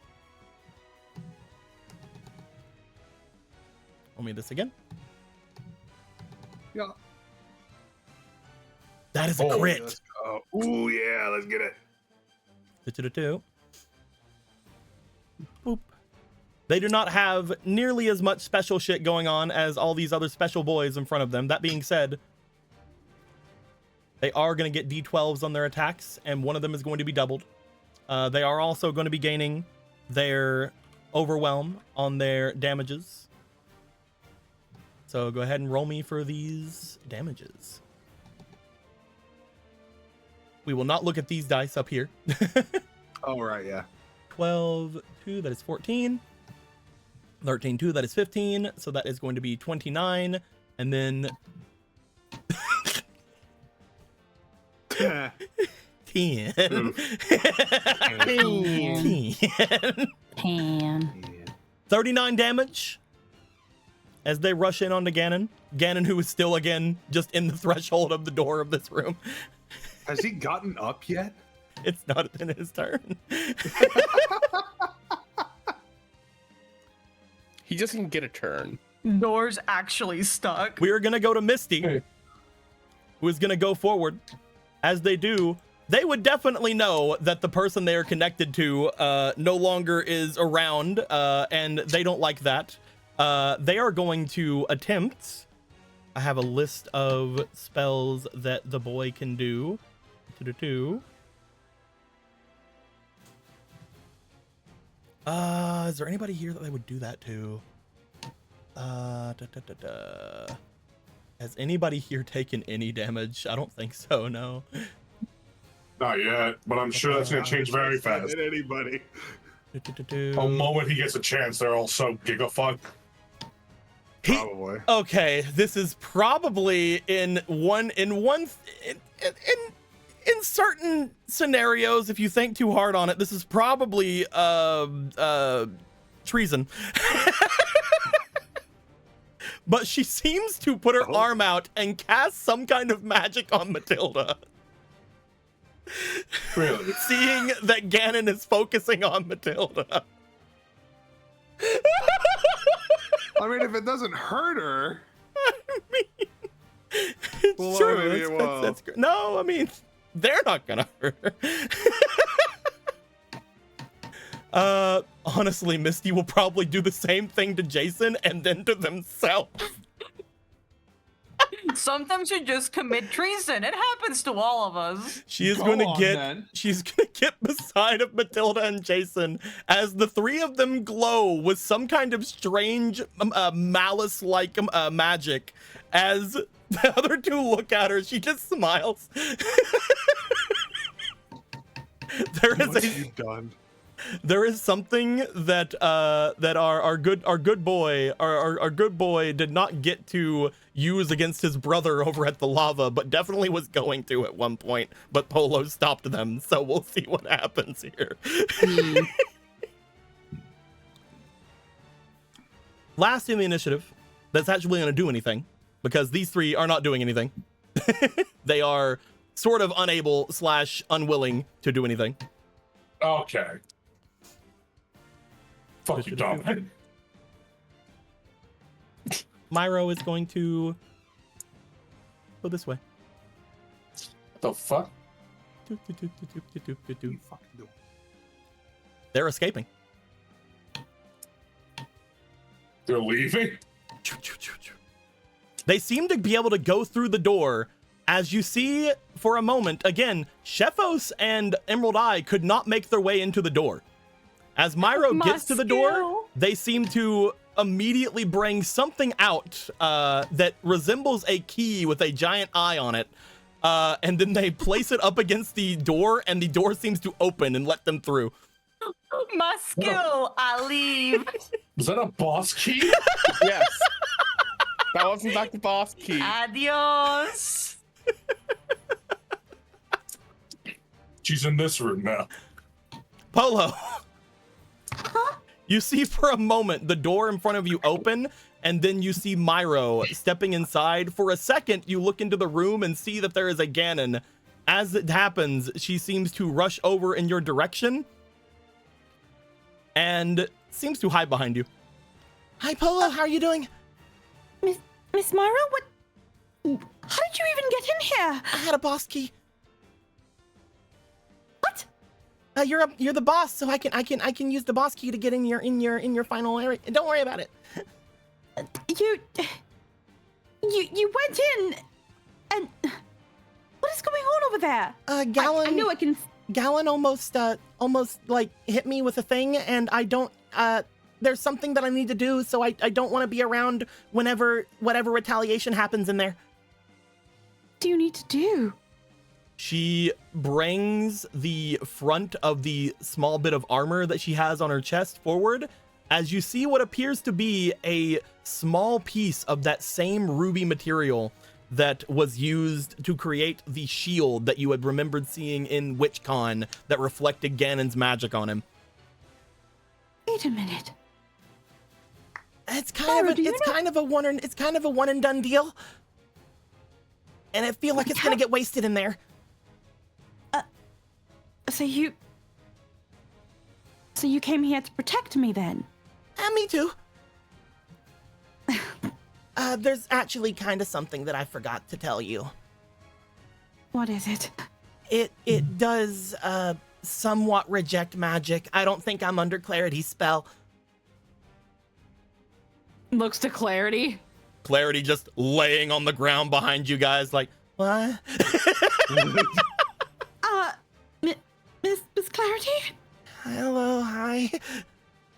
Roll me this again. Yeah. That is a crit. Let's go. Ooh, yeah, let's get it. Boop. They do not have nearly as much special shit going on as all these other special boys in front of them. That being said, they are going to get D12s on their attacks, and one of them is going to be doubled. They are also going to be gaining their overwhelm on their damages. So go ahead and roll me for these damages. We will not look at these dice up here. Oh, right, yeah. 12, 2, that is 14. 13, 2, that is 15. So that is going to be 29. And then 10. 39 damage as they rush in onto Ganon. Ganon, who is still, again, just in the threshold of the door of this room. Has he gotten up yet? It's not in his turn. He doesn't get a turn. Door's actually stuck. We are going to go to Misty, who is going to go forward. As they do, they would definitely know that the person they are connected to no longer is around, and they don't like that. They are going to attempt. I have a list of spells that the boy can do. Is there anybody here that they would do that to? Has anybody here taken any damage? I don't think so, no. Not yet, but I'm sure that's going to change very fast. Hit anybody. The moment he gets a chance, they're all so gigafucked. Probably. Okay, this is probably in certain scenarios, if you think too hard on it, this is probably treason. But she seems to put her arm out and cast some kind of magic on Matilda. Really? Seeing that Ganon is focusing on Matilda. I mean, if it doesn't hurt her. It's Well, true. I mean, well. That's great. No, I mean, they're not gonna hurt her. Honestly, Misty will probably do the same thing to Jason and then to themselves. Sometimes you just commit treason. It happens to all of us. She is Go going to on, get. then. She's going to get beside of Matilda and Jason as the three of them glow with some kind of strange malice-like magic. As the other two look at her, she just smiles. There is What a. have you done? There is something that that our good boy did not get to use against his brother over at the lava, but definitely was going to at one point. But Polo stopped them, so we'll see what happens here. Last in the initiative, that's actually going to do anything, because these three are not doing anything. They are sort of unable / unwilling to do anything. Okay. Fuck you, Dom. Myro is going to go this way. The fuck? You fucking do. They're escaping. They're leaving? They seem to be able to go through the door. As you see for a moment, again, Shefos and Emerald Eye could not make their way into the door. As Myro gets to the door, they seem to immediately bring something out that resembles a key with a giant eye on it. And then they place it up against the door, and the door seems to open and let them through. My skill, I leave. Was that a boss key? Yes. That was in fact the boss key. Adios. She's in this room now. Polo. You see for a moment the door in front of you open, and then you see Myro stepping inside. For a second, you look into the room and see that there is a Ganon. As it happens, she seems to rush over in your direction and seems to hide behind you. Hi, Polo. How are you doing? Miss Myra, what? How did you even get in here? I had a boss key. What? You're the boss, so I can use the boss key to get in your final area. Don't worry about it. You went in, and what is going on over there? Gallon. I know I can. Gallon almost like hit me with a thing, and I don't. There's something that I need to do, so I don't want to be around whenever whatever retaliation happens in there. What do you need to do? She brings the front of the small bit of armor that she has on her chest forward, as you see what appears to be a small piece of that same ruby material that was used to create the shield that you had remembered seeing in WitchCon that reflected Ganon's magic on him. Wait a minute. It's kind of a one and done deal. And I feel like it's gonna get wasted in there. So you came here to protect me then? Me too. There's actually kind of something that I forgot to tell you. What is it? It does somewhat reject magic. I don't think I'm under Clarity's spell. Looks to Clarity. Clarity just laying on the ground behind you guys like, what? Miss Clarity? Hello, hi.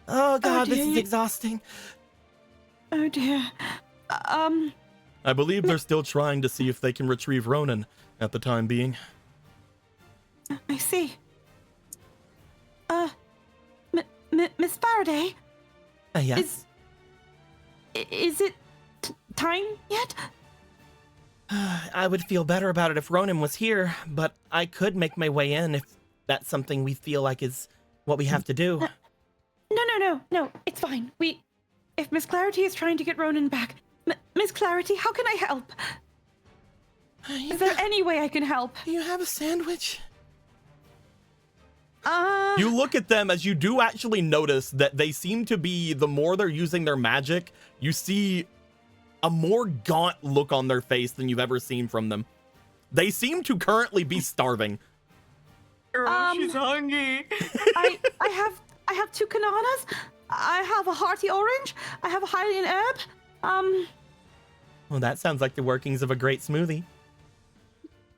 Oh god, this is dear. exhausting. Oh dear. I believe they're still trying to see if they can retrieve Ronan at the time being. I see. Miss Faraday? Yes? Is it time yet? I would feel better about it if Ronan was here, but I could make my way in if that's something we feel like is what we have to do. No, it's fine. If Miss Clarity is trying to get Ronan back, Miss Clarity, how can I help? Is there any way I can help? You have a sandwich? You look at them as you do actually notice that they seem to be, the more they're using their magic, you see a more gaunt look on their face than you've ever seen from them. They seem to currently be starving. Girl, she's hungry. I have 2 bananas. I have a hearty orange. I have a Hylian herb. Well, that sounds like the workings of a great smoothie.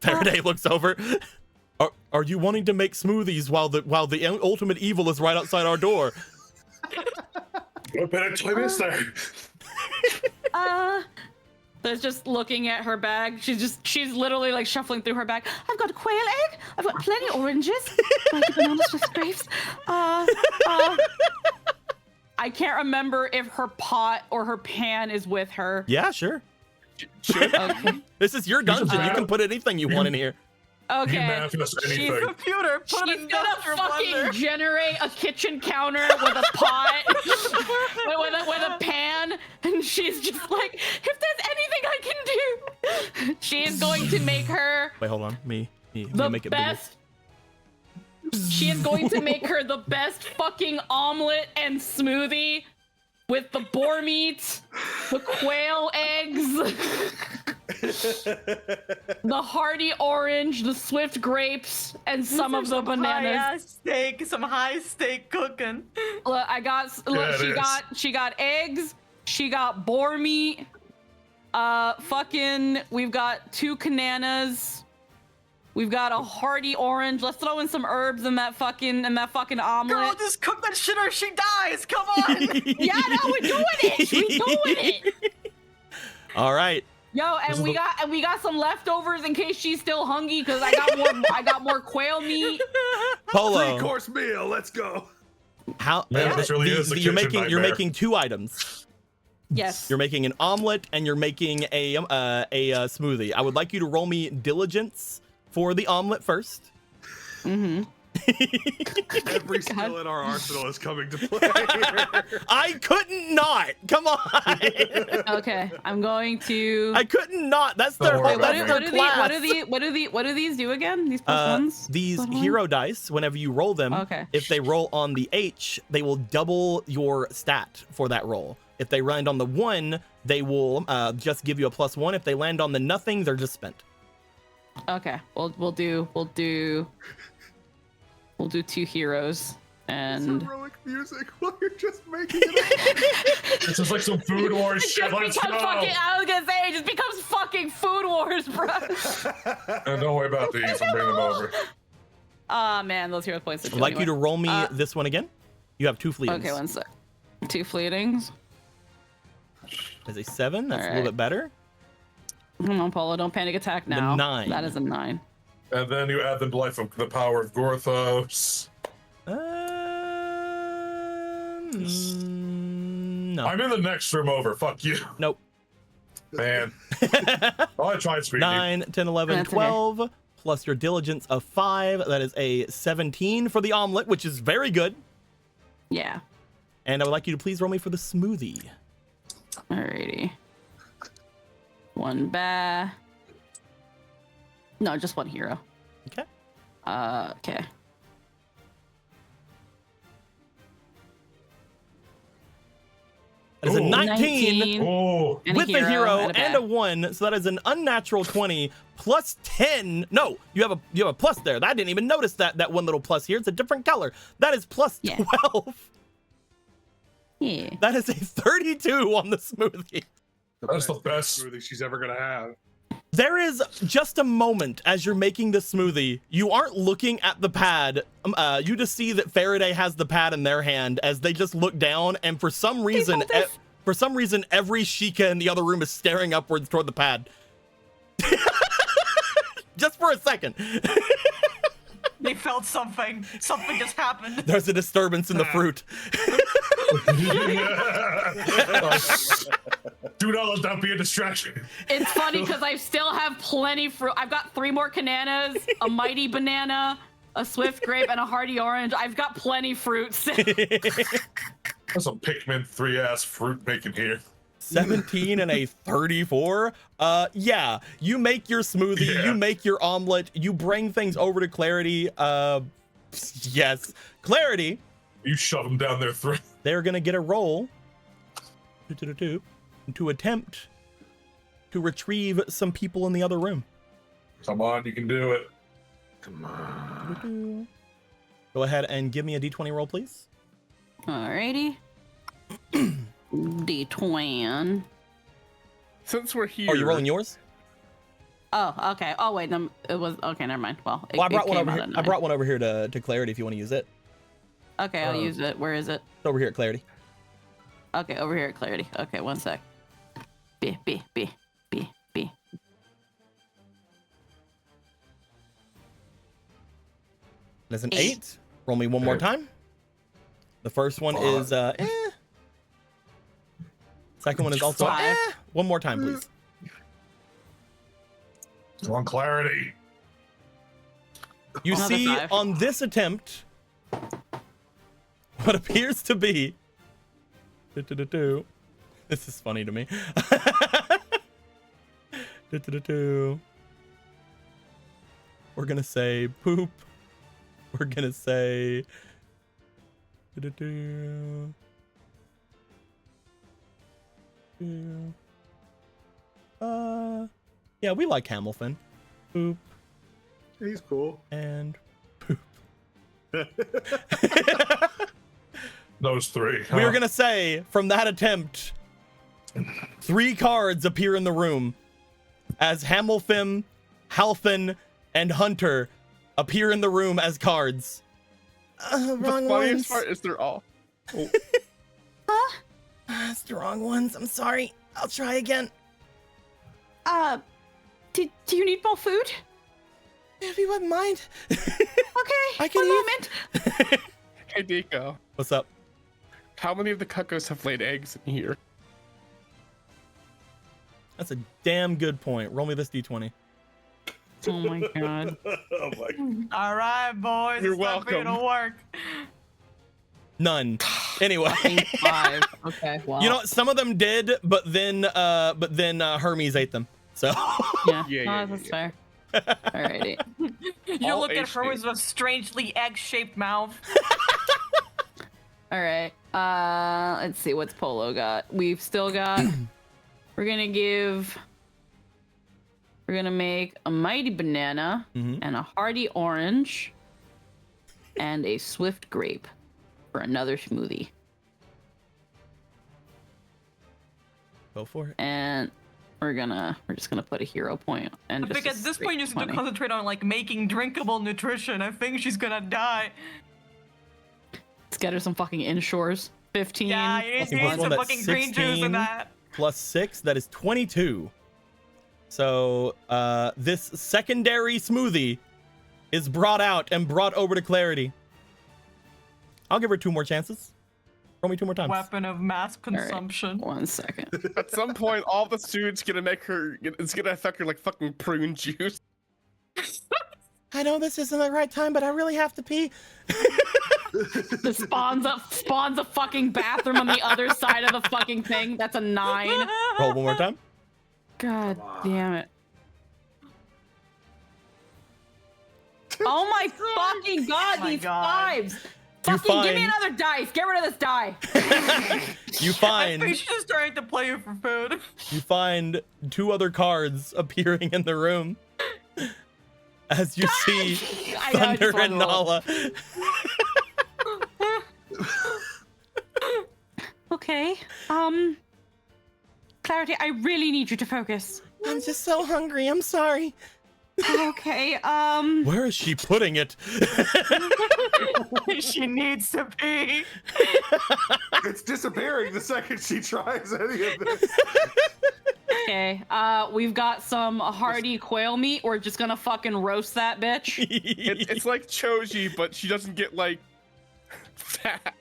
Faraday looks over. Are you wanting to make smoothies while the ultimate evil is right outside our door? What better time is there? There's just looking at her bag. She's literally like shuffling through her bag. I've got a quail egg. I've got plenty of oranges. Plenty of bananas with grapes. I can't remember if her pot or her pan is with her. Yeah, sure. Okay. This is your dungeon. You can put anything you want in here. Okay. Manifest anything. Computer, put She's an gonna industrial fucking blender. generate a kitchen counter with a pot, with a pan, and she's just like, if there's anything I can do, she is going to make her Wait, hold on. Me the make it best. She is going to make her the best fucking omelet and smoothie with the boar meat, the quail eggs, the hearty orange, the swift grapes, and some of the bananas. Some high steak cooking. Look, Yeah, she got eggs, she got boar meat, we've got 2 bananas, we've got a hearty orange. Let's throw in some herbs in that fucking omelet. Girl, just cook that shit or she dies. Come on. Yeah, no, we're doing it. We're doing it. All right. Yo, and we got some leftovers in case she's still hungry because I got more quail meat. Polo. 3-course meal. Let's go. How? Man, this really is the you're kitchen making nightmare. 2 items. Yes. You're making an omelet and you're making a smoothie. I would like you to roll me diligence for the omelet first. Mm-hmm. Every skill in our arsenal is coming to play. I couldn't not. Come on. Okay, I'm going to. I couldn't not. That's their Don't worry whole. about That's it. their What do these do again? These plus ones? These Plus one? hero dice, whenever you roll them, Okay. if they roll on the H, they will double your stat for that roll. If they land on the 1, they will just give you a +1. If they land on the nothing, they're just spent. Okay, we'll do 2 heroes and. Heroic music while you're just making it. This is like some food wars shit. Let's go. I was gonna say it just becomes fucking food wars, bro. And don't worry about these. I'm bringing them over. Ah man, those hero points. I'd like you to roll me this one again. You have 2 fleetings. Okay, 1 sec. 2 fleetings. As a 7, that's a All little right. bit better. Come on, Polo, don't panic attack now. 9. That is a 9. And then you add the life of the power of Gorthos. No. I'm in the next room over. Fuck you. Nope. Man. Oh, I tried speaking. 9, 10, 11, That's okay. 12, plus your diligence of 5. That is a 17 for the omelet, which is very good. Yeah. And I would like you to please roll me for the smoothie. Alrighty. 1 bear. No, just 1 hero. Okay. Okay. That is a Ooh. 19 Oh. And a with a hero and and bear. a 1, so that is an unnatural 20 plus 10. No, you have a plus there. I didn't even notice that one little plus here. It's a different color. That is plus Yeah. 12. Yeah. That is a 32 on the smoothie. That's the best. smoothie she's ever gonna have. There is just a moment as you're making the smoothie. You aren't looking at the pad. You just see that Faraday has the pad in their hand as they just look down, and for some reason, every Sheikah in the other room is staring upwards toward the pad. Just for a second. They felt something. Something just happened. There's a disturbance in the fruit. Do not let that be a distraction. It's funny because I still have plenty fruit. I've got 3 more bananas, a mighty banana, a swift grape, and a hearty orange. I've got plenty fruits. That's some Pikmin 3-ass fruit making here. 17 and a 34. Yeah, you make your smoothie, Yeah. you make your omelet, you bring things over to Clarity. Yes. Clarity. You shove them down their throat. They're gonna get a roll to attempt to retrieve some people in the other room. Come on, you can do it. Come on. Go ahead and give me a d20 roll, please. Alrighty. D20. Since we're here. Oh, you're rolling yours? Oh, okay. Oh wait, then it was okay. Never mind. Well, I brought one came over out here. at I 9. brought one over here to Clarity if you want to use it. Okay, I'll use it. Where is it? It's over here at Clarity. Okay, over here at Clarity. Okay, one sec. B. That's an 8. Roll me one more time. The first one is Second one is also 5. One more time, please. Come on, Clarity. You Another see 5. on this attempt what appears to be this is funny to me. We're gonna say poop. We're gonna say yeah, we like Hamilton. Poop He's cool. and poop. Those 3. We are gonna say from that attempt, 3 cards appear in the room as Hamilfim, Halfin, and Hunter appear in the room as cards. The Wrong funniest ones. part is they're all. That's the wrong ones. I'm sorry. I'll try again. Do you need more food? If you wouldn't mind. Okay, I can one eat. moment. Hey, Nico. What's up? How many of the cuckoos have laid eggs in here? That's a damn good point. Roll me this d20. Oh my god. Oh my. All right, boys. You're it's time for you welcome. to work. None. Anyway. 5. Okay. Well. You know, some of them did, but then Hermes ate them. So Yeah. Yeah, That's fair. Alrighty. You All look at H Hermes with a strangely egg-shaped mouth. All right. Let's see what's Polo got. We've still got. We're gonna make a mighty banana and a hearty orange and a swift grape for another smoothie. go for it. And we're just gonna put a hero point and I just think a at this point you just straight need to 20. concentrate on like making drinkable nutrition. I think she's gonna die. Let's get her some fucking inshores. 15. Yeah, you Plus need one, some that's fucking green juice 16. in that. Plus 6, that is 22. So this secondary smoothie is brought out and brought over to Clarity. I'll give her 2 more chances. Roll me 2 more times. Weapon of mass right. consumption. 1 second. At some point, all the students gonna make her. It's gonna affect her like fucking prune juice. I know this isn't the right time, but I really have to pee. Just spawns a fucking bathroom on the other side of the fucking thing. That's a 9. Roll one more time. God damn it. Oh my fucking god, Oh my these God. 5s. Fucking give me find- another dice. Get rid of this die. You I find think she's just trying to play you for food. you find 2 other cards appearing in the room. As you see I know, I just Thunder and wanted to roll. Nala. Okay. Clarity, I really need you to focus. I'm just so hungry. I'm sorry. Okay. Where is she putting it? She needs to pee. It's disappearing the second she tries any of this. Okay. We've got some hearty quail meat. We're just gonna fucking roast that bitch. It's like Choji, but she doesn't get like fat.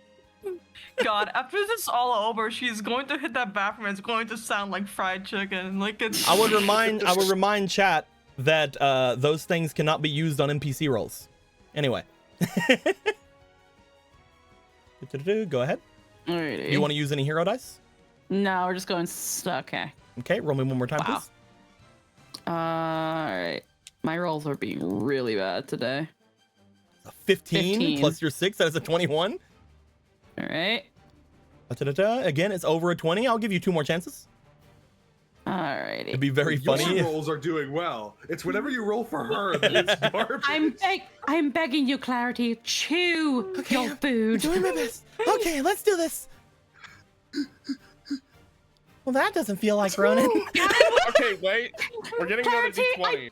God, after this is all over, she's going to hit that bathroom and it's going to sound like fried chicken. Like it's I would remind chat that those things cannot be used on NPC rolls. Anyway. Go ahead. Alrighty. You want to use any hero dice? No, we're just going. Okay. Okay, roll me one more time, Wow. please. Alright. My rolls are being really bad today. A 15, 15. plus your 6, that is a 21. All right. Again, it's over a 20. I'll give you 2 more chances. Alrighty. It'd be very Your funny. rolls are doing well. It's whenever you roll for her that it's garbage. I'm begging you, Clarity. Chew your food. Doing my best. Okay, let's do this. Well, that doesn't feel like Ronan. Okay, wait. We're getting another Clarity, D20.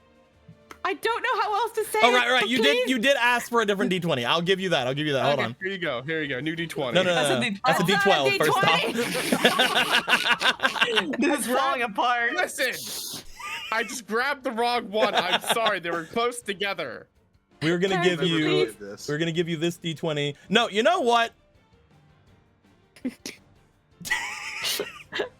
I don't know how else to say Oh, it. right. but You did ask for a different D20. I'll give you that. Hold Okay, on. Here you go. New D20. No. That's a D12. That's a D12 first off. This is falling apart. Listen, I just grabbed the wrong one. I'm sorry. They were close together. We were gonna give Never you. did this. We're gonna give you this D20. No, you know what?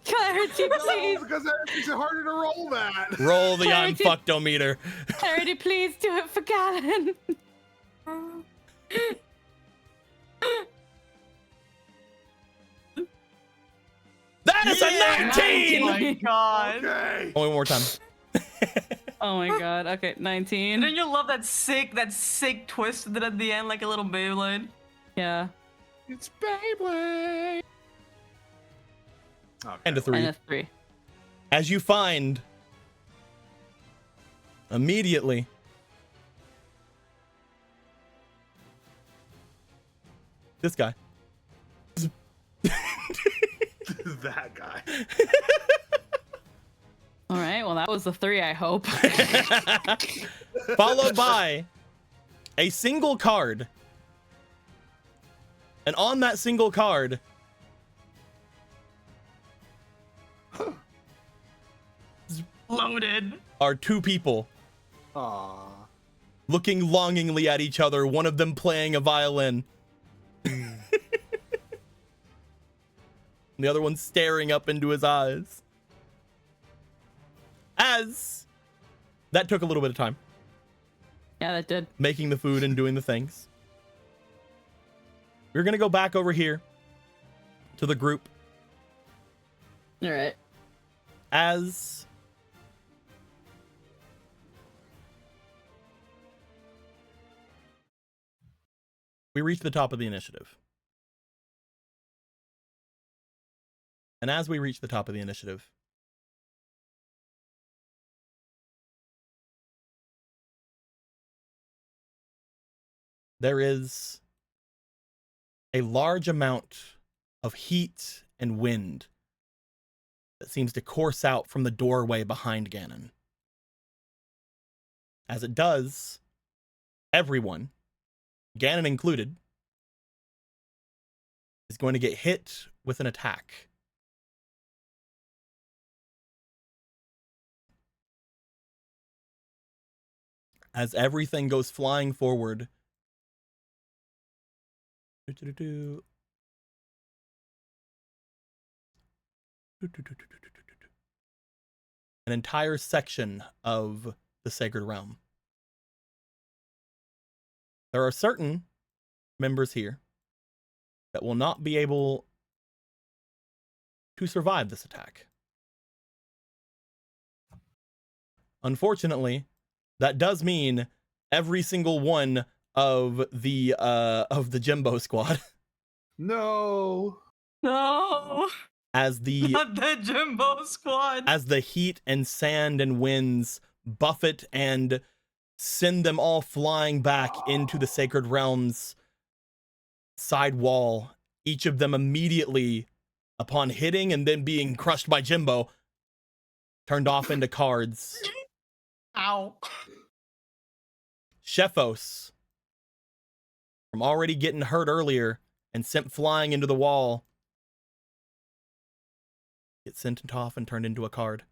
Clarity, please. Because that makes it harder to roll that. Roll the Clarity. unfucktometer. Clarity, please do it for Galen. That is a 19. Oh my god. Okay. Only one more time. Oh my god. Okay, 19. Don't you love that sick twist that at the end, like a little Beyblade? Yeah. It's Beyblade. Okay. And a 3. And a 3. As you find immediately this guy. That guy. All right. Well, that was the 3, I hope. Followed by a single card. And on that single card Loaded. are 2 people Aww. looking longingly at each other, one of them playing a violin. The other one staring up into his eyes. As that took a little bit of time, Yeah, that did. making the food and doing the things. We're gonna go back over here to the group All right. as we reach the top of the initiative. And as we reach the top of the initiative, there is a large amount of heat and wind that seems to course out from the doorway behind Ganon. As it does, everyone, Ganon included, is going to get hit with an attack. As everything goes flying forward. An entire section of the Sacred Realm. There are certain members here that will not be able to survive this attack. Unfortunately, that does mean every single one of the Jimbo squad No. No. as the Not the Jimbo squad. as the heat and sand and winds buffet and send them all flying back into the Sacred Realm's side wall, each of them immediately, upon hitting and then being crushed by Jimbo, turned off into cards. Ow. Shefos, from already getting hurt earlier and sent flying into the wall, gets sent off and turned into a card.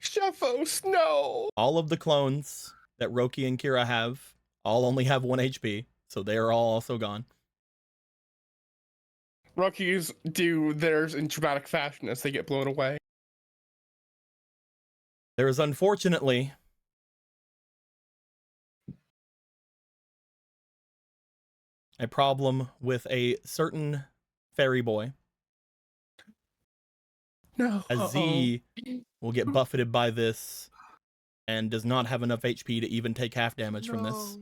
Shefos, no. All of the clones that Roki and Kira have all only have 1 HP, so they are all also gone. Rookies do theirs in dramatic fashion as they get blown away. There is unfortunately a problem with a certain fairy boy, No. as Z will get buffeted by this and does not have enough HP to even take half damage from this.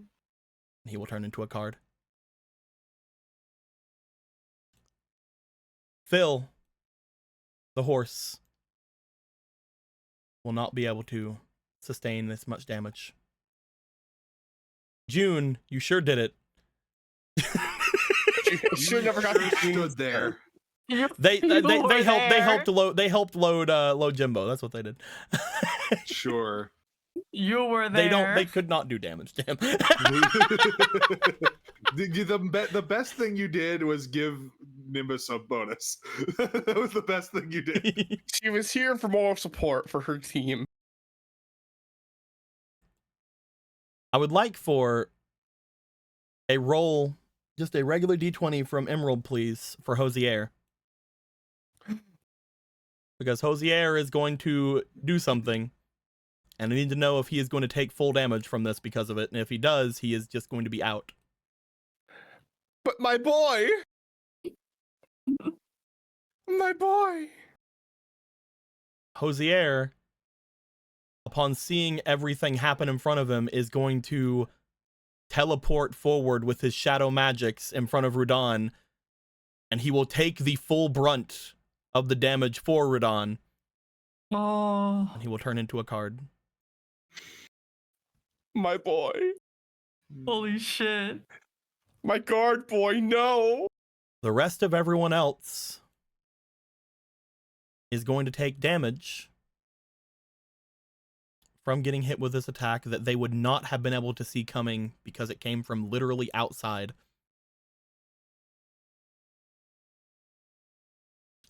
He will turn into a card. Phil, the horse, will not be able to sustain this much damage. June, you sure did it. Sure never got Sure stood there. They helped load Jimbo. That's what they did. Sure. You were there. They could not do damage to him. The best thing you did was give Nimbus a bonus. That was the best thing you did. She was here for moral support for her team. I would like for a roll, just a regular D20 from Emerald, please, for Hosier. Because Hosier is going to do something, and I need to know if he is going to take full damage from this because of it, and if he does, he is just going to be out. But my boy! My boy! Hosier, upon seeing everything happen in front of him, is going to teleport forward with his shadow magics in front of Rudan, and he will take the full brunt of the damage for Rudan. Oh. And he will turn into a card. My boy. Holy shit. My guard boy, no! The rest of everyone else is going to take damage from getting hit with this attack that they would not have been able to see coming because it came from literally outside.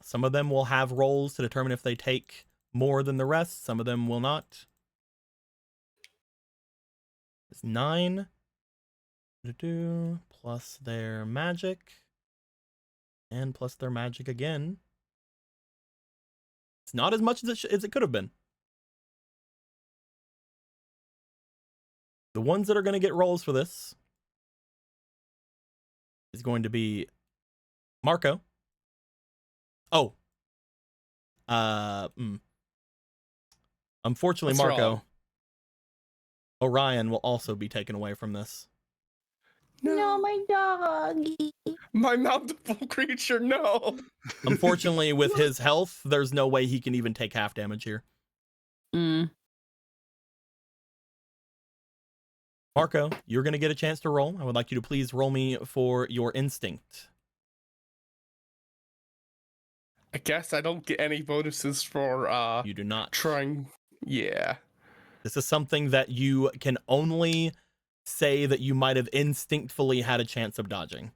Some of them will have rolls to determine if they take more than the rest. Some of them will not. It's 9 plus their magic and plus their magic again. It's not as much as it could have been. The ones that are going to get rolls for this is going to be Marco. Oh. Unfortunately, What's Marco. wrong? Orion will also be taken away from this. No, my doggy. My mountable creature, no! Unfortunately, with his health, there's no way he can even take half damage here. Marco, you're going to get a chance to roll. I would like you to please roll me for your instinct. I guess I don't get any bonuses for You do not. trying. Yeah. This is something that you can only say that you might have instinctively had a chance of dodging.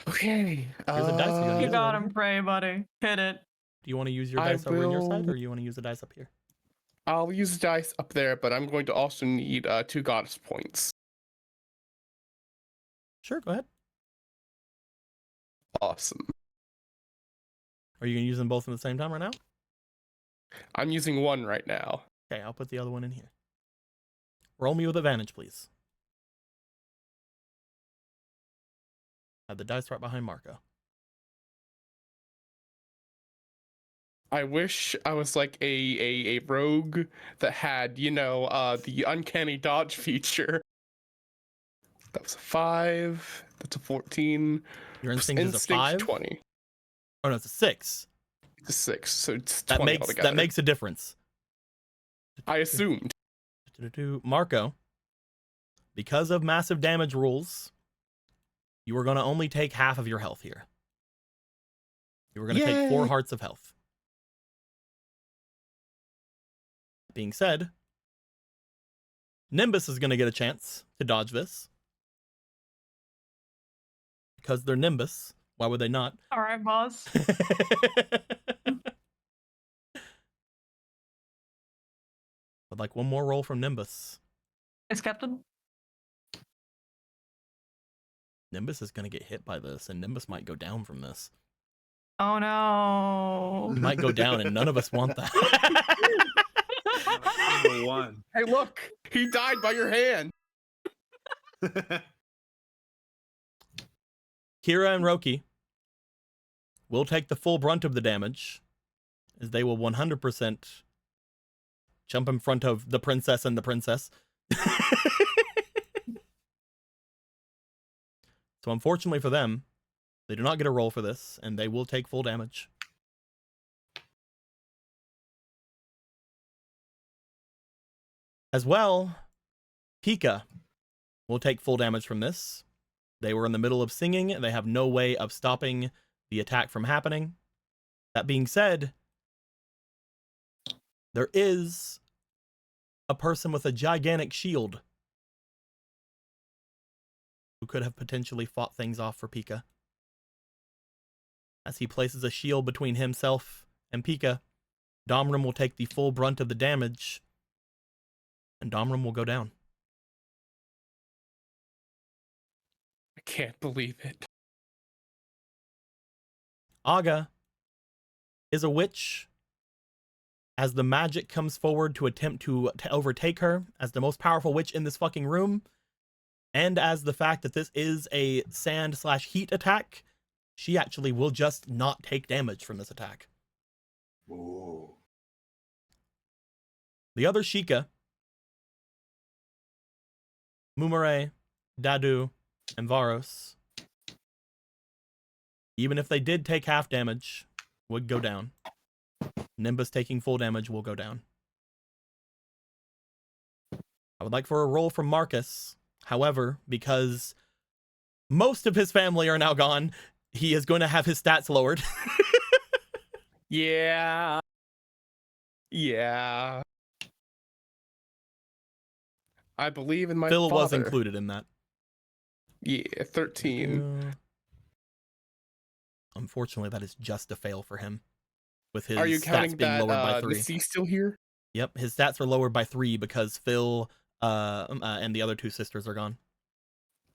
Okay. Here's a dice. You gotta You use it got over him, pray, buddy. Hit it. Do you want to use your I dice over on your side, will- or you want to use the dice up here? I'll use the dice up there, but I'm going to also need 2 goddess points. Sure, go ahead. Awesome. Are you going to use them both at the same time right now? I'm using 1 right now. Okay, I'll put the other one in here. Roll me with advantage, please. Have the dice right behind Marco. I wish I was like a rogue that had, the uncanny dodge feature. That was a 5. That's a 14. Your instinct is a 5? 20. Oh, no, it's a 6. It's a 6, so it's That 20 makes altogether. that makes a difference. I assumed. Marco, because of massive damage rules, you are going to only take half of your health here. You are going to take 4 hearts of health. Being said, Nimbus is going to get a chance to dodge this. Because they're Nimbus. Why would they not? All right, boss. I'd like one more roll from Nimbus. It's Captain. Nimbus is going to get hit by this, and Nimbus might go down from this. Oh no. He might go down, and none of us want that. Number 1. Hey, look! He died by your hand! Kira and Roki will take the full brunt of the damage, as they will 100% jump in front of the princess and the princess. So unfortunately for them, they do not get a roll for this, and they will take full damage. As well, Pika will take full damage from this. They were in the middle of singing, and they have no way of stopping the attack from happening. That being said, there is a person with a gigantic shield who could have potentially fought things off for Pika. As he places a shield between himself and Pika, Domram will take the full brunt of the damage, and Domram will go down. I can't believe it. Aga is a witch. As the magic comes forward to attempt to overtake her as the most powerful witch in this fucking room, and as the fact that this is a sand/heat attack, she actually will just not take damage from this attack. Ooh. The other Sheikah, Mumare, Dadu, and Varos, even if they did take half damage, would go down. Nimbus taking full damage will go down. I would like for a roll from Marcus. However, because most of his family are now gone, he is going to have his stats lowered. Yeah. I believe in my Phil father. was included in that. Yeah, 13. Unfortunately, that is just a fail for him. With his Are you stats counting being that lowered by 3. the C still here? Yep, his stats are lowered by 3 because Phil and the other 2 sisters are gone.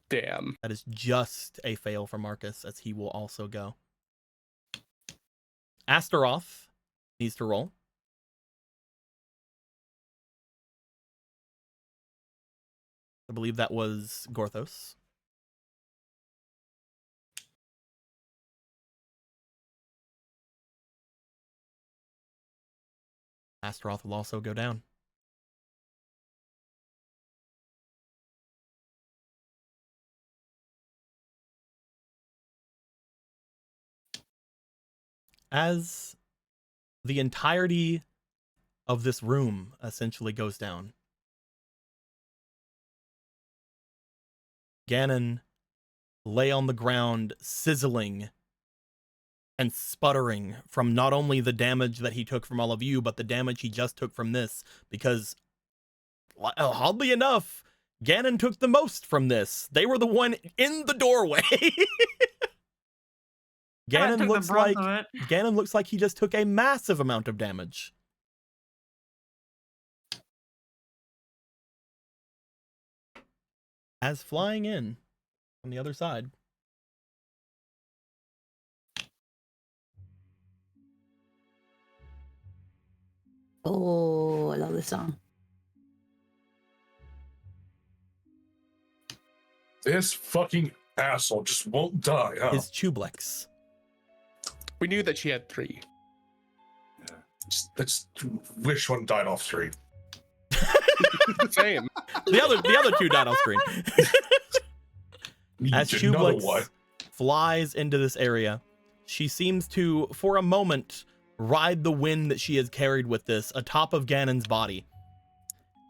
Damn. That is just a fail for Marcus, as he will also go. Astaroth needs to roll. I believe that was Gorthos. Astaroth will also go down. As the entirety of this room essentially goes down, Ganon lay on the ground, sizzling and sputtering from not only the damage that he took from all of you, but the damage he just took from this, because oddly enough, Ganon took the most from this. They were the one in the doorway. Ganon looks like he just took a massive amount of damage. As flying in from the other side, Oh, I love this song. This fucking asshole just won't die, huh? is Chublex. We knew that she had 3. Let's which one died off 3? Same. The other 2 died off screen. As Chublex flies into this area, she seems to, for a moment, ride the wind that she has carried with this atop of Ganon's body.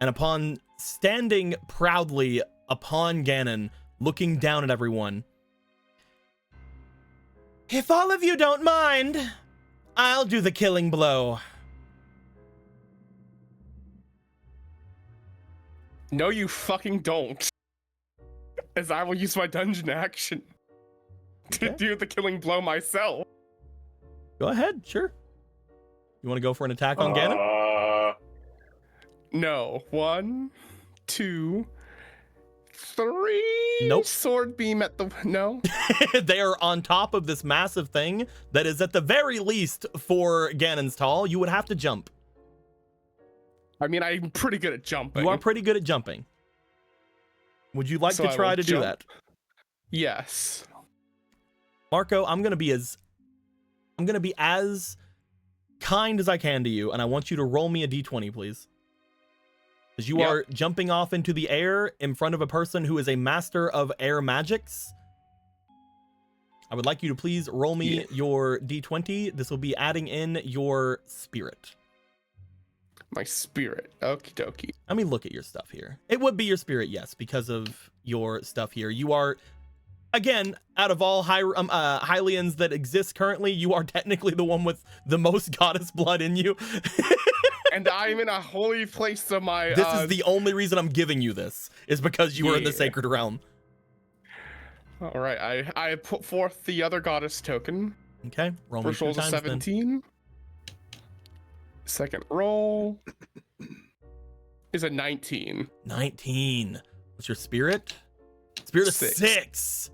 And upon standing proudly upon Ganon, looking down at everyone, if all of you don't mind, I'll do the killing blow. No, you fucking don't. As I will use my dungeon action to do the killing blow myself. Go ahead, sure. You want to go for an attack on Ganon? No. 1, 2, 3. Nope. Sword beam at the... No? They are on top of this massive thing that is at the very least 4 Ganon's tall. You would have to jump. I mean, I'm pretty good at jumping. You are pretty good at jumping. Would you like So to I try will to do jump. that? Yes. Marco, I'm gonna be as kind as I can to you, and I want you to roll me a d20, please. As you are jumping off into the air in front of a person who is a master of air magics. I would like you to please roll me your d20. This will be adding in your spirit. My spirit. Okie dokie. Let me look at your stuff here. It would be your spirit, yes, because of your stuff here. You are, again, out of all Hylians that exist currently, you are technically the one with the most goddess blood in you. And I'm in a holy place, so my... This is the only reason I'm giving you this, is because you are in the sacred realm. All right, I put forth the other goddess token. Okay, roll me First roll's a 17. Then. Second roll is a 19. 19. What's your spirit? Spirit of 6.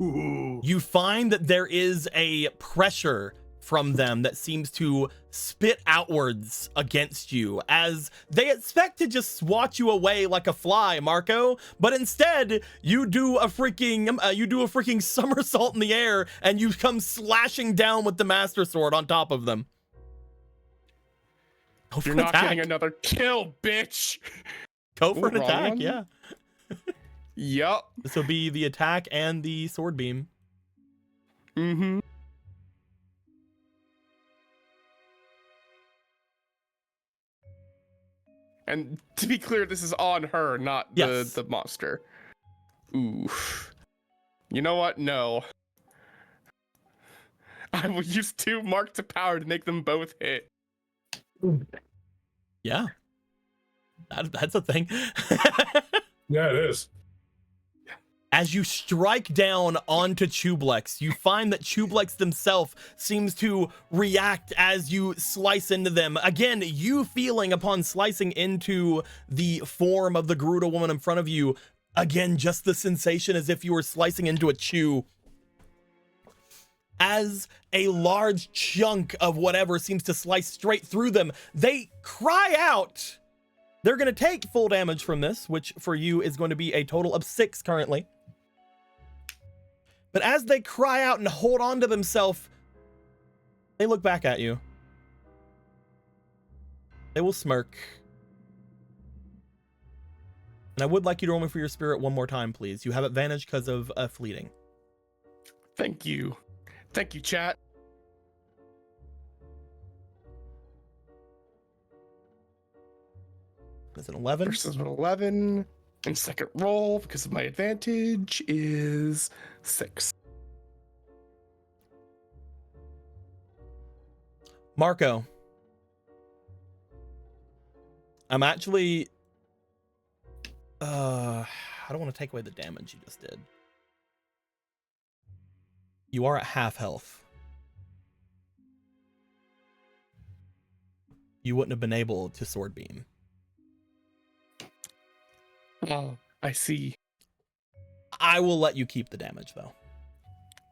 Ooh. You find that there is a pressure from them that seems to spit outwards against you as they expect to just swat you away like a fly, Marco, but instead you do a freaking somersault in the air and you come slashing down with the master sword on top of them. You're not getting another kill, bitch. Go for an attack, yeah. Yup. This will be the attack and the sword beam. Mm-hmm. And to be clear, this is on her, not the monster. Oof. You know what? No. I will use 2 mark to power to make them both hit. Yeah. That's a thing. Yeah, it is. As you strike down onto Chublex, you find that Chublex themselves seems to react as you slice into them. Again, you feeling upon slicing into the form of the Garuda woman in front of you, again, just the sensation as if you were slicing into a chew. As a large chunk of whatever seems to slice straight through them, they cry out. They're going to take full damage from this, which for you is going to be a total of 6 currently. But as they cry out and hold on to themselves, they look back at you. They will smirk. And I would like you to roll me for your spirit one more time, please. You have advantage because of fleeting. Thank you. Thank you, chat. Is it 11? First is an 11. And second roll, because of my advantage, is 6. Marco. I'm actually... I don't want to take away the damage you just did. You are at half health. You wouldn't have been able to sword beam. Oh, I see. I will let you keep the damage though.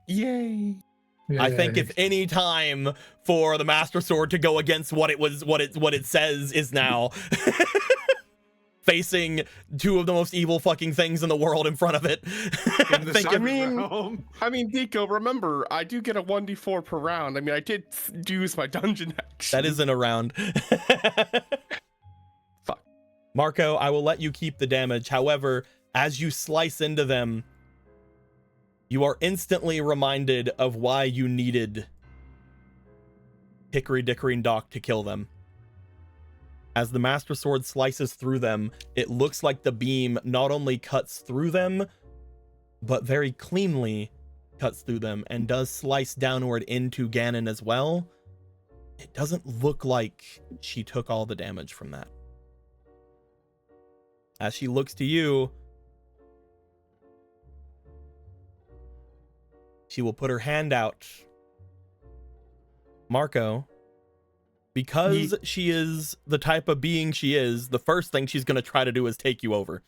Yay. I think if any time for the Master Sword to go against what it says is now facing 2 of the most evil fucking things in the world in front of it. I mean, Deco, remember, I do get a 1d4 per round. I mean, I did use my dungeon action. That isn't a round. Fuck. Marco, I will let you keep the damage. However, as you slice into them, you are instantly reminded of why you needed Hickory Dickory and Dock to kill them. As the Master Sword slices through them, it looks like the beam not only cuts through them, but very cleanly cuts through them and does slice downward into Ganon as well. It doesn't look like she took all the damage from that. As she looks to you, she will put her hand out. Marco, because she is the type of being she is, the first thing she's going to try to do is take you over.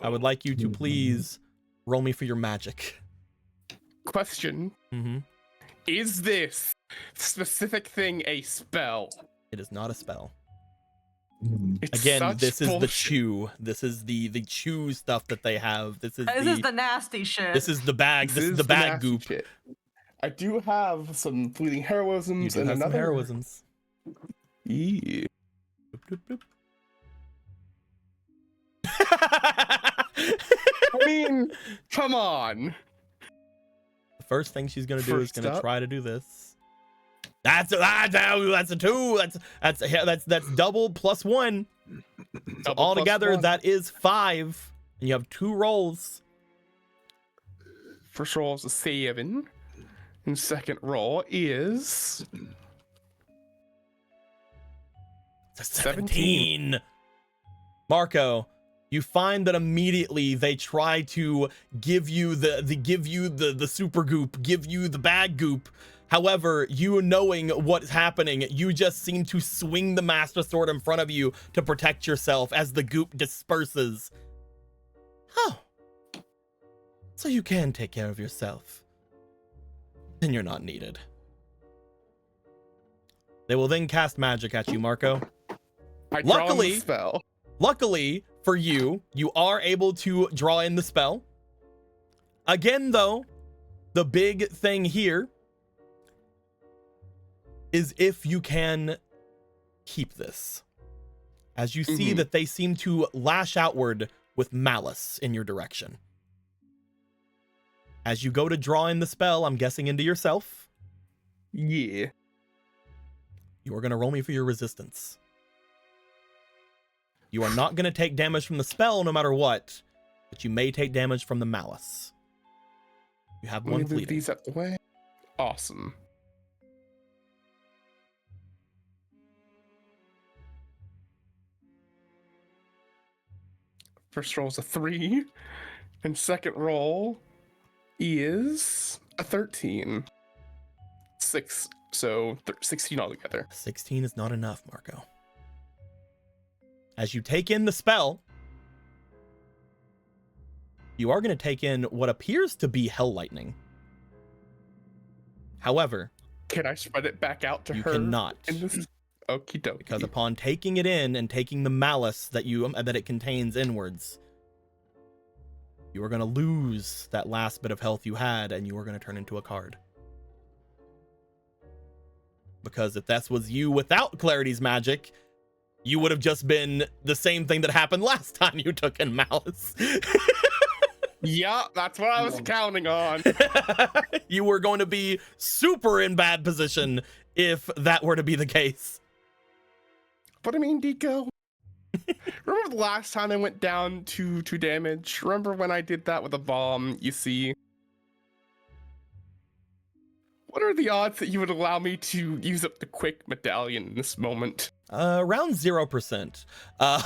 I would like you to please roll me for your magic. Question. Mm-hmm. Is this specific thing a spell? It is not a spell. It's Again, this is bullshit. the chew. This is the chew stuff that they have. This is the nasty shit. This is the bag. This is the bag nasty goop. shit. I do have some fleeting heroisms You do and have some another heroisms. Yeah. Boop, boop, boop. I mean, come on. The first thing she's gonna do is First gonna up. try to do this. That's a 2. That's double plus 1. So Double altogether, plus 1. that is 5, and you have 2 rolls. First roll is a 7, and second roll is It's a 17. Marco, you find that immediately they try to give you the super goop, give you the bad goop. However, you knowing what's happening, you just seem to swing the Master Sword in front of you to protect yourself as the goop disperses. Oh. So you can take care of yourself. Then you're not needed. They will then cast magic at you, Marco. I draw on Luckily- the spell. Luckily for you, you are able to draw in the spell. Again, though, the big thing here is if you can keep this. As you see that they seem to lash outward with malice in your direction. As you go to draw in the spell, I'm guessing into yourself, Yeah. you are going to roll me for your resistance. You are not going to take damage from the spell no matter what, but you may take damage from the malice. You have Let me one move fleeting. these out the way. Awesome. First roll is a 3, and second roll is a 13. 6, so 16 altogether. 16 is not enough, Marco. As you take in the spell, you are going to take in what appears to be Hell Lightning. However, Can I spread it back out to you her? cannot. In this? Okie dokie. Because upon taking it in and taking the malice that it contains inwards, you are going to lose that last bit of health you had, and you are going to turn into a card. Because if that was you without Clarity's magic, you would have just been the same thing that happened last time you took in malice. Yeah, that's what I was counting on. You were going to be super in bad position if that were to be the case. But I mean, Deco, remember the last time I went down to damage? Remember when I did that with a bomb, you see? What are the odds that you would allow me to use up the quick medallion in this moment? Around 0%. Yeah.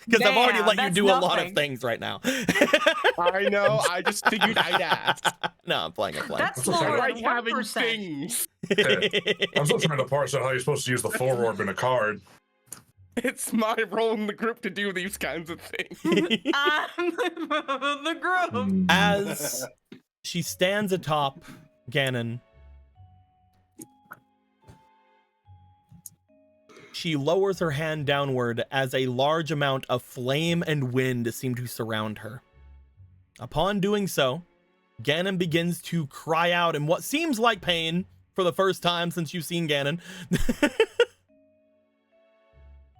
Because I've already Damn, let you that's do a lot of nothing. things right now. I know, I just figured I'd ask. No, I'm playing. That's That's I lower like than having 1%. things. I'm still trying to parse out how you're supposed to use the full orb in a card. It's my role in the group to do these kinds of things. I'm the group. As she stands atop Ganon, she lowers her hand downward as a large amount of flame and wind seem to surround her. Upon doing so, Ganon begins to cry out in what seems like pain for the first time since you've seen Ganon.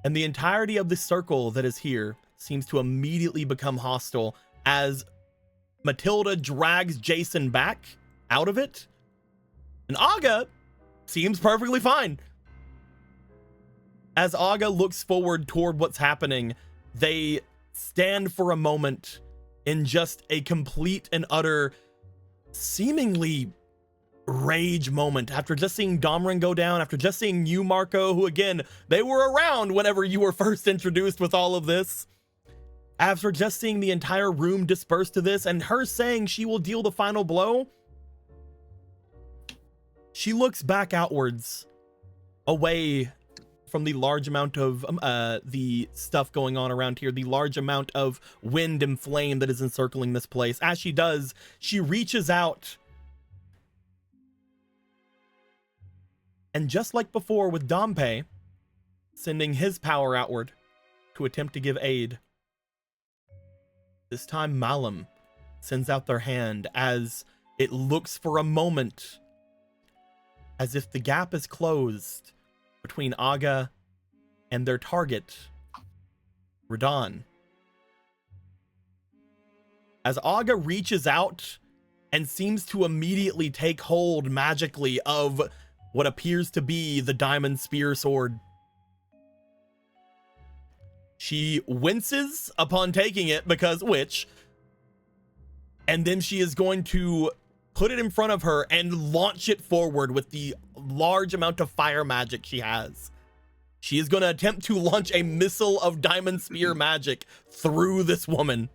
And the entirety of the circle that is here seems to immediately become hostile as Matilda drags Jason back out of it. And Aga seems perfectly fine. As Aga looks forward toward what's happening, they stand for a moment in just a complete and utter, seemingly rage moment after just seeing Domrin go down, after just seeing you, Marco, who again, they were around whenever you were first introduced with all of this. After just seeing the entire room disperse to this and her saying she will deal the final blow, she looks back outwards, away from the large amount of the stuff going on around here, the large amount of wind and flame that is encircling this place. As she does, she reaches out, and just like before with Dompe, sending his power outward to attempt to give aid, this time Malum sends out their hand as it looks for a moment as if the gap is closed between Aga and their target, Radon. As Aga reaches out and seems to immediately take hold magically of what appears to be the diamond spear sword, she winces upon taking it because witch, and then she is going to put it in front of her and launch it forward with the large amount of fire magic she has. She is going to attempt to launch a missile of diamond spear magic through this woman.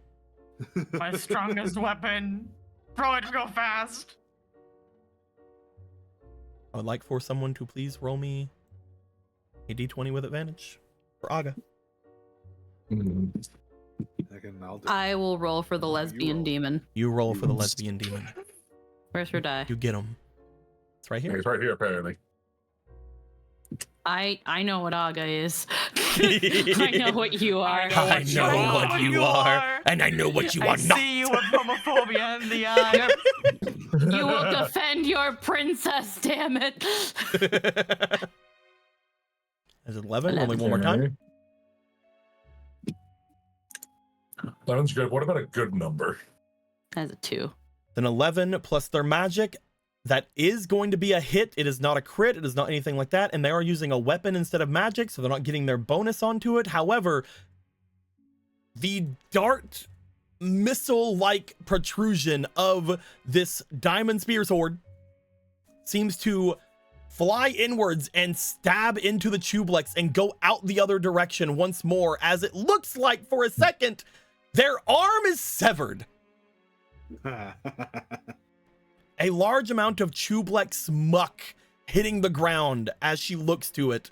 My strongest weapon. Throw it real fast. I would like for someone to please roll me a d20 with advantage for Aga. I will roll for the lesbian demon. You roll for the lesbian demon. Where's her die? You get him. It's right here. It's right here, apparently. I know what Aga is. I know what you are. I know what you are, and I know what you are not. I see you with homophobia in the eye. You will defend your princess, damn it. Is it 11? Only one more time. 11's good. What about a good number? That's a 2. Then 11 plus their magic. That is going to be a hit. It is not a crit. It is not anything like that. And they are using a weapon instead of magic, so they're not getting their bonus onto it. However, the dart missile-like protrusion of this diamond spear sword seems to fly inwards and stab into the tubelex and go out the other direction once more, as it looks like for a second their arm is severed. A large amount of tubelex muck hitting the ground as she looks to it.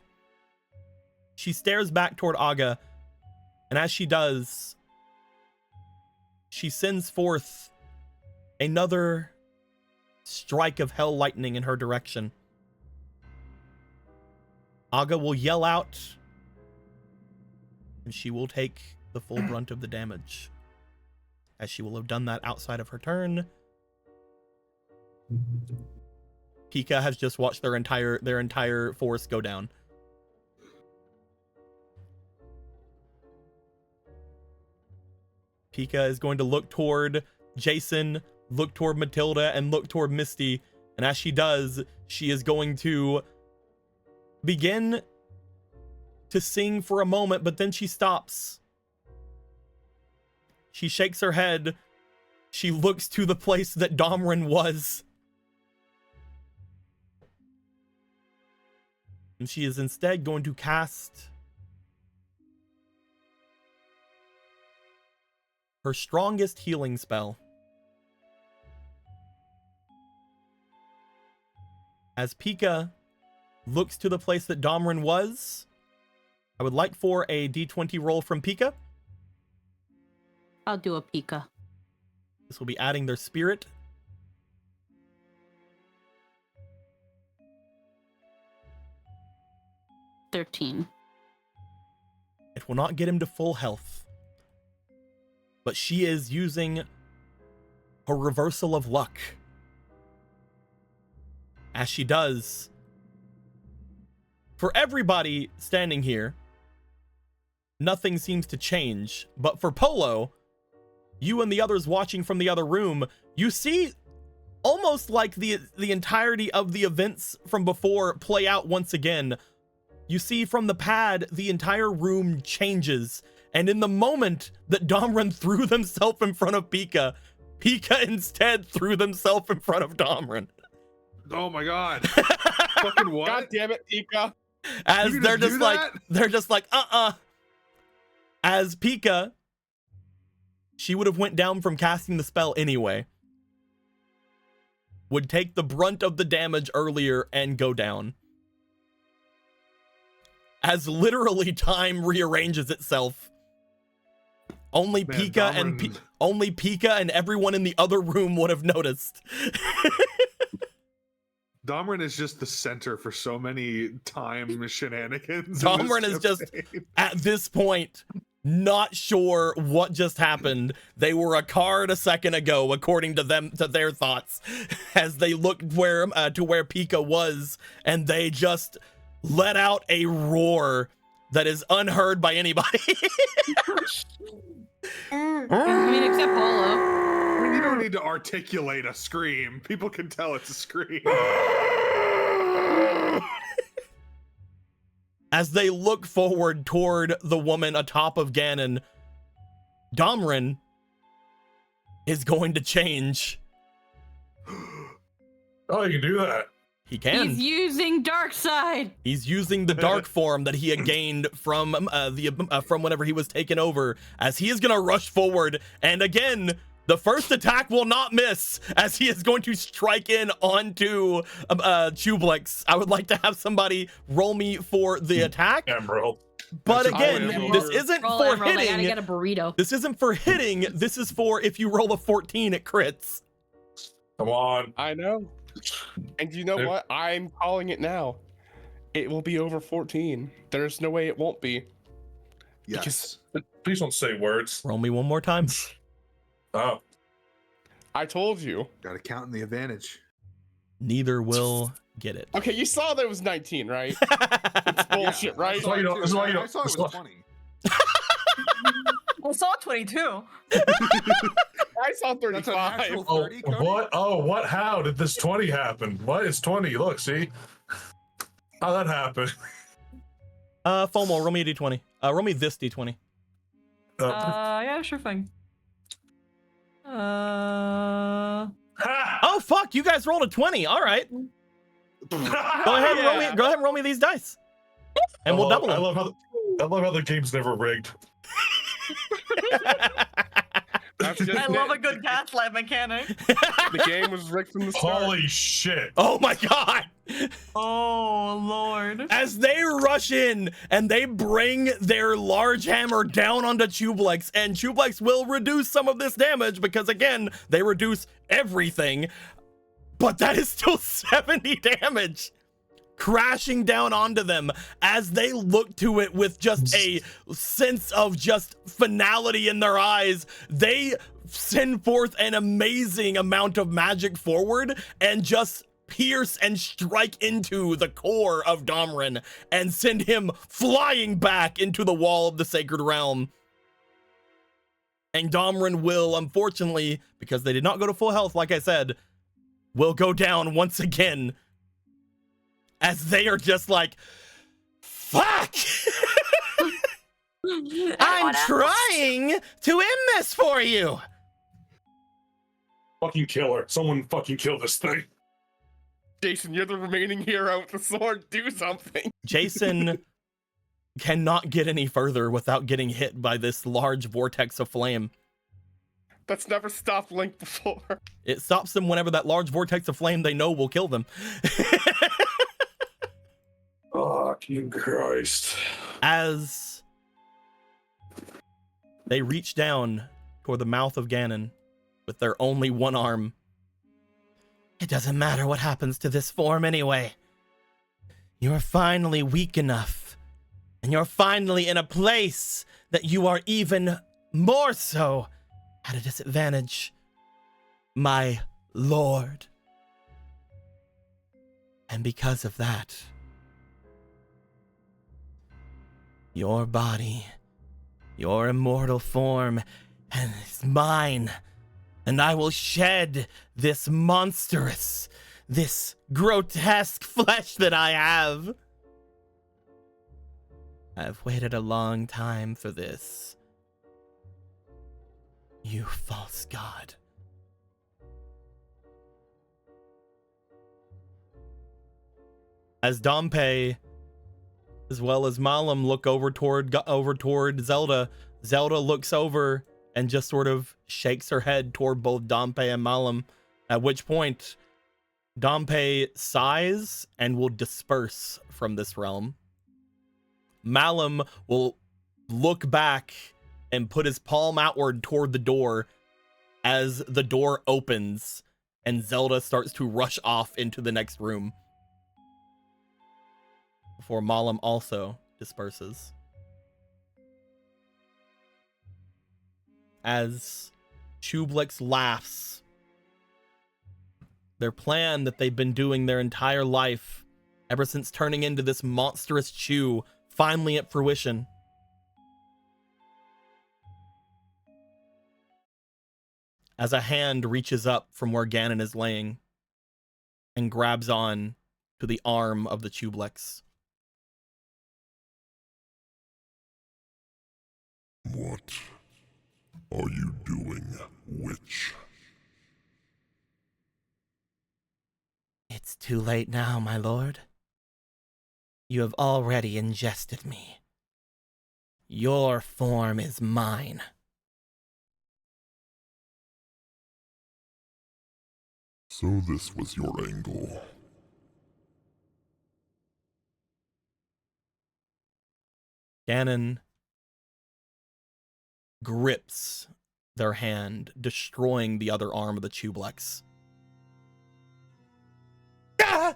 She stares back toward Aga, and as she does, she sends forth another strike of hell lightning in her direction. Aga will yell out, and she will take the full brunt of the damage, as she will have done that outside of her turn. Pika has just watched their entire force go down. Pika is going to look toward Jason, look toward Matilda, and look toward Misty. And as she does, she is going to begin to sing for a moment, but then she stops. She shakes her head. She looks to the place that Domran was. And she is instead going to cast her strongest healing spell. As Pika looks to the place that Domran was, I would like for a d20 roll from Pika. I'll do a Pika. This will be adding their spirit. $13. It will not get him to full health, but she is using her reversal of luck. As she does, for everybody standing here, nothing seems to change, but for Polo, you and the others watching from the other room, you see almost like the entirety of the events from before play out once again. You see from the pad, the entire room changes. And in the moment that Domran threw themselves in front of Pika, Pika instead threw themselves in front of Domran. Oh my god. Fucking what? God damn it, Pika. As they're just like, As Pika, she would have went down from casting the spell anyway, would take the brunt of the damage earlier and go down. As literally time rearranges itself. Only Pika and everyone in the other room would have noticed. Domran is just the center for so many time shenanigans. Domran is just, at this point, not sure what just happened. They were a card a second ago, according to them, to their thoughts, as they looked where to where Pika was, and they just let out a roar that is unheard by anybody. I mean, except Polo. You don't need to articulate a scream. People can tell it's a scream. As they look forward toward the woman atop of Ganon, Domrin is going to change. Oh, you can do that. He can. He's using Dark Side. He's using the dark form that he had gained from from whenever he was taken over, as he is going to rush forward. And again, the first attack will not miss, as he is going to strike in onto Chublex. I would like to have somebody roll me for the attack. Emerald. But That's again, Emerald. this isn't Roll for Emerald, I gotta hitting. get a burrito. This isn't for hitting. This is for if you roll a 14, it crits. Come on. I know. And you know Yep. what? I'm calling it now. It will be over 14. There's no way it won't be. Yes. Please don't say words. Roll me one more time. Oh. I told you. Got to count in the advantage. Neither will get it. Okay, you saw that it was 19, right? It's bullshit, Yeah, right? That's why you don't- that's why you don't- I saw it that's was why- 20. I saw 22. I saw That's a 35. natural Oh, 30, Cody? what? Oh, what? How did this 20 happen? What? It's 20. Look, see? How that happened? FOMO, roll me a d20. Roll me this d20. Yeah, sure thing. Ha! Oh fuck! You guys rolled a 20. All right. Go ahead and roll me. Go ahead and roll me these dice, and we'll double I them. love how the game's never rigged. That's just I it. love a good gaslight mechanic. The game was rigged from the start. Holy shit! Oh my god! Oh lord. As they rush in and they bring their large hammer down onto Chublex, and Chublex will reduce some of this damage because again, they reduce everything, but that is still 70 damage crashing down onto them as they look to it with just a sense of just finality in their eyes. They send forth an amazing amount of magic forward and just pierce and strike into the core of Domrin and send him flying back into the wall of the sacred realm. And Domrin will, unfortunately, because they did not go to full health, like I said, will go down once again, as they are just like, fuck! I'm trying to end this for you! Fucking kill her. Someone fucking kill this thing. Jason, you're the remaining hero with the sword. Do something. Jason cannot get any further without getting hit by this large vortex of flame. That's never stopped Link before. It stops them whenever that large vortex of flame they know will kill them. Fucking Christ. As they reach down toward the mouth of Ganon with their only one arm. It doesn't matter what happens to this form anyway. You're finally weak enough, and you're finally in a place that you are even more so at a disadvantage, my lord. And because of that, your body, your immortal form, and is mine. And I will shed this monstrous, this grotesque flesh that I have. I've waited a long time for this. You false god. As Dompe, as well as Malum, look over toward Zelda, Zelda looks over and just sort of shakes her head toward both Dompe and Malum, at which point Dompe sighs and will disperse from this realm. Malum will look back and put his palm outward toward the door as the door opens and Zelda starts to rush off into the next room before Malum also disperses. as Chublix laughs. Their plan that they've been doing their entire life, ever since turning into this monstrous chew, finally at fruition. As a hand reaches up from where Ganon is laying and grabs on to the arm of the Chublix. What are you doing, witch? It's too late now, my lord. You have already ingested me. Your form is mine. So this was your angle. Ganon grips their hand, destroying the other arm of the Chublix. Ah!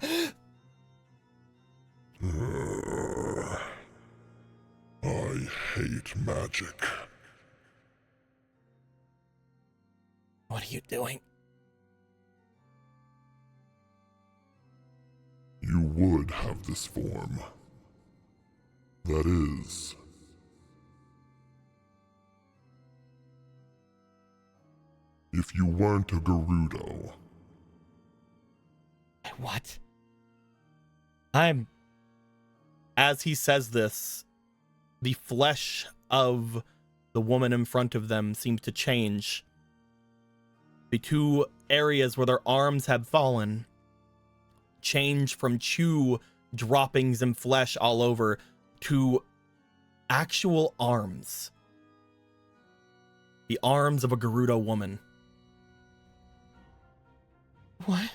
I hate magic. What are you doing? You would have this form. That is, if you weren't a Gerudo. What? As he says this, the flesh of the woman in front of them seems to change. The two areas where their arms have fallen change from chew droppings and flesh all over to actual arms. The arms of a Gerudo woman. What?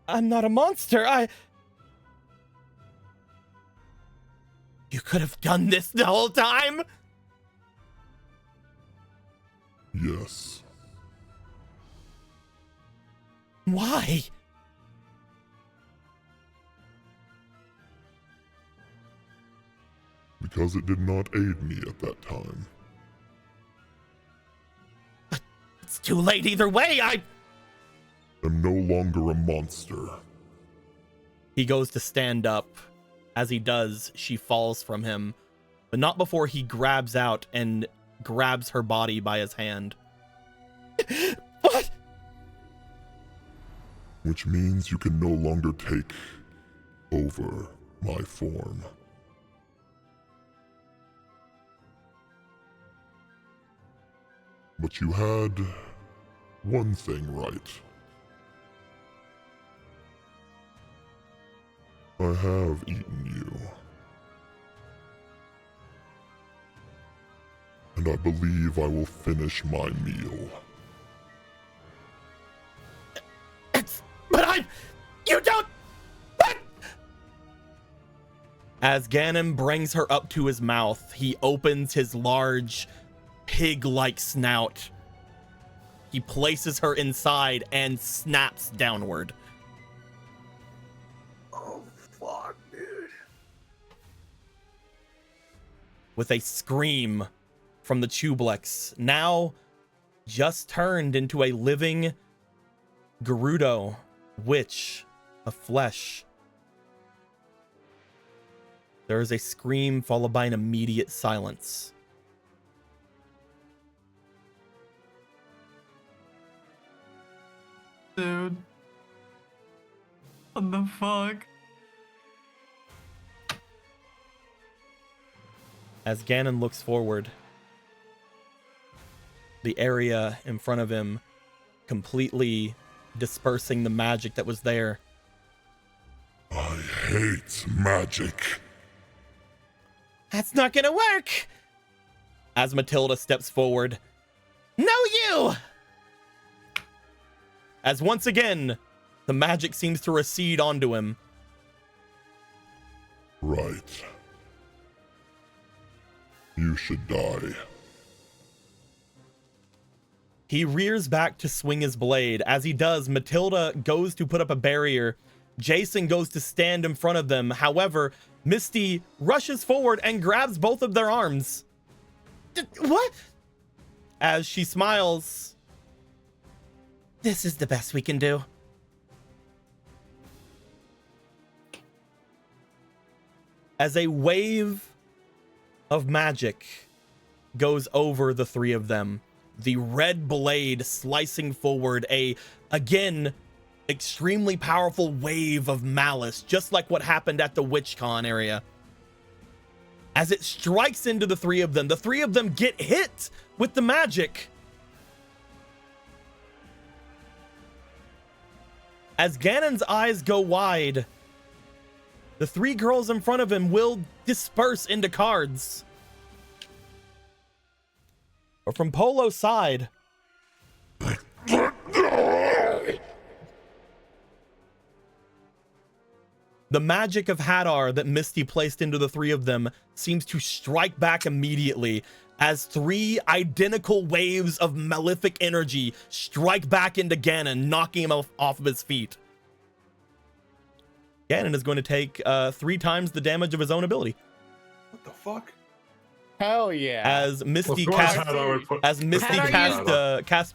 I'm not a monster. You could have done this the whole time? Yes. Why? Because it did not aid me at that time. But it's too late either way. I am no longer a monster. He goes to stand up. As he does, she falls from him, but not before he grabs out and grabs her body by his hand. What? Which means you can no longer take over my form. But you had one thing right. I have eaten you. And I believe I will finish my meal. But you don't. What? As Ganon brings her up to his mouth, he opens his large pig-like snout. He places her inside and snaps downward. Oh, fuck, dude. With a scream from the Chublix, now just turned into a living Gerudo witch of flesh. There is a scream followed by an immediate silence. Dude. What the fuck? As Ganon looks forward, the area in front of him completely dispersing the magic that was there. I hate magic. That's not gonna work! As Matilda steps forward. No, you! As once again, the magic seems to recede onto him. Right. You should die. He rears back to swing his blade. As he does, Matilda goes to put up a barrier. Jason goes to stand in front of them. However, Misty rushes forward and grabs both of their arms. What? As she smiles. This is the best we can do. As a wave of magic goes over the three of them, the red blade slicing forward, again, extremely powerful wave of malice, just like what happened at the WitchCon area. As it strikes into the three of them get hit with the magic. As Ganon's eyes go wide, the three girls in front of him will disperse into cards. But from Polo's side, the magic of Hadar that Misty placed into the three of them seems to strike back immediately as three identical waves of malefic energy strike back into Ganon, knocking him off of his feet. Ganon is going to take 3 times the damage of his own ability. What the fuck? Hell yeah. As Misty cast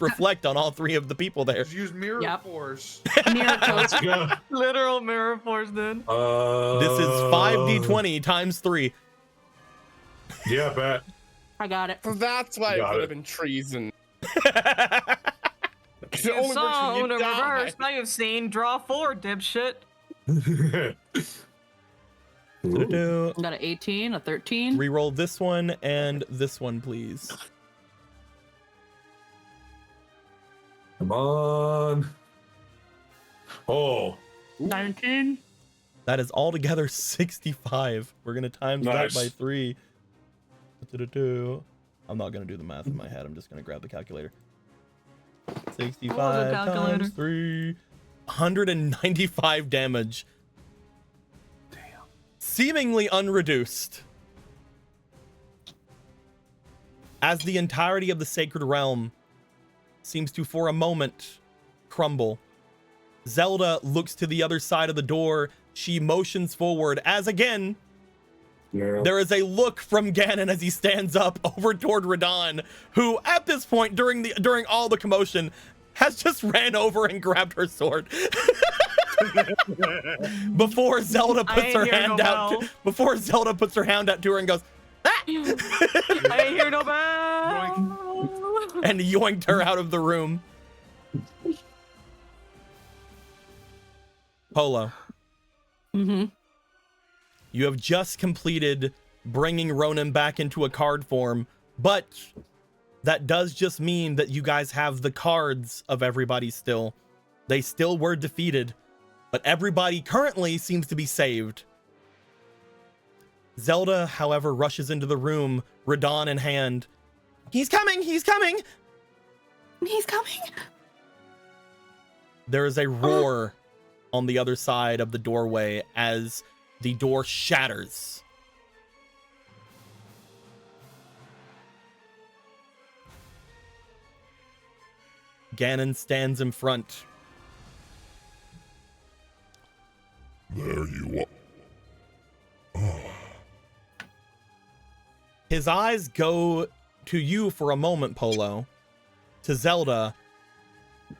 Reflect on all three of the people there. Just use Mirror Force. Let's go. Literal mirror force, dude. This is 5d20 times 3. Yeah, bet. I got it. So that's why it Got would it. have been treason. You saw Una reverse, now you've seen draw 4, dipshit. Do-do-do. Got an 18, a 13. Reroll this one and this one, please. Come on. Oh. 19. That is altogether 65. We're going to times Nice. that by 3. Do-do-do. I'm not going to do the math in my head. I'm just going to grab the calculator. 65 calculator? times 3. 195 damage. Seemingly unreduced. As the entirety of the sacred realm seems to, for a moment, crumble. Zelda looks to the other side of the door. She motions forward as, again, there is a look from Ganon as he stands up over toward Radon, who, at this point, during all the commotion, has just ran over and grabbed her sword. Before Zelda puts her hand out, before Zelda puts her hand out to her and goes, ah! I ain't hear no bell. And yoinked her out of the room. Polo. Mm-hmm. You have just completed bringing Ronan back into a card form, but that does just mean that you guys have the cards of everybody still. They still were defeated, but everybody currently seems to be saved. Zelda, however, rushes into the room, Radon in hand. He's coming! He's coming! He's coming. There is a roar on the other side of the doorway as the door shatters. Ganon stands in front. There you are. His eyes go to you for a moment, Polo, to Zelda,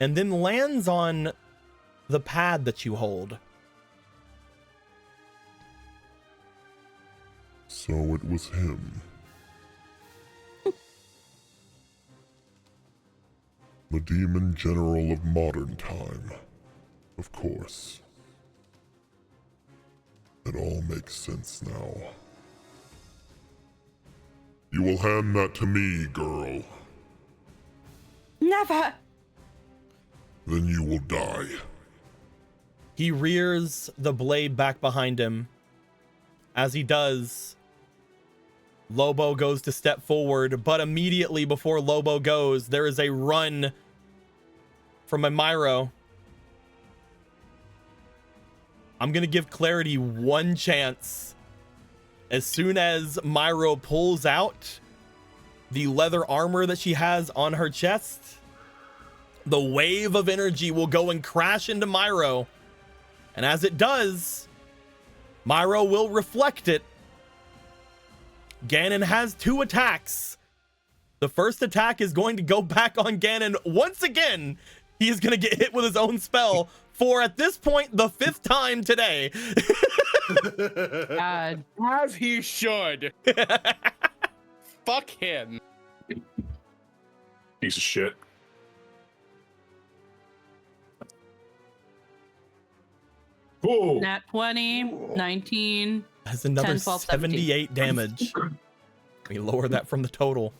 and then lands on the pad that you hold. So it was him. The demon general of modern time, of course. It all makes sense now. You will hand that to me, girl. Never. Then you will die. He rears the blade back behind him. As he does, Lobo goes to step forward, but immediately before Lobo goes, there is a run from a Myro. I'm going to give Clarity one chance. As soon as Myro pulls out the leather armor that she has on her chest, the wave of energy will go and crash into Myro. And as it does, Myro will reflect it. Ganon has 2 attacks. The first attack is going to go back on Ganon once again. He is going to get hit with his own spell for, at this point, the 5th time today. God. As he should. Fuck him. Piece of shit. Whoa. Nat 20, 19. That's another 10, 12, 17. 78 damage. We lower that from the total.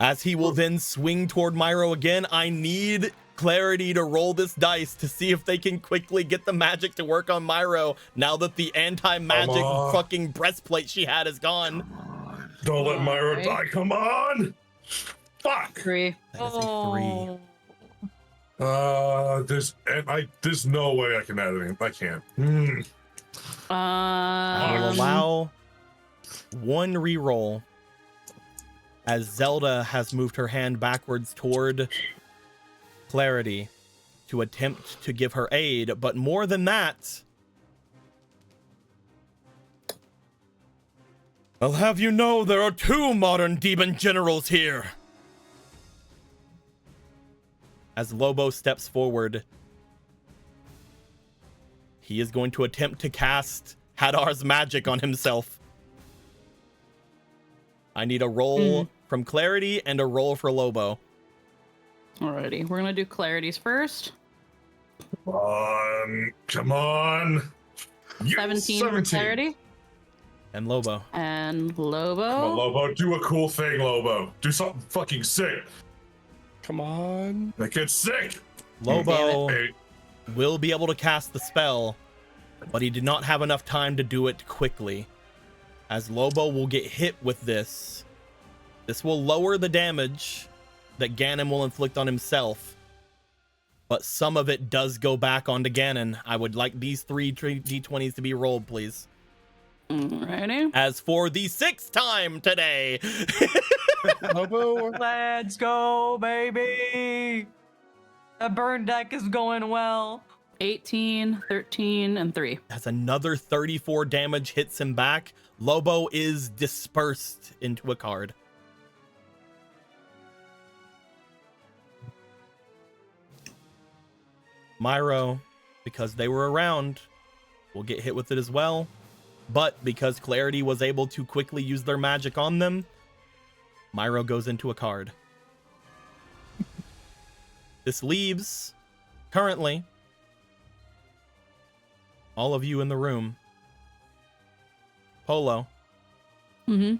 As he will then swing toward Myro again, I need Clarity to roll this dice to see if they can quickly get the magic to work on Myro now that the anti-magic fucking breastplate she had is gone. Don't let Myro die. Come on. Fuck. 3. That is a 3. There's no way I can add anything. I can't. I will allow 1 reroll as Zelda has moved her hand backwards toward Clarity to attempt to give her aid, but more than that, I'll have you know there are 2 modern demon generals here. As Lobo steps forward, he is going to attempt to cast Hadar's magic on himself. I need a roll from Clarity and a roll for Lobo. Alrighty, we're gonna do Clarity's first. Come on. 17 for Clarity. And Lobo. And Lobo. Come on, Lobo. Do a cool thing, Lobo. Do something fucking sick. Come on. That kid's sick. Lobo Hey. will be able to cast the spell, but he did not have enough time to do it quickly. As Lobo will get hit with this, this will lower the damage that Ganon will inflict on himself, but some of it does go back onto Ganon. I would like these 3 d20s to be rolled, please. Alrighty. As for the 6th time today. Lobo. Let's go, baby. The burn deck is going well. 18, 13, and 3. That's another 34 damage hits him back. Lobo is dispersed into a card. Myro, because they were around, will get hit with it as well. But because Clarity was able to quickly use their magic on them, Myro goes into a card. This leaves, currently, all of you in the room. Polo. It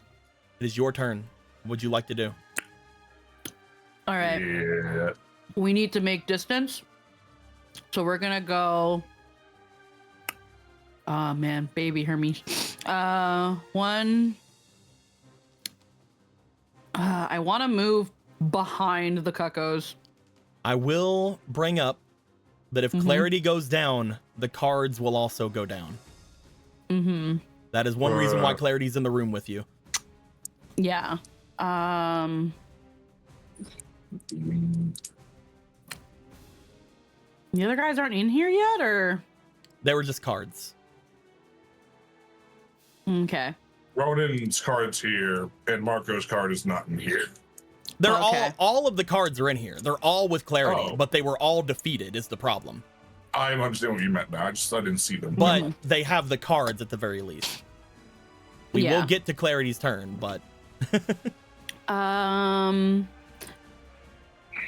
is your turn. What would you like to do? All right. Yeah. We need to make distance. So we're gonna go. Oh man, baby Hermes. 1. I want to move behind the cuckoos. I will bring up that if Clarity goes down, the cards will also go down. That is one reason why Clarity's in the room with you. Yeah. The other guys aren't in here yet, or? They were just cards. Okay. Ronin's card's here, and Marco's card is not in here. They're Okay. all of the cards are in here. They're all with Clarity, Oh. but they were all defeated is the problem. I understand what you meant now. I didn't see them. But they have the cards at the very least. We Yeah. will get to Clarity's turn, but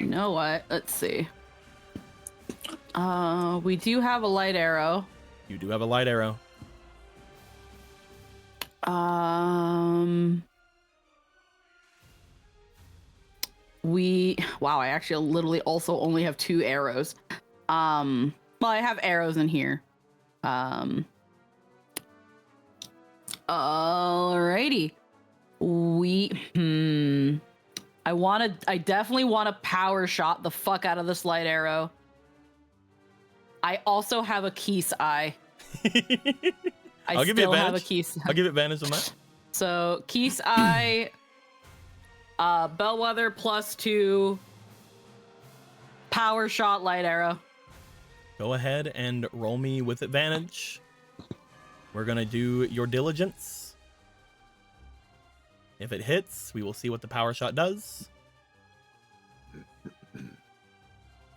You know what? Let's see. We do have a light arrow. you do have a light arrow. Wow, I actually literally also only have 2 arrows. Well, I have arrows in here. Alrighty. I definitely want to power shot the fuck out of this light arrow. I also have a Keese eye. I'll give you still have a advantage. Keese. I'll give you advantage on that. So Keese eye, Bellwether +2, power shot light arrow. Go ahead and roll me with advantage. We're gonna do your diligence. If it hits, we will see what the power shot does.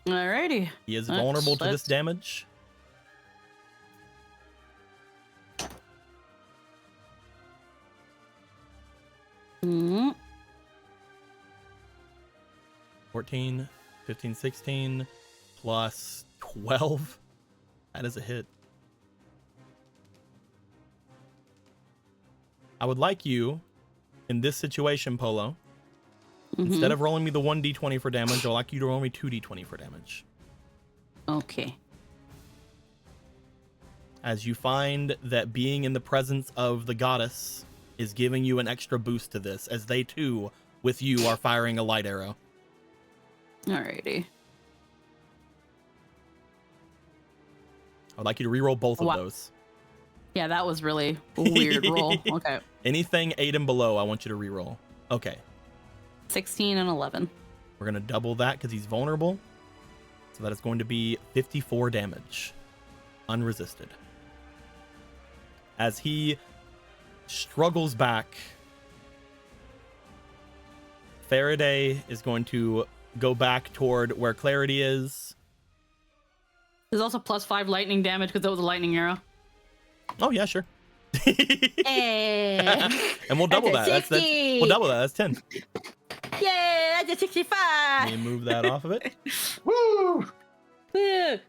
Alrighty. He is vulnerable to this let's- damage. Mm, 14, 15, 16, plus 12. That is a hit. I would like you, in this situation, Polo, instead of rolling me the 1d20 for damage, I'd like you to roll me 2d20 for damage. Okay. As you find that being in the presence of the goddess is giving you an extra boost to this, as they too, with you, are firing a light arrow. Alrighty. I'd like you to reroll both of those. Yeah, that was really a weird roll. Okay. Anything 8 and below, I want you to reroll. Okay. 16 and 11. We're going to double that because he's vulnerable. So that is going to be 54 damage. Unresisted. As he struggles back, Faraday is going to go back toward where Clarity is. There's also +5 lightning damage because that was a lightning arrow. Oh, yeah, sure. And we'll double that. We'll double that. That's 10. Yay, that's a 65. Let me move that off of it. Woo! Woo.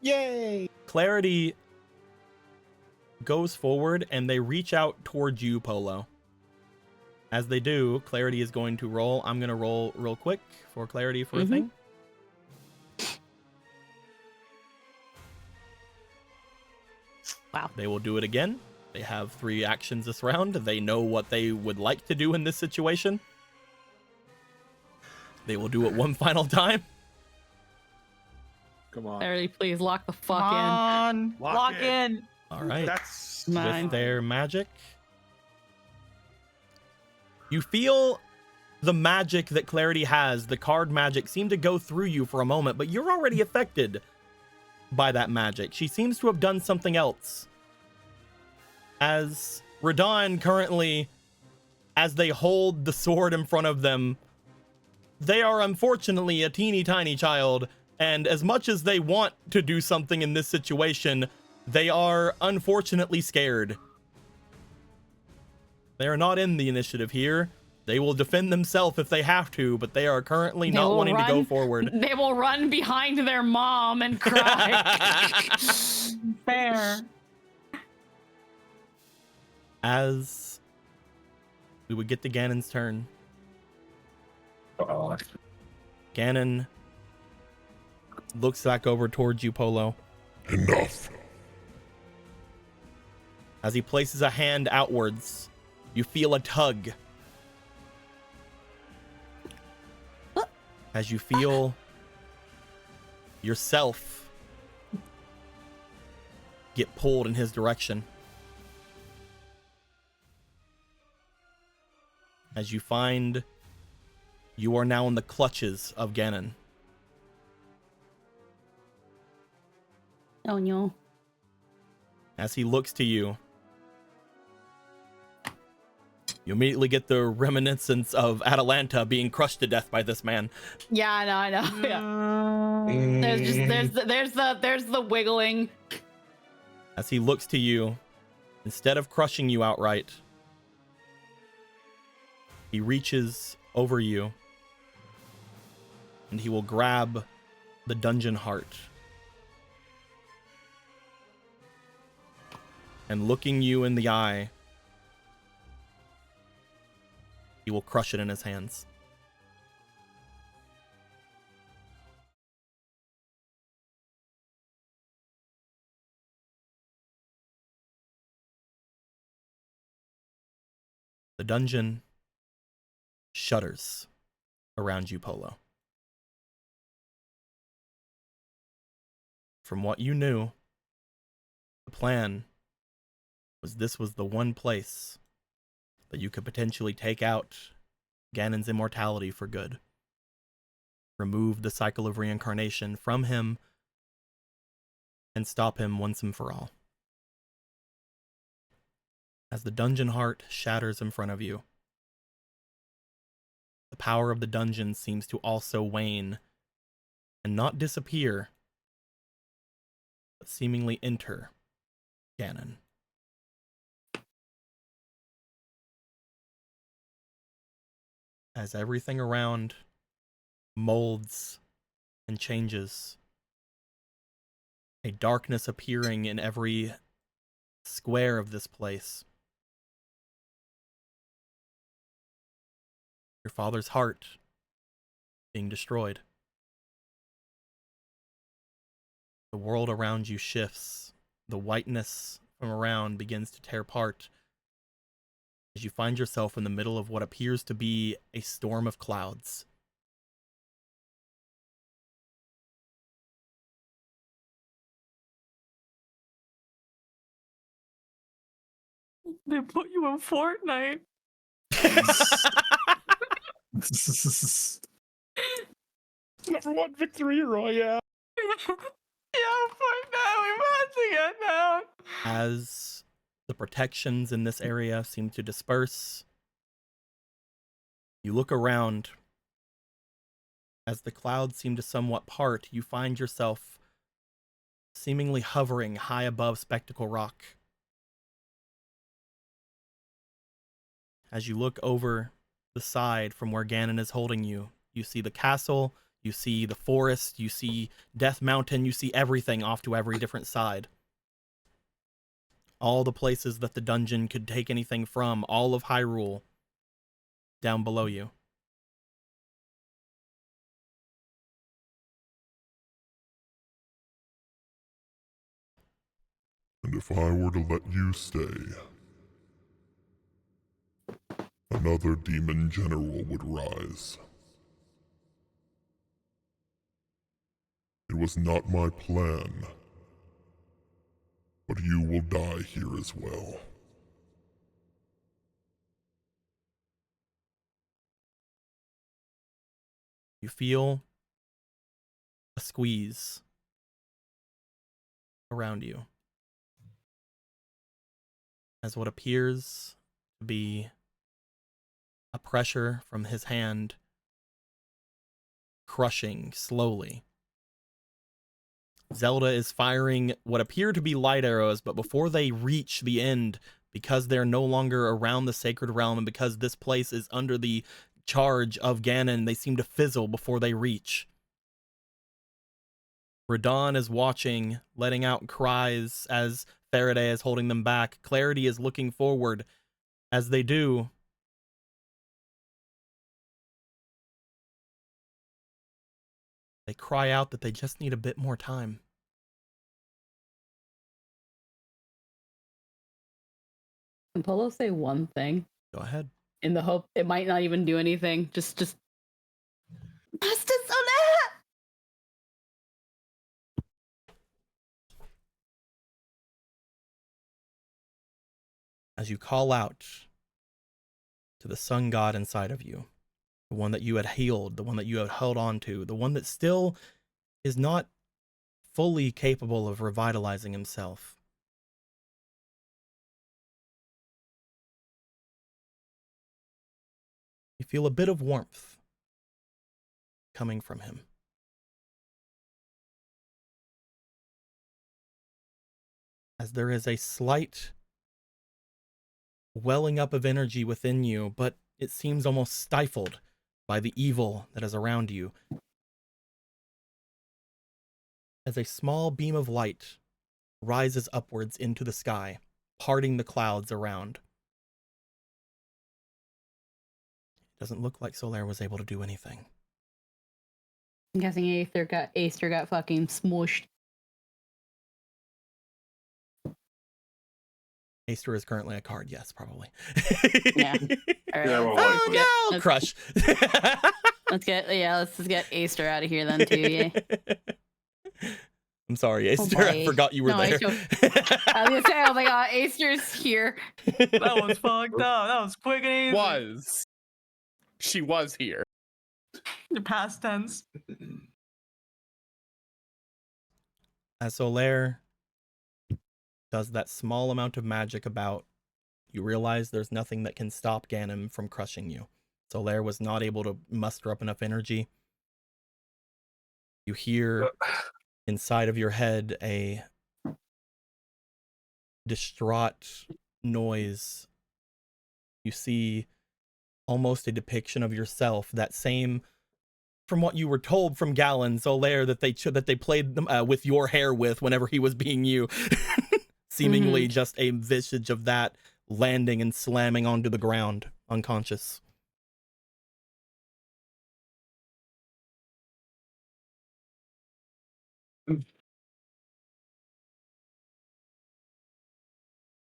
Yay! Clarity goes forward and they reach out towards you, Polo. As they do, Clarity is going to roll. I'm going to roll real quick for Clarity for a thing. Wow. They will do it again. They have 3 actions this round. They know what they would like to do in this situation. They will do it one final time. Come on. Barely, please lock the fuck Come on. Lock Lock in. in. All right. That's Mine. With their magic. You feel the magic that Clarity has, the card magic, seem to go through you for a moment, but you're already affected by that magic. She seems to have done something else. As Radon currently, as they hold the sword in front of them, they are unfortunately a teeny tiny child, and as much as they want to do something in this situation, they are unfortunately scared. They are not in the initiative here. They will defend themselves if they have to, but they are currently not wanting to go forward. They will run behind their mom and cry. Fair. As we would get to Ganon's turn, Ganon looks back over towards you, Polo. Enough. As he places a hand outwards, you feel a tug. As you feel yourself get pulled in his direction. As you find you are now in the clutches of Ganon. Oh no. As he looks to you, you immediately get the reminiscence of Atalanta being crushed to death by this man. Yeah, I know. Yeah. There's the wiggling. As he looks to you, instead of crushing you outright, he reaches over you and he will grab the dungeon heart. And looking you in the eye, he will crush it in his hands. The dungeon shudders around you, Polo. From what you knew, the plan was this was the one place that you could potentially take out Ganon's immortality for good. Remove the cycle of reincarnation from him and stop him once and for all. As the dungeon heart shatters in front of you, The power of the dungeon seems to also wane and not disappear, but seemingly enter Ganon. As everything around molds and changes, a darkness appearing in every square of this place. Your father's heart being destroyed. The world around you shifts. The whiteness from around begins to tear apart as you find yourself in the middle of what appears to be a storm of clouds. They put you in Fortnite. Number one victory royale. Yeah, Fortnite, we've had to get down. As the protections in this area seem to disperse, you look around. As the clouds seem to somewhat part, you find yourself seemingly hovering high above Spectacle Rock. As you look over the side from where Ganon is holding you, you see the castle, you see the forest, you see Death Mountain, you see everything off to every different side. All the places that the dungeon could take anything from, all of Hyrule, down below you. And if I were to let you stay, another demon general would rise. It was not my plan, but you will die here as well. You feel a squeeze around you as what appears to be a pressure from his hand crushing slowly. Zelda is firing what appear to be light arrows, but before they reach the end, because they're no longer around the Sacred Realm and because this place is under the charge of Ganon, they seem to fizzle before they reach. Radon is watching, letting out cries as Faraday is holding them back. Clarity is looking forward. As they do, they cry out that they just need a bit more time. Can Polo say one thing? Go ahead. In the hope it might not even do anything. Just Master Solar! As you call out to the sun god inside of you, the one that you had healed, the one that you had held on to, the one that still is not fully capable of revitalizing himself. You feel a bit of warmth coming from him. As there is a slight welling up of energy within you, but it seems almost stifled by the evil that is around you. As a small beam of light rises upwards into the sky, parting the clouds around. It doesn't look like Solaire was able to do anything. I'm guessing Aster got fucking smooshed. Aster is currently a card, yes, probably. Yeah. All right. Yeah, well, Oh no, crush. Let's just get Aster out of here then too. Yeah. I'm sorry, Aster. I forgot you were there. I was gonna say, oh my god, Aster's here. That was fucked up. That was quick and easy. She was here. The past tense. As Solaire does that small amount of magic about, you realize there's nothing that can stop Ganon from crushing you. Solaire was not able to muster up enough energy. You hear inside of your head a distraught noise. You see almost a depiction of yourself, that same, from what you were told from Galen, Solaire, that they played with your hair with whenever he was being you. Seemingly just a visage of that landing and slamming onto the ground, unconscious.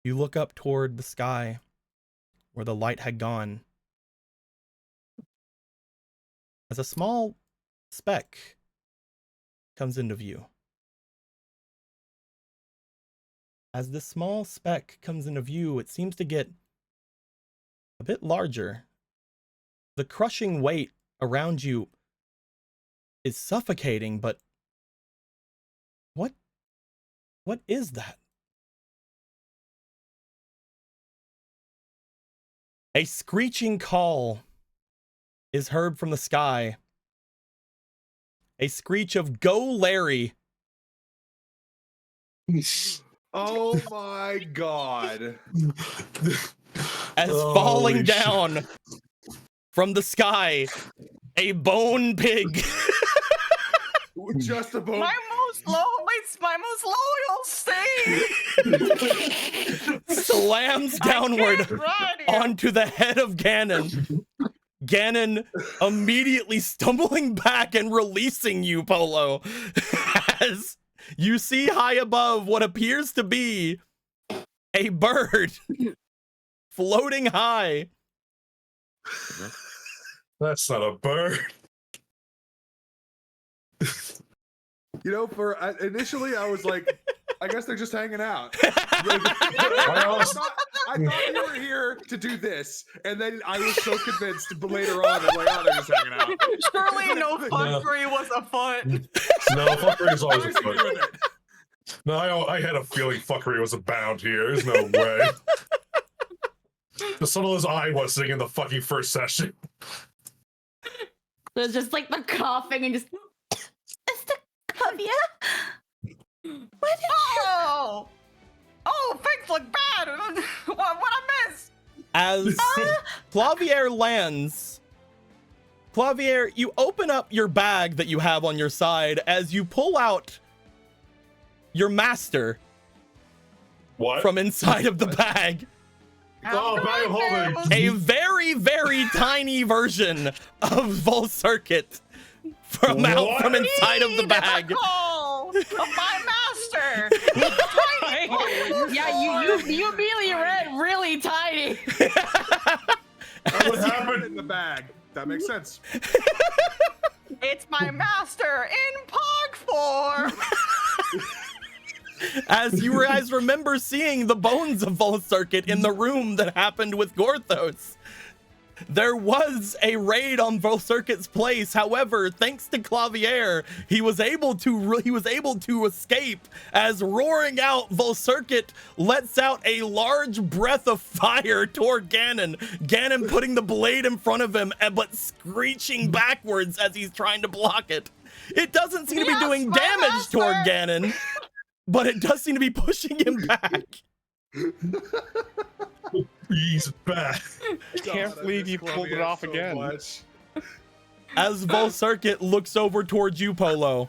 You look up toward the sky where the light had gone as a small speck comes into view. As this small speck comes into view, it seems to get a bit larger. The crushing weight around you is suffocating, but what is that? A screeching call is heard from the sky. A screech of "Go, Larry!" Oh my god. As falling down from the sky, a bone pig. Just a bone. My most loyal stain slams downward onto the head of Ganon. Ganon immediately stumbling back and releasing you, Polo, as you see high above what appears to be a bird floating high. That's not a bird. You know, initially I was like, I guess they're just hanging out. I thought you were here to do this, and then I was so convinced. But later on, I'm like, oh, they're just hanging out. Surely no fuckery was afoot. No, fuckery is always afoot. No, I had a feeling fuckery was abound here. There's no way. The subtle as I was sitting in the fucking first session. There's just like the coughing and just. Clavier? What? Oh, things look bad. What I miss? As Clavier lands, Clavier, you open up your bag that you have on your side as you pull out your master. What? From inside of the bag. Oh, bag of holding. A very, very tiny version of Volcircuit from inside of the bag. Of my master. Yeah, you immediately read really tiny. What happened in the bag? That makes sense. It's my master in pog form. As you guys remember seeing the bones of Volcircuit in the room that happened with Gorthos. There was a raid on Volcircuit's place. However, thanks to Clavier, he was able to escape as roaring out Volcircuit lets out a large breath of fire toward Ganon. Ganon putting the blade in front of him, but screeching backwards as he's trying to block it. It doesn't seem to be doing damage toward Ganon, but it does seem to be pushing him back. He's back. Can't believe you pulled it off again. As Volcircuit looks over towards you, Polo.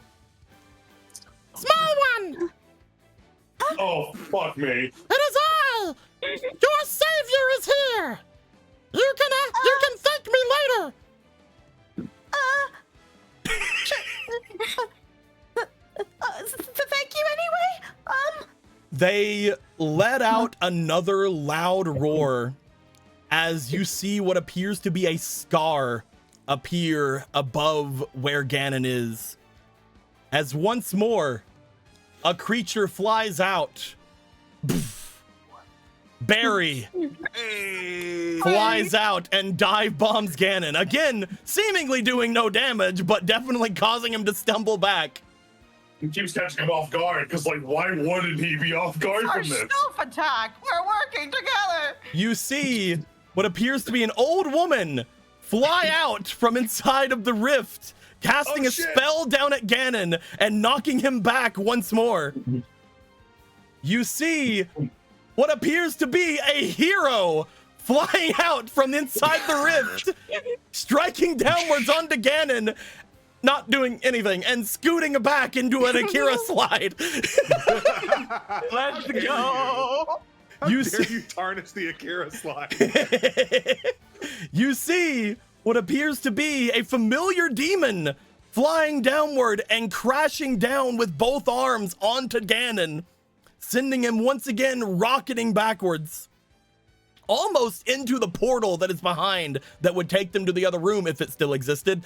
Small one! Oh, fuck me. It is I! Your savior is here! You can thank me later! Thank you anyway? They let out another loud roar as you see what appears to be a scar appear above where Ganon is. As once more, a creature flies out. Barry flies out and dive bombs Ganon. Again, seemingly doing no damage, but definitely causing him to stumble back. He keeps catching him off guard, because, like, why wouldn't he be off guard Our from this? stealth attack. We're working together. You see what appears to be an old woman fly out from inside of the rift, casting a spell down at Ganon and knocking him back once more. You see what appears to be a hero flying out from inside the rift, striking downwards onto Ganon, not doing anything, and scooting back into an Akira slide. Let's go. You tarnish the Akira slide. You see what appears to be a familiar demon flying downward and crashing down with both arms onto Ganon, sending him once again rocketing backwards, almost into the portal that is behind that would take them to the other room if it still existed.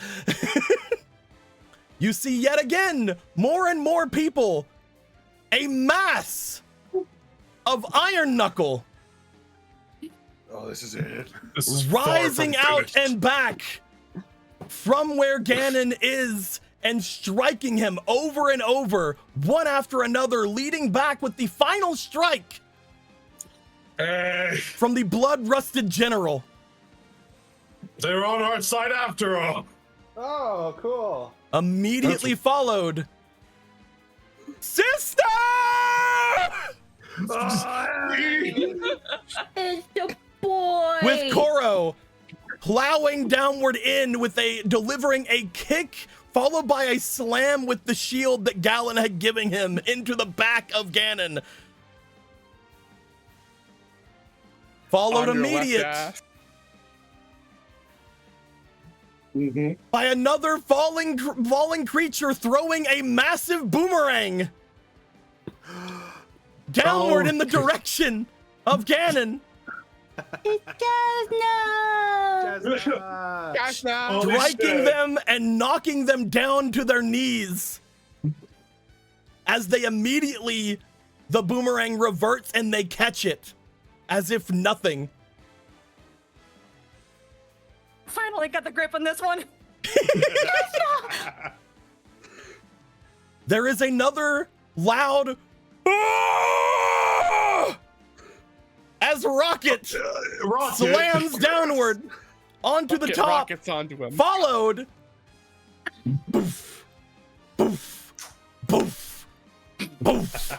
You see yet again more and more people, a mass of Iron Knuckle. Oh, this is it. This is Rising out and back from where Ganon is and striking him over and over, one after another, leading back with the final strike from the blood-rusted general. They're on our side after all. Oh, cool. Immediately followed, Sister! It's the boy. With Koro plowing downward in with delivering a kick followed by a slam with the shield that Galen had given him into the back of Ganon. Followed immediate by another falling creature throwing a massive boomerang downward in the direction of Ganon. Striking them and knocking them down to their knees as they immediately, the boomerang reverts and they catch it as if nothing. Finally got the grip on this one. There is another loud "Ah!" as Rocket slams downward onto the top, rockets onto him. followed boof, boof, boof, boof,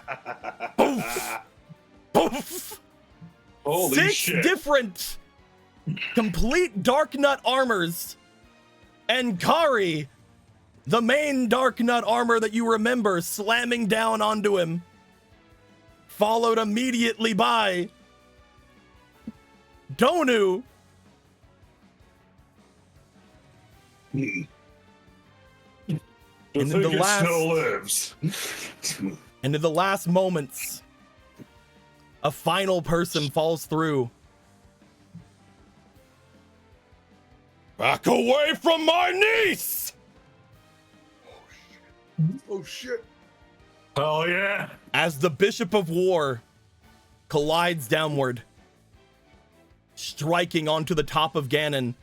boof, boof. Holy 6 shit. different complete Dark Nut armors, and Kari, the main Dark Nut armor that you remember, slamming down onto him, followed immediately by Donu. The And in the thing last- still lives. And in the last moments, a final person falls through. Back away from my niece! Oh shit. Hell yeah. As the Bishop of War collides downward, striking onto the top of Ganon.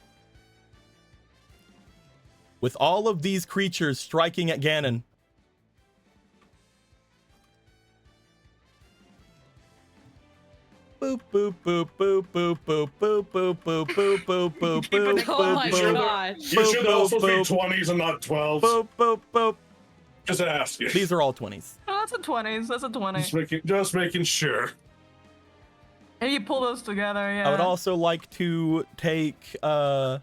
With all of these creatures striking at Ganon, boop boop boop boop boop boop boop boop boop boop boop boop boop Oh my boop god. You should also be 20s and not 12s. boop boop boop. Just ask you. These are all 20s. Oh, that's a 20s. That's a 20. Just making sure. And you pull those together, yeah. I would also like to take one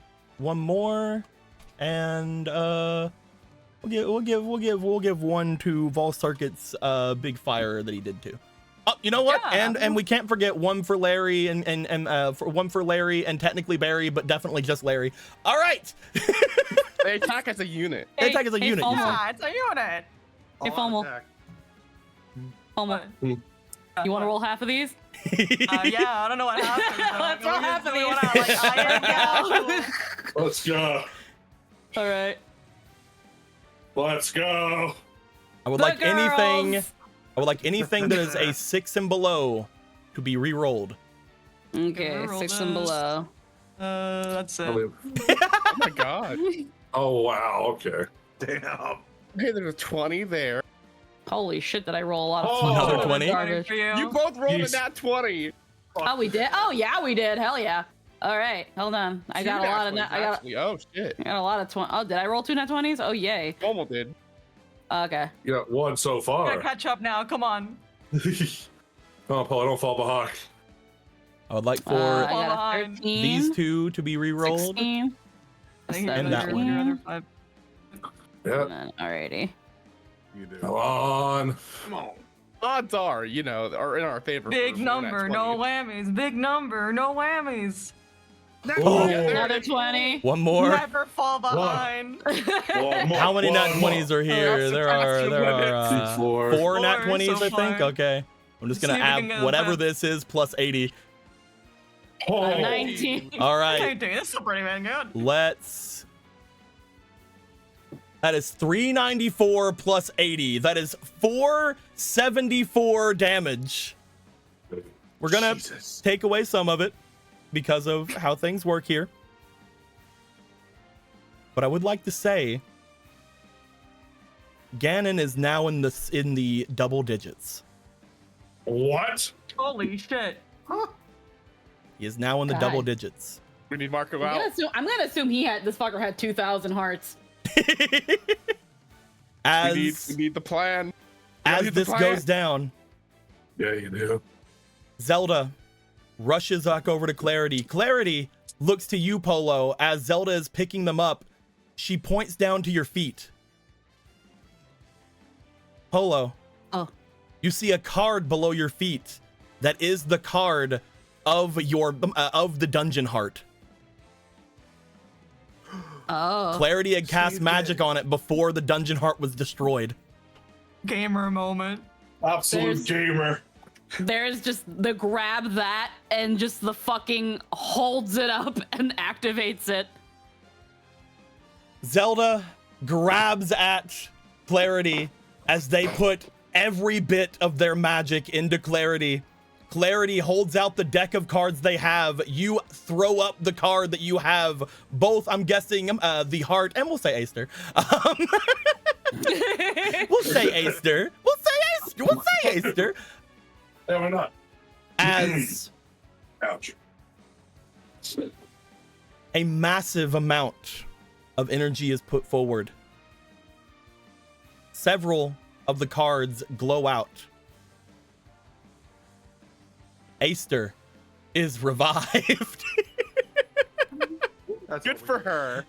more, and we'll give one to Vol Circuit's big fire that he did too. Oh, you know what? Yeah. And we can't forget one for Larry and one for Larry and technically Barry, but definitely just Larry. All right. They attack as a unit. They attack as a unit. you Fomo. said. Yeah, it's a unit. Hey, Fomo. Fomo. You want to roll half of these? Yeah, I don't know what happened. Let's roll half of these. Let's go. All right. Let's go. I would The like anything. girls. I would like anything that is a 6 and below to be re-rolled. Okay, roll 6 and this. below. That's it. Oh my god. Oh, wow. Okay. Damn. Okay, there's a 20 there. Holy shit, did I roll a lot of Oh, Another fucking 20? garbage. For you. You both rolled a He's- nat 20. Oh, we did? Oh, yeah, we did. Hell yeah. All right, hold on. I got a lot of. Oh shit. I got a lot of 20. Oh, did I roll 2 nat 20s? Oh yay. Almost did. Okay. You got one so You far. gotta catch up now. Come on. Oh, Paul, don't fall behind. I would like for I got a behind. 13. these two to be re-rolled. 16. I think And that one. your other 5. Yep. Alrighty. You do. Come on. Come on. Odds are, are in our favor. Big for number, that no 20. whammies. Big number, no whammies. Oh. Another 20. One more. Never fall behind. How many nat 20s are here? There are four nat 20s, I think. far. Okay. I'm just gonna See if we can add get whatever that. this is plus 80. Oh. 19. All right. Okay, dude, this is pretty man good. Let's. That is 394 plus 80. That is 474 damage. We're gonna Jesus. take away some of it because of how things work here. But I would like to say Ganon is now in the double digits. What? Holy shit. He is now in the God. double digits. We need Marco I'm out. gonna assume this fucker had 2,000 hearts. We As need the plan. We gotta as get the this plan. goes down, Yeah, you do. Zelda rushes back over to Clarity. Clarity looks to you, Polo, as Zelda is picking them up. She points down to your feet. Polo. Oh. You see a card below your feet that is the card of the dungeon heart. Oh. Clarity had cast magic on it before the dungeon heart was destroyed. Gamer moment. Absolute gamer. There's just the grab that and just the fucking holds it up and activates it. Zelda grabs at Clarity as they put every bit of their magic into Clarity. Clarity holds out the deck of cards they have. You throw up the card that you have. Both, I'm guessing, the heart, and we'll say Aster. We'll say Aster. We'll say Aster. We'll say Aster. Yeah, why not? As Ouch. a massive amount of energy is put forward. Several of the cards glow out. Aster is revived. That's Good what for we her.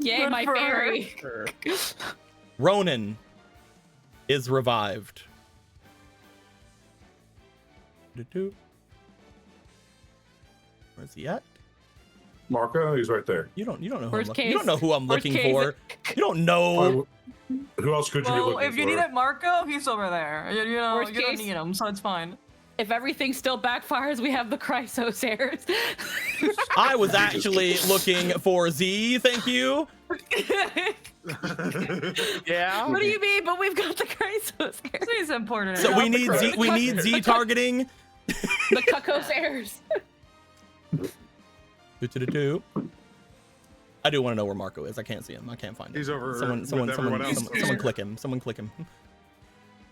Yay, Good my for her. fairy. Her. Ronan is revived. Where's he at? Marco, he's right there. You don't know who Worst you don't know who I'm Worst looking case. for. You don't know. Who else could you be Well, looking if you for? needed Marco, he's over there. You know, Worst you don't case. need him, so it's fine. If everything still backfires, we have the Chrysos heirs. I was actually looking for Z. Thank you. Yeah. What do you mean? But we've got the Chrysos heirs. He's important. So we need Z. We need Z targeting. The Cuckos heirs. I do want to know where Marco is. I can't see him. I can't find him. He's over Someone with everyone else. someone click him. Someone click him.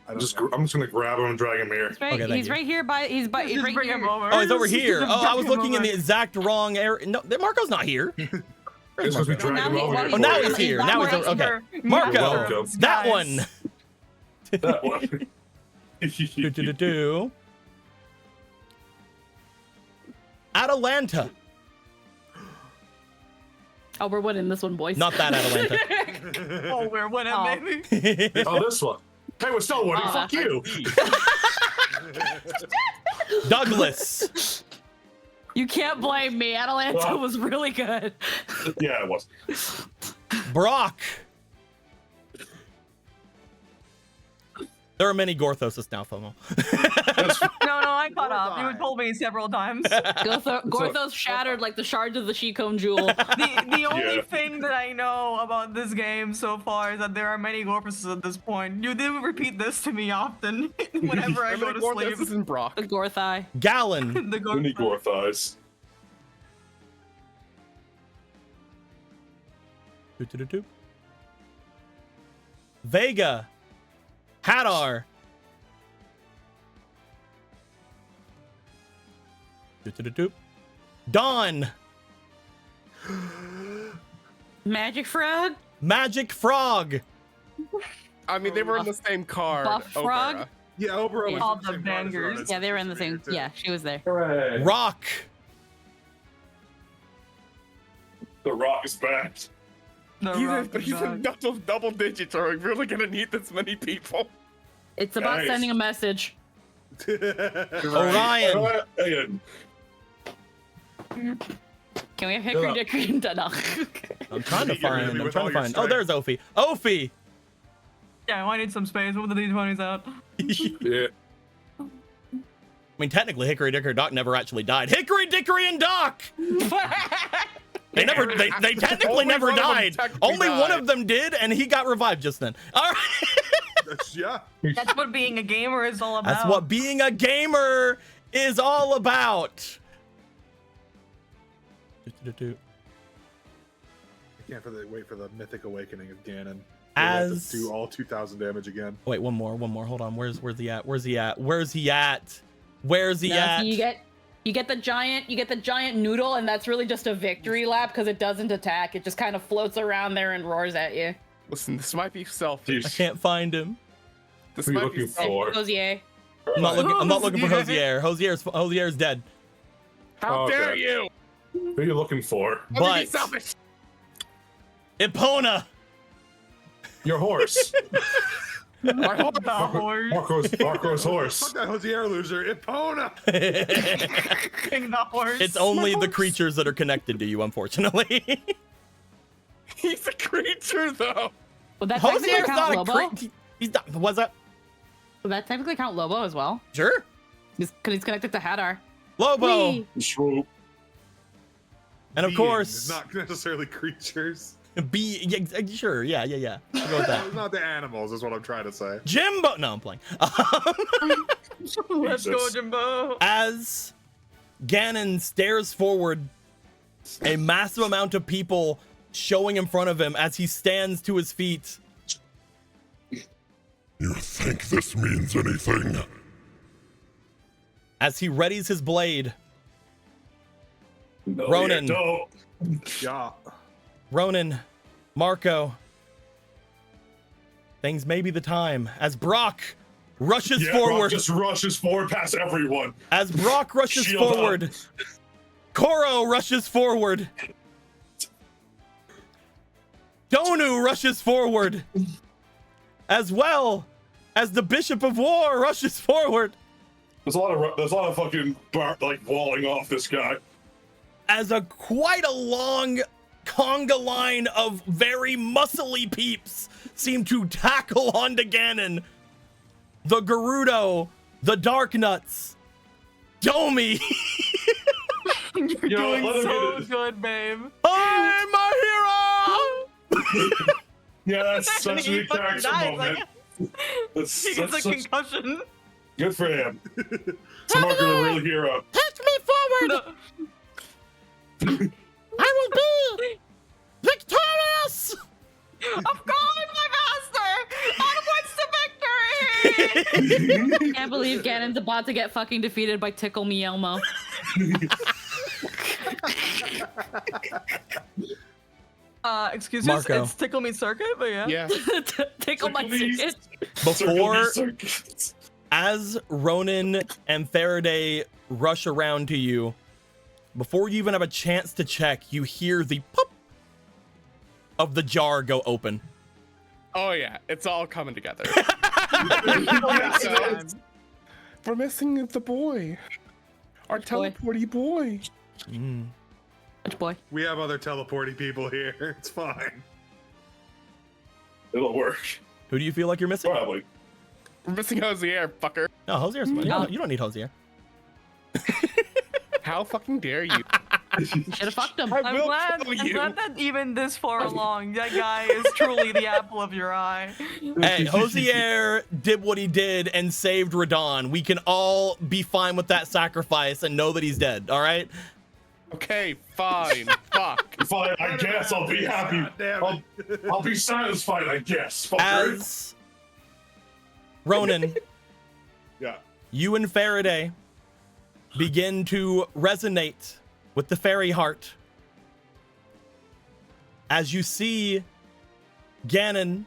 I'm just gonna grab him and drag him here. He's right, Okay, thank he's you. right here he's Just right bring here. him over. Oh, he's over Just here. bring Oh, I was him looking in the over. exact wrong area. No, Marco's not here. It's because we Marco? drag him now over he- here. Oh, now for he's you. here. Now he's over. Okay. Here. Marco, Welcome. that Guys. one. That one. Atalanta. Oh, we're winning this one, boys. Not that Atalanta. Oh, we're winning, Oh. baby. Oh, this one. Hey, we're still winning. Fuck you. Douglas. You can't blame me. Atalanta Well- was really good. Yeah, it was. Brock. There are many Gorthoses now, FOMO. No, I caught up. You told me several times. Gorthos shattered like the shards of the Shikon jewel. The only Yeah. thing that I know about this game so far is that there are many Gorpuses at this point. You do repeat this to me often whenever I go to sleep. This in Brock. The Gorthai. Gallon. The We need gore thighs. Vega. Hadar. Dawn. Magic Frog? Magic Frog. I mean, they were in the same card. Buff Frog? Obera. Yeah, Oprah was All in the the same card as bangers. Ronan, Yeah, they were in so the she's same. here, too. Yeah, she was there. Hooray. Rock. The Rock is back. He's in double digits. Are we really gonna need this many people? It's about Nice. sending a message. Orion. Can we have Hickory up. Dickory and Dunnock? I'm trying to You get rid of find. me I'm with trying all to your find. Oh, strength. there's Ophi. Ophi. Yeah, I need some space. Move the D20s out. Yeah. I mean, technically, Hickory Dickory Doc never actually died. Hickory Dickory and Doc. They never. They technically Only never one of them died. technically Only one died. of them did, and he got revived just then. All right. Yeah. That's what being a gamer is all about. That's what being a gamer is all about. I can't wait for the mythic awakening of Ganon. As Do all 2,000 damage again. wait, one more. Hold on. Where's he at? Where's he at? Where's he at? Where's he No, at? so you get the giant noodle, and that's really just a victory lap because it doesn't attack. It just kind of floats around there and roars at you. Listen, this might be selfish. I can't find him. This Who you might be looking selfish. for? Hosier. I'm not looking for Hosier. Hosier. Hosier's dead. How Okay. dare you? Who are you looking for? Let me be But selfish. Epona. Your horse. My whole The horse. Marco's horse. Fuck that Hosier loser. Epona! King the horse. It's only the creatures that are connected to you, unfortunately. He's a creature, though. Would that technically Hosier's count not a Lobo? creature. He's not. Was that? Would that technically count Lobo as well? Sure. Because he's connected to Hadar. Lobo. Whee! Swoop. And of Beings, course, not necessarily creatures. sure. Yeah. We'll go with that. Not the animals, is what I'm trying to say. Jimbo. No, I'm playing. Let's go, Jesus. Jimbo. As Ganon stares forward, a massive amount of people showing in front of him as he stands to his feet. You think this means anything? As he readies his blade, No, Ronan. you don't. Yeah. Ronan, Marco, things may be the time. As Brock rushes Yeah, forward. Brock just rushes forward past everyone. As Brock rushes Shield forward, up. Koro rushes forward. Donu rushes forward. As well as the Bishop of War rushes forward. There's a lot of fucking walling off this guy. As quite a long conga line of very muscly peeps seem to tackle onto Ganon. The Gerudo, the Darknuts, Domi. You're You know, doing let him so get it. good, babe. I'm a hero. Yeah, that's such He an fucking character dies, moment. like, That's, he gets that's a such, concussion. good for him. So Marco, the real hero. Push me forward. No. I will be victorious. I'm calling my master! Onwards to victory! Can't believe Ganon's about to get fucking defeated by Tickle Me Elmo. Excuse me, Marco. it's Tickle Me Circuit, but yeah. Yeah. Tickle my ticket. Before, as Ronan and Faraday rush around to you, before you even have a chance to check, you hear the pop of the jar go open. Oh yeah, it's all coming together. Yeah. We're missing the boy. Our boy? teleporty boy. Which boy? We have other teleporting people here. It's fine. It'll work. Who do you feel like you're missing? Probably. We're missing Hosier, fucker. No, Hosier's fine. No. You don't need Hosier. How fucking dare you? Should have fucked him. I I'm will glad, kill I'm you. glad that even this far along, that guy is truly the apple of your eye. Hey, Hosier did what he did and saved Radon. We can all be fine with that sacrifice and know that he's dead, all right? Okay, fine. Fuck. Fine, I guess I'll be happy. God damn it. I'll be satisfied, I guess. Fucker. As Ronan, Yeah. you and Faraday begin to resonate with the fairy heart. as you see Ganon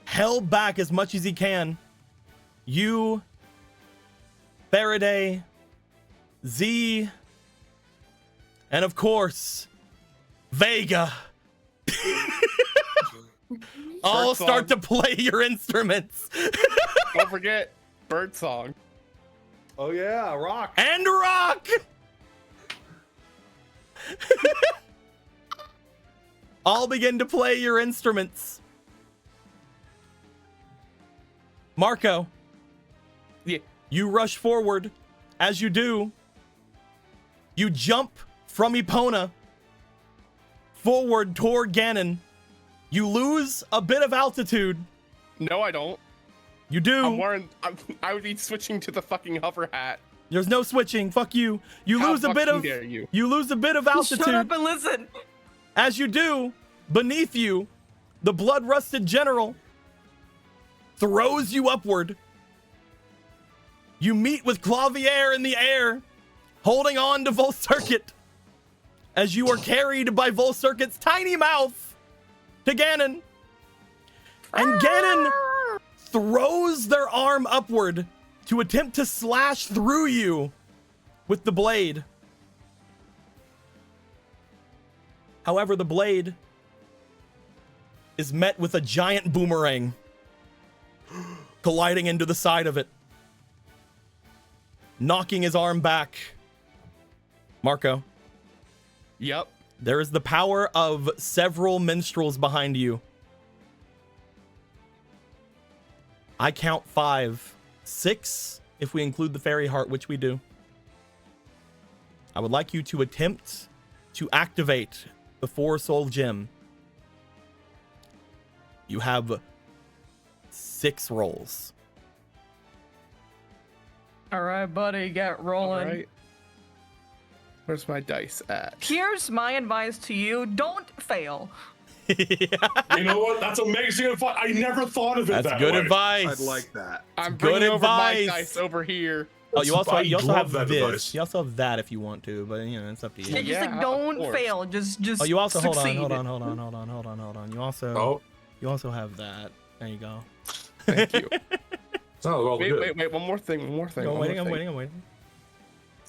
held back as much as he can. You, Faraday, Z, and of course, Vega all start to play your instruments. Don't forget Bird Song. Oh yeah, rock. And rock! All begin to play your instruments. Marco. Yeah. You rush forward. As you do, you jump from Epona forward toward Ganon. You lose a bit of altitude. No, I don't. You do. I would be switching to the fucking hover hat. There's no switching. Fuck you. You lose a bit of. You lose a bit of altitude. Shut up and listen. As you do, beneath you, the blood-rusted general throws you upward. You meet with Clavier in the air, holding on to Volcircuit, as you are carried by Volcircuit's tiny mouth to Ganon. And Ganon throws their arm upward to attempt to slash through you with the blade. However, the blade is met with a giant boomerang colliding into the side of it, knocking his arm back. Marco. Yep. There is the power of several minstrels behind you. I count 5. 6 if we include the fairy heart, which we do. I would like you to attempt to activate the 4-soul gem. You have 6 rolls. All right, buddy, get rolling. All right. Where's my dice at? Here's my advice to you: don't fail. You know what? That's amazing advice. I never thought of it That's that good way. advice. I'd like that. I'm good bringing over my advice. dice over here. Oh, you also I have love that this. advice. You also have that if you want to, but you know, it's up to you. Yeah, just Yeah, like of don't course. fail. Just Oh, you also succeed. hold on. You also you also have that. There you go. Thank you. It's not all good. Wait. One more thing. I'm waiting.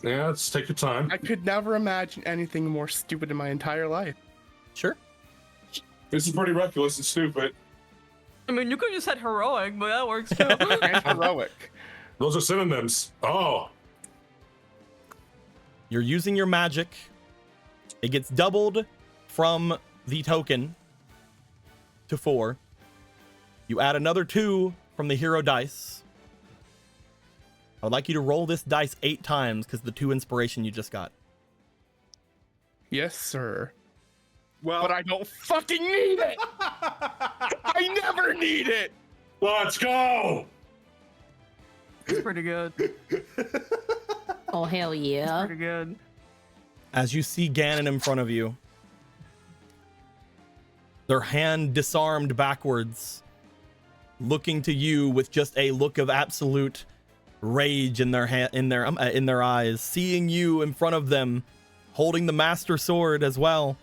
Yeah, let's take your time. I could never imagine anything more stupid in my entire life. Sure. This is pretty reckless and stupid. I mean, you could have said heroic, but that works too. And heroic. Those are synonyms. Oh. You're using your magic. It gets doubled from the token to 4. You add another 2 from the hero dice. I would like you to roll this dice 8 times because the 2 inspiration you just got. Yes, sir. Well, But I don't fucking need it. I never need it. Let's go. It's pretty good. Oh, hell yeah. Pretty good. As you see Ganon in front of you, their hand disarmed backwards, looking to you with just a look of absolute rage in their eyes, seeing you in front of them, holding the Master Sword as well.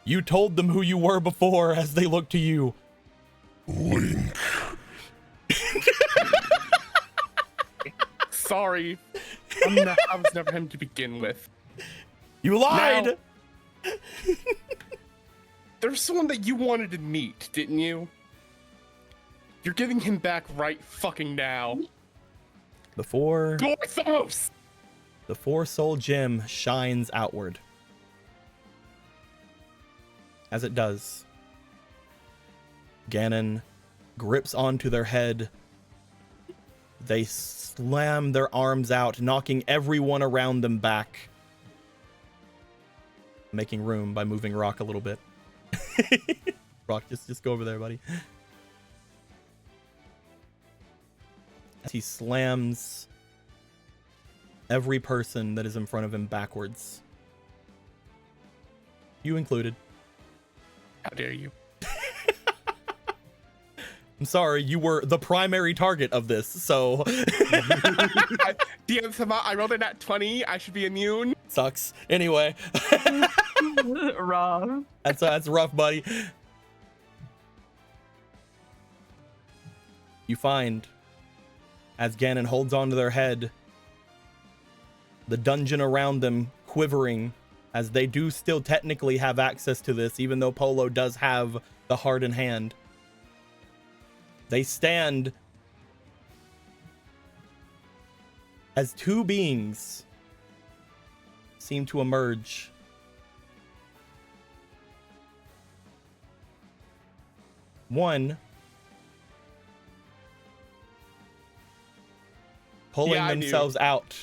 You told them who you were before as they look to you. Link. Sorry. I was never him to begin with. You lied! Now, there's someone that you wanted to meet, didn't you? You're giving him back right fucking now. The 4-soul gem shines outward. As it does, Ganon grips onto their head. They slam their arms out, knocking everyone around them back, making room by moving Rock a little bit. Rock, just go over there, buddy. As he slams every person that is in front of him backwards. You included. How dare you? I'm sorry, you were the primary target of this, so... I rolled a nat 20. I should be immune. Sucks. Anyway. Rough. That's rough, buddy. You find, as Ganon holds onto their head, the dungeon around them quivering, as they do still technically have access to this, even though Polo does have the heart in hand. They stand as two beings seem to emerge. One pulling Yeah, I knew. themselves out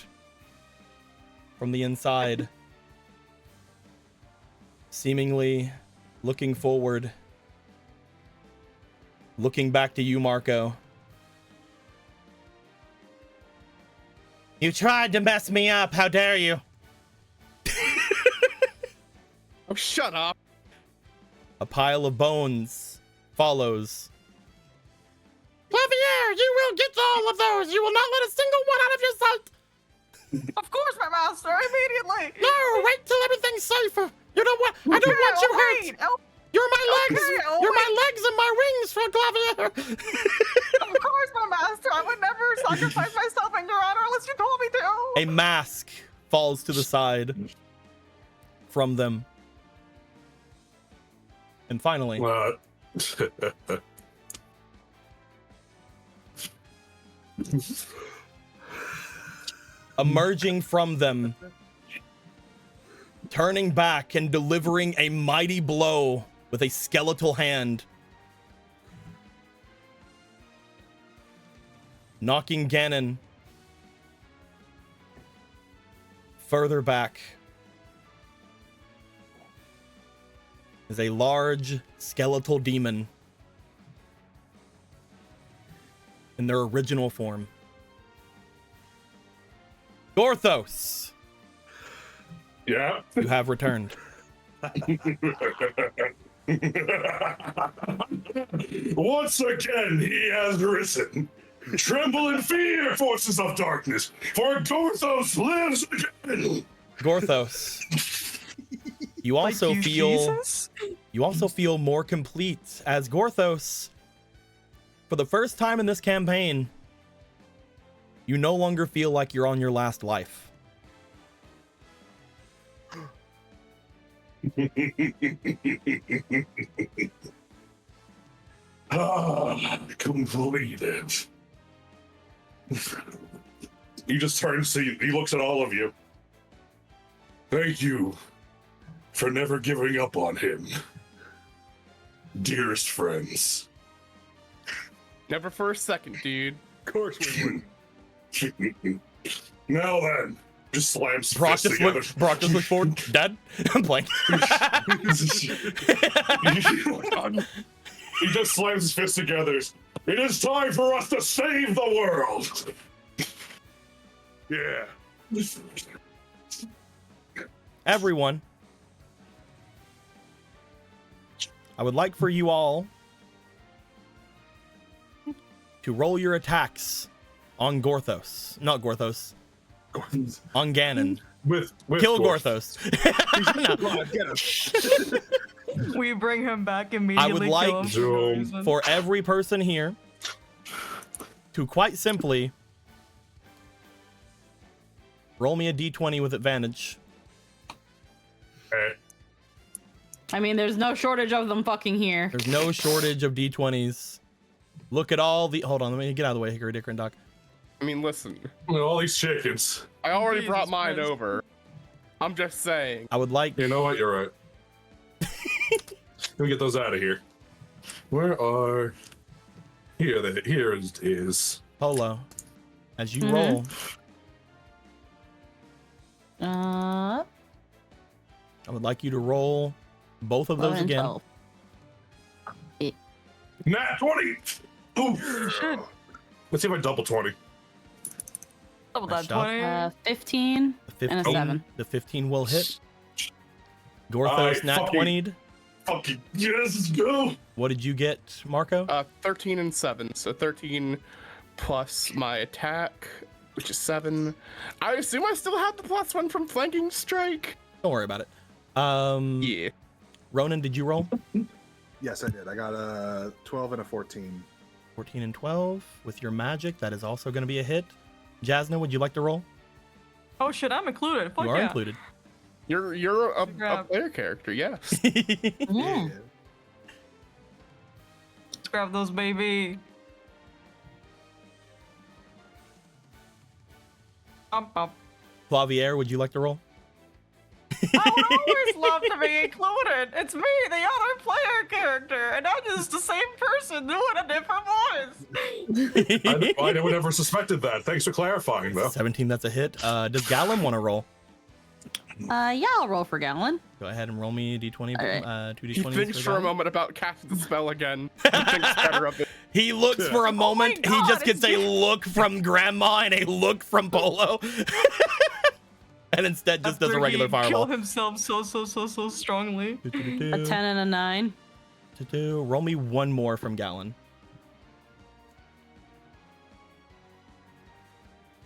from the inside, seemingly looking forward, looking back to you, Marco. You tried to mess me up. How dare you? Oh, shut up. A pile of bones follows. Javier, you will get all of those. You will not let a single one out of your sight. Of course, my master, immediately. No, wait till everything's safer. You don't want. I don't want you hurt. You're my legs. Okay, You're my legs and my wings for Javier. Of course, my master. I would never sacrifice myself in your honor unless you told me to. A mask falls to the side from them. And finally, emerging from them, turning back and delivering a mighty blow with a skeletal hand, knocking Ganon further back, is a large skeletal demon in their original form. Gorthos, Yeah. you have returned. Once again, he has risen. Tremble in fear, forces of darkness, for Gorthos lives again. Gorthos, you also Like you, feel Jesus? you also feel more complete as Gorthos, for the first time in this campaign, you no longer feel like you're on your last life. Completed. He just turns to you. He looks at all of you. Thank you for never giving up on him, dearest friends. Never for a second, dude. Of course we would. Now then, just slams Brock fists just together. looked forward. Dad, I'm playing. He just slams his fists together. It is time for us to save the world. Yeah. Everyone, I would like for you all to roll your attacks on Gorthos. Not Gorthos. On Ganon. With Kill Gorth. Gorthos. Come on, get us. We bring him back immediately. I would kill like him for no reason. for every person here to quite simply roll me a d20 with advantage. I mean, there's no shortage of them fucking here. There's no shortage of d20s. Look at all the... Hold on, let me get out of the way, Hickory Dickory and Doc. I mean, listen. All these chickens. I already Jesus brought mine Christ. over. I'm just saying. I would like... You know what? You're right. Let me get those out of here. Where are... Here it is. Polo, as you roll, Uh, I would like you to roll both of those 11 and again. 12. Nat 20! Ooh. Let's see if I double 20. Double Nice that job. 20. 15 The and a 7. The 15 will hit. Gorthos nat fucking- 20'd. Fucking yes, let's go! What did you get, Marco? 13 and 7. So 13 plus my attack, which is 7. I assume I still have the +1 from flanking strike. Don't worry about it. Yeah. Ronan, did you roll? Yes, I did. I got a 12 and a 14. 14 and 12 with your magic. That is also going to be a hit. Jasna, would you like to roll? Oh shit, I'm included. Fuck You are yeah. included. You're a player character, yes. Yeah. Let's grab those, baby. Clavier, would you like to roll? I would always love to be included. It's me, the other player character, and I'm just the same person doing a different voice. I would never suspected that. Thanks for clarifying, though. 17, that's a hit. Does Gallon want to roll? Yeah, I'll roll for Gallon. Go ahead and roll me a d20. All 2d20. He thinks for a moment about casting the spell again. He thinks better of it. He looks for a moment. God, he just gets a look from Grandma and a look from Polo. And instead just does a regular Kill fireball. himself so strongly. A 10 and a 9. Roll me one more from Gallon.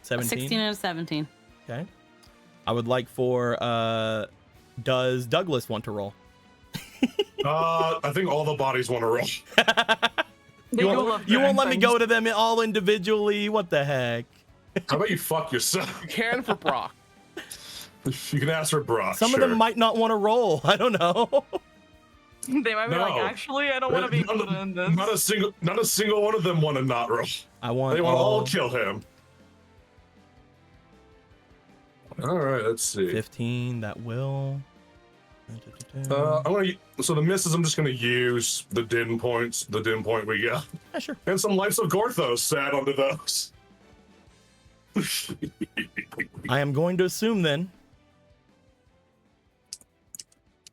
17. 16 and a 17. Okay. I would like for does Douglas want to roll? I think all the bodies want to roll. You won't let me go to them all individually. What the heck? How about you fuck yourself? You can for Brock. You can ask for Brock. Some sure. of them might not want to roll. I don't know. They might be like, No. actually, I don't want to be included in this. Not a single one of them want to not roll. I want. They want to all kill him. All right, let's see. 15. That will. So the misses, I'm just gonna use the din points, the din point we got, Yeah, sure. and some Lights of Gorthos sad onto those. I am going to assume then.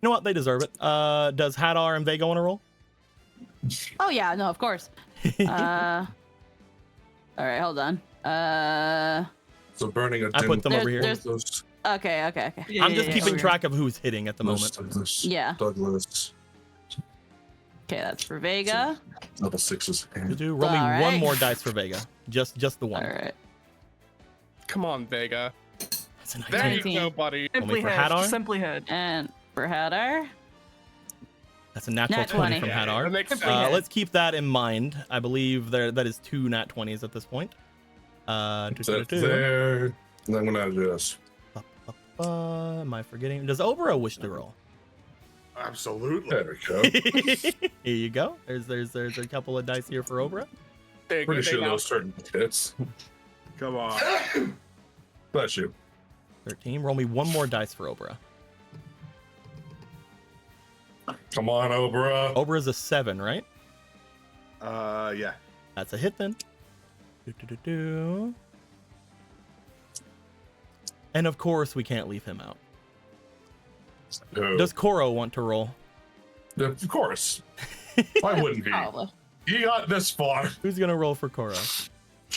You know what? They deserve it. Does Hadar and Vega want to roll? Oh, yeah, no, of course. All right, hold on. So burning a I din put them over here. those- Okay. I'm just keeping track of who's hitting at the moment. Douglas, Yeah. Douglas. Okay, that's for Vega. Level 6s. Roll me All one right. more dice for Vega. Just the one. All right. Come on, Vega. That's a 19. There you 19. go, buddy. Simply for head. Hadar? Simply head. And for Hadar. That's a natural Nat 20 20. from That Hadar. makes sense. Let's keep that in mind. I believe that is 2 nat 20s at this point. So there. And I'm gonna do this. Am I forgetting? Does Obra wish to roll? Absolutely. There we go. Here you go. There's a couple of dice here for Obra. There you go, Pretty sure Vega. those certain hits. Come on. Bless you. 13. Roll me one more dice for Obra. Come on, Obra. Obra is a 7, right? Yeah. That's a hit then. And of course, we can't leave him out. Does Koro want to roll? Of course. Why wouldn't he? Probably. He got this far. Who's gonna roll for Koro?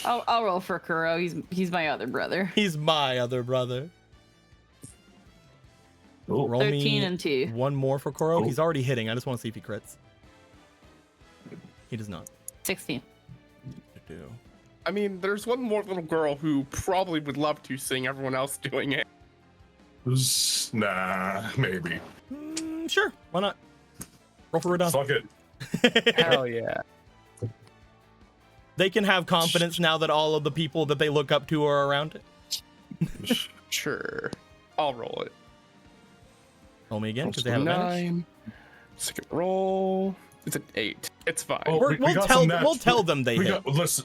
I'll roll for Kuro. He's my other brother. He's my other brother. Ooh. Roll 13 me and 2. one more for Koro. Cool. He's already hitting. I just want to see if he crits. He does not. 16. I mean, there's one more little girl who probably would love to, seeing everyone else doing it. Nah, maybe. Sure, why not? Roll for Radon. Fuck it. Hell yeah. They can have confidence now that all of the people that they look up to are around it. Sure. I'll roll it. Roll me again because they have advantage. 9. Second roll. It's an 8. It's fine. Oh, we We'll got tell some nat- we'll tell them they We hit. got, listen,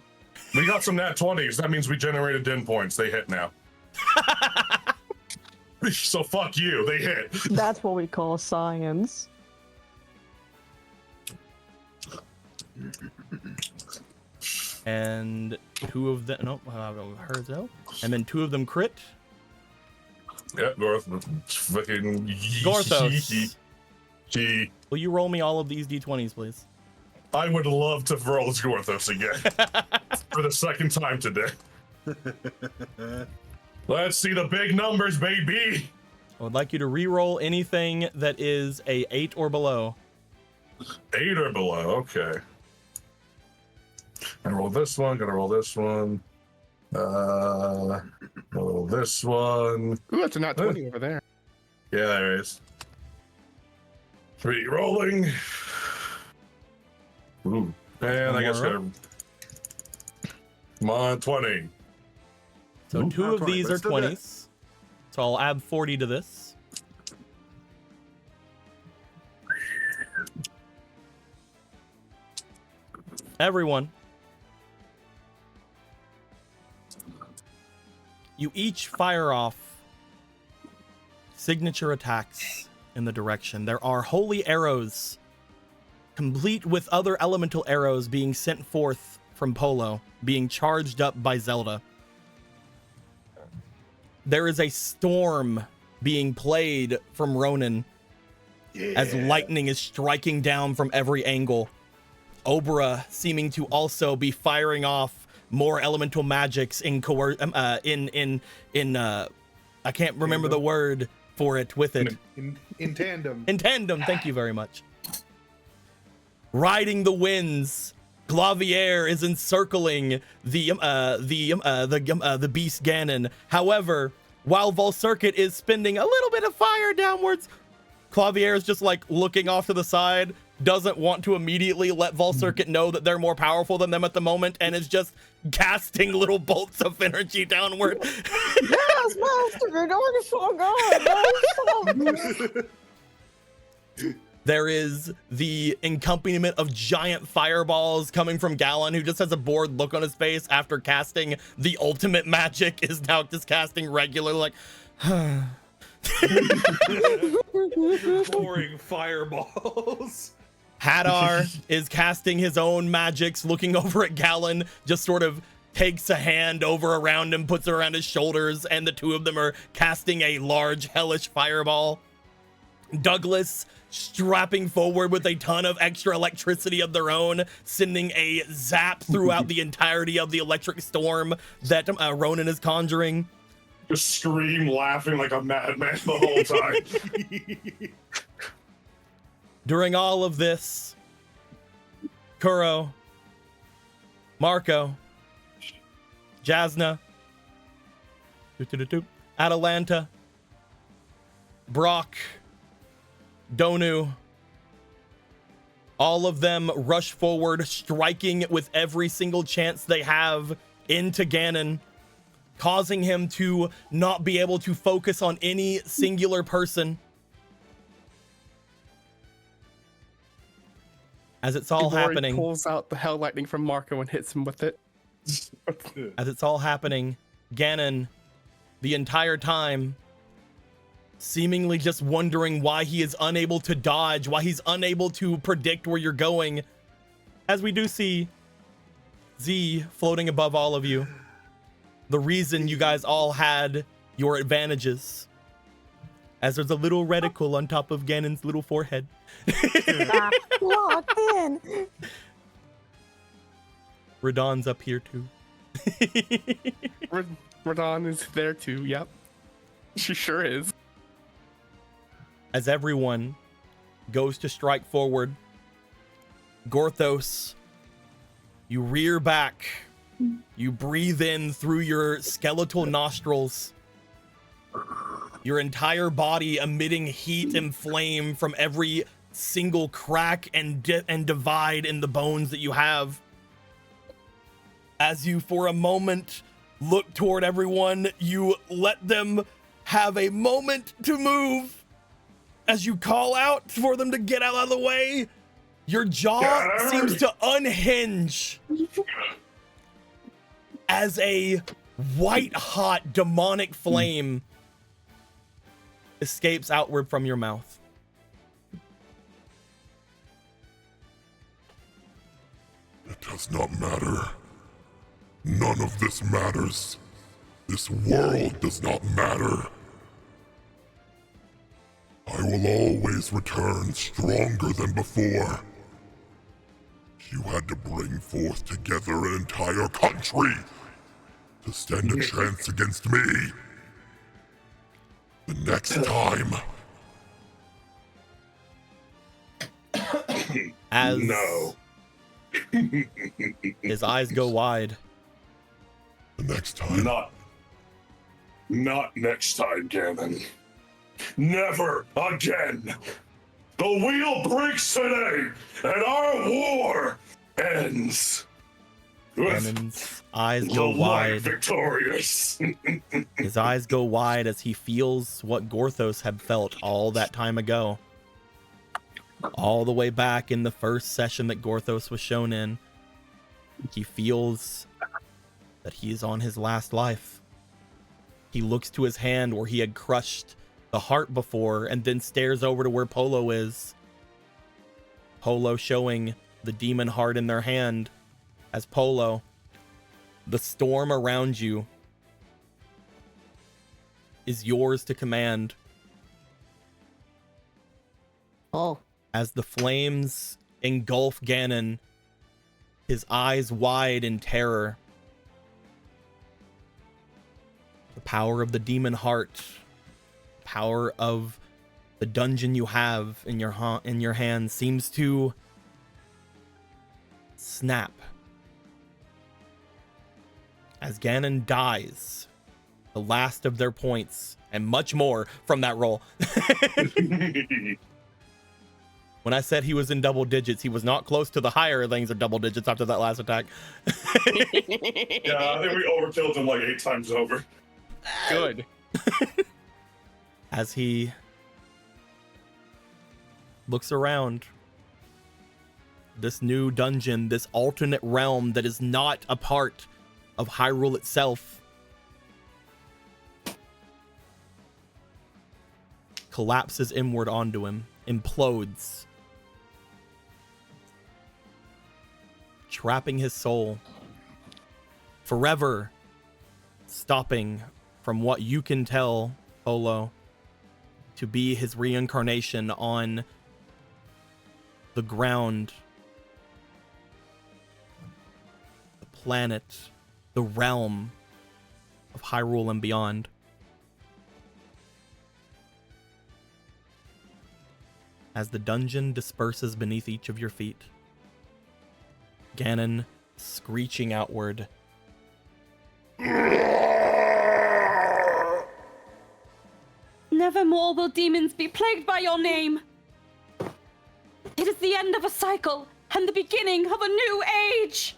we got some nat 20s. That means we generated din points. They hit now. So fuck you. They hit. That's what we call science. And 2 of them, no, Herzo. And then 2 of them crit. Yeah, Gorthos. Fucking Gorthos. Gee. Will you roll me all of these d20s, please? I would love to roll as Gorthos again. For the second time today. Let's see the big numbers, baby. I would like you to re-roll anything that is a 8 or below. 8 or below, okay. Gonna roll this one, gonna roll this one. Roll this one. Ooh, that's a nat 20 over there. Yeah, there it is. Re-rolling. Ooh. And I guess Alright. come on, 20. So Ooh. 2 Not of 20, these but are still good. 20s. So I'll add 40 to this. Everyone, you each fire off signature attacks in the direction. There are holy arrows, complete with other elemental arrows being sent forth from Polo, being charged up by Zelda. There is a storm being played from Ronan as lightning is striking down from every angle. Obra seeming to also be firing off more elemental magics in I can't remember the word for it with it. In tandem. In tandem, thank you very much. Riding the winds, Clavier is encircling the beast Ganon. However, while Volcircuit is spending a little bit of fire downwards, Clavier is just like looking off to the side, doesn't want to immediately let Volcircuit know that they're more powerful than them at the moment, and is just casting little bolts of energy downward. Yes, master, you're doing so good. There is the accompaniment of giant fireballs coming from Gallon, who just has a bored look on his face after casting the ultimate magic, is now just casting regular, like, Pouring fireballs. Hadar is casting his own magics, looking over at Gallon, just sort of takes a hand over around him, puts it around his shoulders, and the two of them are casting a large hellish fireball. Douglas strapping forward with a ton of extra electricity of their own, sending a zap throughout the entirety of the electric storm that Ronan is conjuring. Just scream laughing like a madman the whole time. During all of this, Kuro, Marco, Jasna, Atalanta, Brock, Donu, all of them rush forward, striking with every single chance they have into Ganon, causing him to not be able to focus on any singular person. As it's all happening, pulls out the hell lightning from Marco and hits him with it. as it's all happening, Ganon, the entire time, seemingly just wondering why he is unable to dodge, why he's unable to predict where you're going. As we do see Z floating above all of you, the reason you guys all had your advantages, as there's a little reticle on top of Ganon's little forehead. Locked in. Radon's up here too. Radon is there too, yep. She sure is. As everyone goes to strike forward, Gorthos, you rear back, you breathe in through your skeletal nostrils, your entire body emitting heat and flame from every single crack and divide in the bones that you have. As you for a moment look toward everyone, you let them have a moment to move. As you call out for them to get out of the way, your jaw seems to unhinge as a white-hot demonic flame escapes outward from your mouth. It does not matter. None of this matters. This world does not matter. I will always return stronger than before. You had to bring forth together an entire country to stand a chance against me. The next time. As No. his eyes go wide. The next time. Not next time, Ganon. Never again. The wheel breaks today, and our war ends. Ganon's eyes The go light wide. victorious. His eyes go wide as he feels what Gorthos had felt all that time ago. All the way back in the first session that Gorthos was shown in. He feels that he is on his last life. He looks to his hand where he had crushed the heart before and then stares over to where Polo is. Polo showing the demon heart in their hand as Polo, the storm around you is yours to command. Oh. As the flames engulf Ganon, his eyes wide in terror. The power of the demon heart, power of the dungeon you have in your hand seems to snap. As Ganon dies, the last of their points, and much more from that roll. When I said he was in double digits, he was not close to the higher things of double digits after that last attack. Yeah, I think we overkilled him like 8 times over. Good. As he looks around, this new dungeon, this alternate realm that is not a part of Hyrule itself, collapses inward onto him, implodes, trapping his soul, forever stopping from what you can tell, Polo, to be his reincarnation on the ground, the planet, the realm of Hyrule and beyond. As the dungeon disperses beneath each of your feet, Ganon screeching outward. Nevermore will demons be plagued by your name. It is the end of a cycle and the beginning of a new age.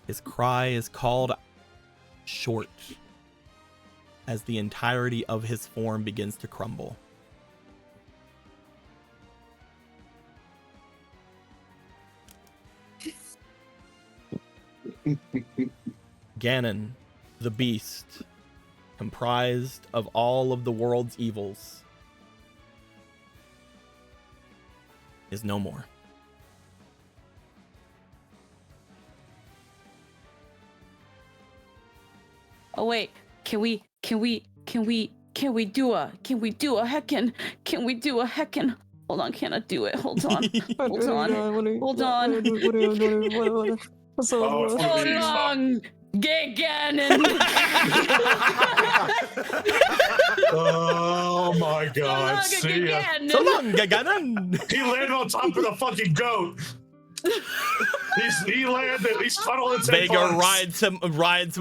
His cry is called short as the entirety of his form begins to crumble. Ganon, the beast, comprised of all of the world's evils, is no more. Oh wait, can we do a heckin'? Hold on, can I do it? Hold on. Hold on. Hold on. Hold on. Get Ganon. Oh my god. See ya. So long, Ganon. He landed on top of the fucking goat. He landed. He's cuddling his Vega rides him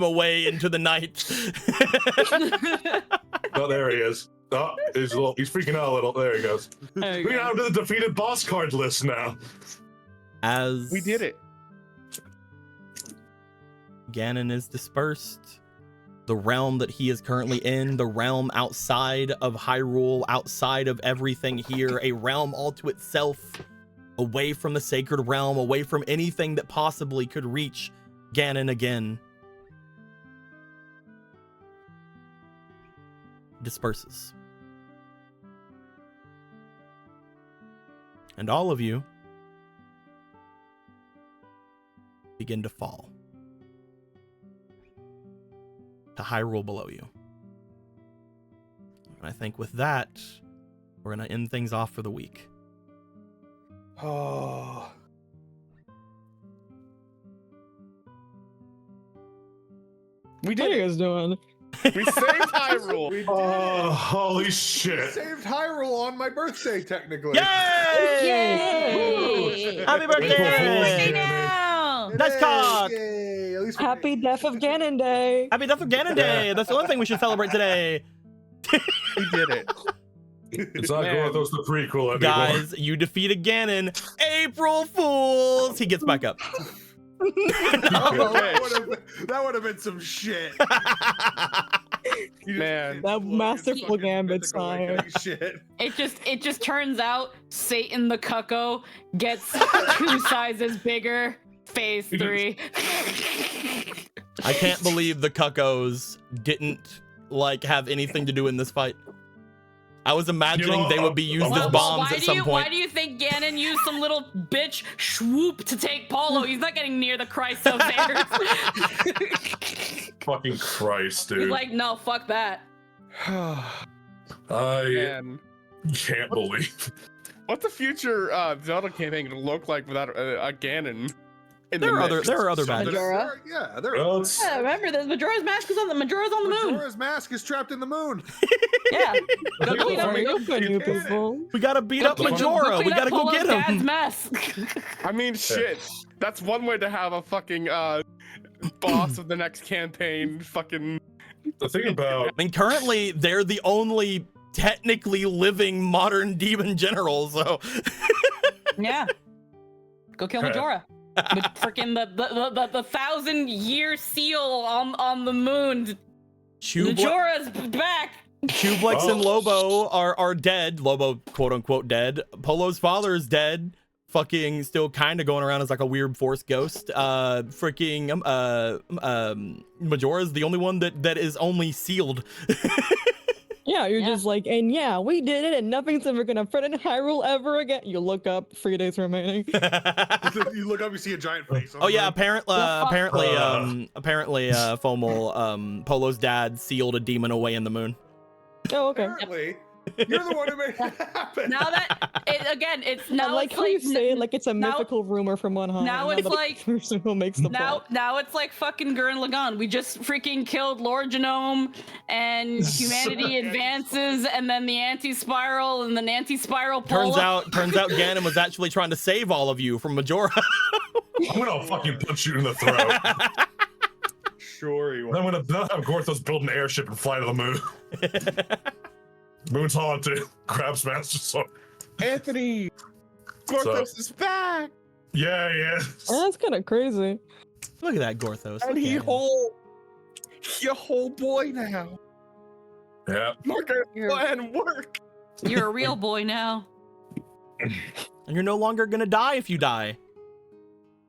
away into the night. Oh, there he is. Oh, he's freaking out a little. There he goes. We're down to the defeated boss card list now. As We did it. Ganon is dispersed, the realm that he is currently in, the realm outside of Hyrule, outside of everything here, a realm all to itself, away from the sacred realm, away from anything that possibly could reach Ganon again, disperses. And all of you begin to fall to Hyrule below you. And I think with that, we're going to end things off for the week. Oh. We What are did you it. guys doing? We saved Hyrule. We did Oh, holy We shit. saved Hyrule on my birthday, technically. Yay! Happy April Fool's birthday! Day. Now. Let's talk! Yay! At least for Happy me. Death of Ganon Day. Happy Death of Ganon Day! That's the only thing we should celebrate today. We did it. It's not Man. Gorthos the prequel anymore. Guys, you defeated Ganon. April Fools. He gets back up. That would have been some shit. Man. That masterful gambit style. Shit. It just turns out Satan the Cucko gets 2 sizes bigger. Phase 3. I can't believe the Cuccos didn't like have anything to do in this fight. I was imagining they would be used as bombs at some point. Why do you think Ganon used some little bitch swoop to take Polo? He's not getting near the Christ of theirs. Fucking Christ, dude. He's like, no, fuck that. I can't believe. What's the future Zelda campaign gonna look like without a Ganon? There are other badges. Majora. Yeah, Yeah, remember, the Majora's Mask is on the moon. Majora's Mask is trapped in the moon. Yeah. We gotta beat up Majora. We gotta go get him. I mean, shit. That's one way to have a fucking boss of the next campaign. Fucking. The thing about. I mean, currently they're the only technically living modern demon general. So. Yeah. Go kill Majora. With freaking the 1,000-year seal on the moon. Majora's back. Cublex and Lobo are dead. Lobo, quote unquote, dead. Polo's father is dead. Fucking still kind of going around as like a weird force ghost. Majora's the only one that is only sealed. Yeah, you're just like, and yeah, we did it, and nothing's ever gonna threaten Hyrule ever again. You look up, 3 days remaining. You look up, you see a giant face. Oh yeah, apparently, Fomel, Polo's dad sealed a demon away in the moon. Oh, okay. Apparently, you're the one who made it happen. Now that it's now I like it's how you say it like it's a now- mythical rumor from one high. now it's the like- person who makes the plot. now it's like fucking Gurren Lagann. We just freaking killed Lord Genome, and humanity advances, and then the anti-spiral, and then anti-spiral Turns out Ganon was actually trying to save all of you from Majora. I'm gonna fucking punch you in the throat. Sure you Then I'm gonna have Gorthos build an airship and fly to the moon. Moon's haunted. Grabs Master Sword. Anthony, Gorthos is back. Yeah. That's kind of crazy. Look at that Gorthos. And he whole boy now. Yeah. Look at plan work. You're a real boy now. And you're no longer gonna die if you die.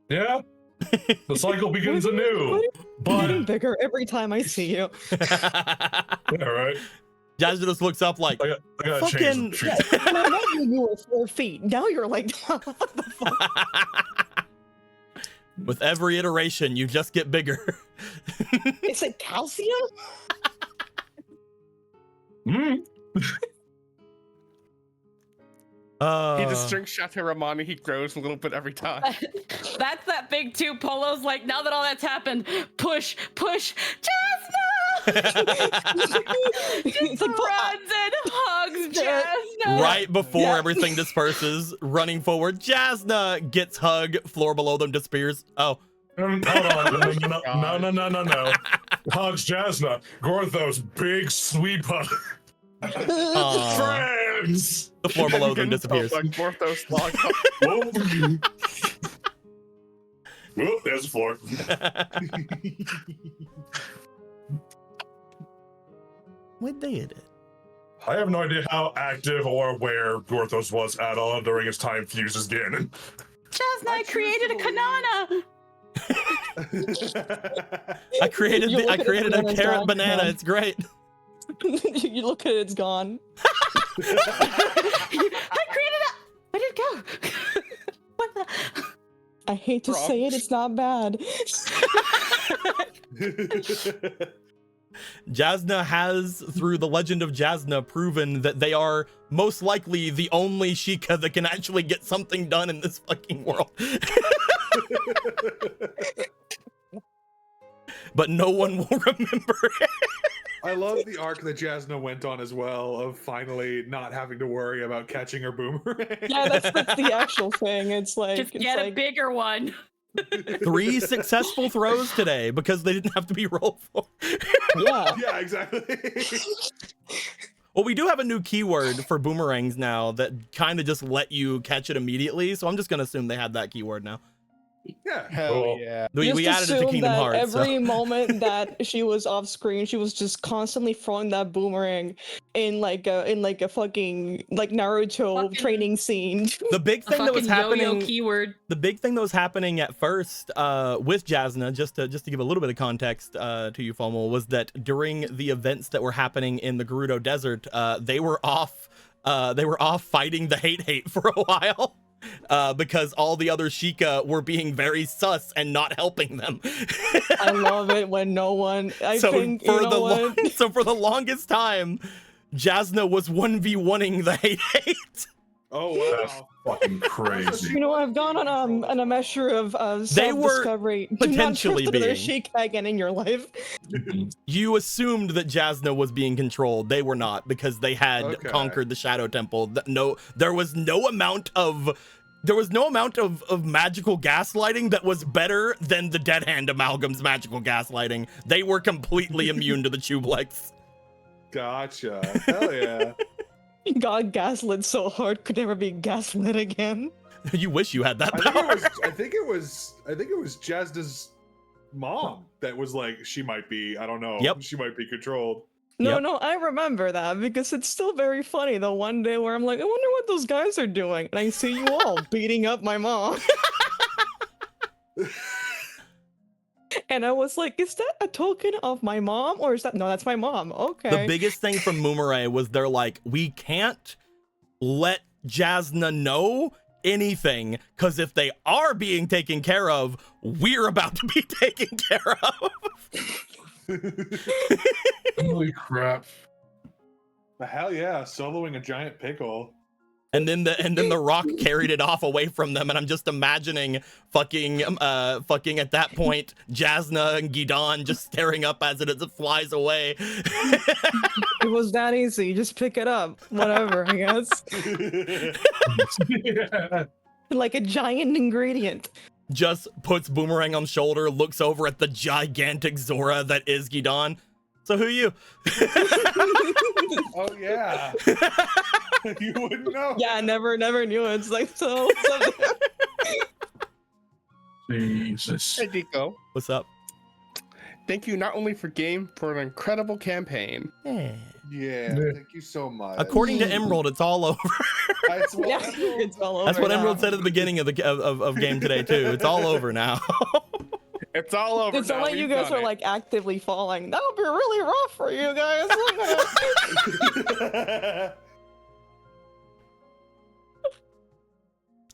Yeah. The cycle begins anew. But getting bigger every time I see you. Yeah, right. Jasmine just looks up like, I gotta fucking. change. When I met you, you were 4 feet. Now you're like, what the fuck? With every iteration, you just get bigger. Is it calcium? He just drinks Chateau Romani. He grows a little bit every time. That's that big 2. Polo's like, now that all that's happened, push, Jasna! It's like, runs and hugs Jasna. Right before everything disperses, running forward, Jasna gets hug, floor below them disappears. Oh. Hold on. No. Hugs Jasna. Gorthos, big sweep hug. Friends! The floor below them disappears. Like Gorthos logs up. Whoop, there's the floor. What day is it? I have no idea how active or where Gorthos was at all during his time fused as Ganon. Jasna, I created a Kanana. I created a carrot banana. It's great. You look at it, it's gone. I created it. Where did it go? What the? I hate to say it, it's not bad. Jasna has, through the legend of Jasna, proven that they are most likely the only Sheikah that can actually get something done in this fucking world. But no one will remember it. I love the arc that Jasna went on as well, of finally not having to worry about catching her boomerang. Yeah, that's the actual thing. It's like, just get a bigger one. 3 successful throws today because they didn't have to be rolled for. Yeah. Yeah, exactly. Well, we do have a new keyword for boomerangs now that kind of just let you catch it immediately. So I'm just gonna assume they had that keyword now. Yeah. Hell yeah. We added it to assume Kingdom that Hearts. every So. moment that she was off screen, she was just constantly throwing that boomerang in like a fucking like Naruto training scene. The big thing that was happening. Keyword. The big thing that was happening at first with Jasna, just to give a little bit of context to you, FOMO, was that during the events that were happening in the Gerudo Desert, they were off fighting the hate for a while. Because all the other Sheikah were being very sus and not helping them. I love it when no one. So for the longest time, Jasna was 1v1ing the hate. Oh wow, That's fucking crazy. You know, I've gone on a measure of self-discovery. potentially Do not being. trust another Sheikah again in your life. You assumed that Jasna was being controlled. They were not, because they had conquered the Shadow Temple. No, there was no amount of magical gaslighting that was better than the Dead Hand Amalgam's magical gaslighting. They were completely immune to the Chublex. Gotcha. Hell yeah. God gaslit so hard, could never be gaslit again. You wish you had that I power. think it was Jasna's mom that was like, she might be, I don't know. Yep. She might be controlled. No, I remember that because it's still very funny. The one day where I'm like, I wonder what those guys are doing, and I see you all beating up my mom. And I was like, is that a token of my mom, or is that no? That's my mom. Okay. The biggest thing from Moomeray was they're like, we can't let Jasna know anything, because if they are being taken care of, we're about to be taken care of. Holy crap. The hell yeah, soloing a giant pickle. And then the rock carried it off away from them, and I'm just imagining fucking at that point Jasna and Gidan just staring up as it flies away. It was that easy. Just pick it up. Whatever, I guess. Yeah. Like a giant ingredient. Just puts Boomerang on shoulder, looks over at the gigantic Zora that is Gidan. So who are you? Oh yeah. You wouldn't know. Yeah, I never knew. It's like so. Jesus. Hey, Nico. What's up? Thank you not only for an incredible campaign. Yeah. Yeah, thank you so much. According to Emerald, it's all over. It's all over. That's what now. Emerald said at the beginning of the of game today too. It's all over now. It's all over. It's not like you guys are like actively falling. That would be really rough for you guys.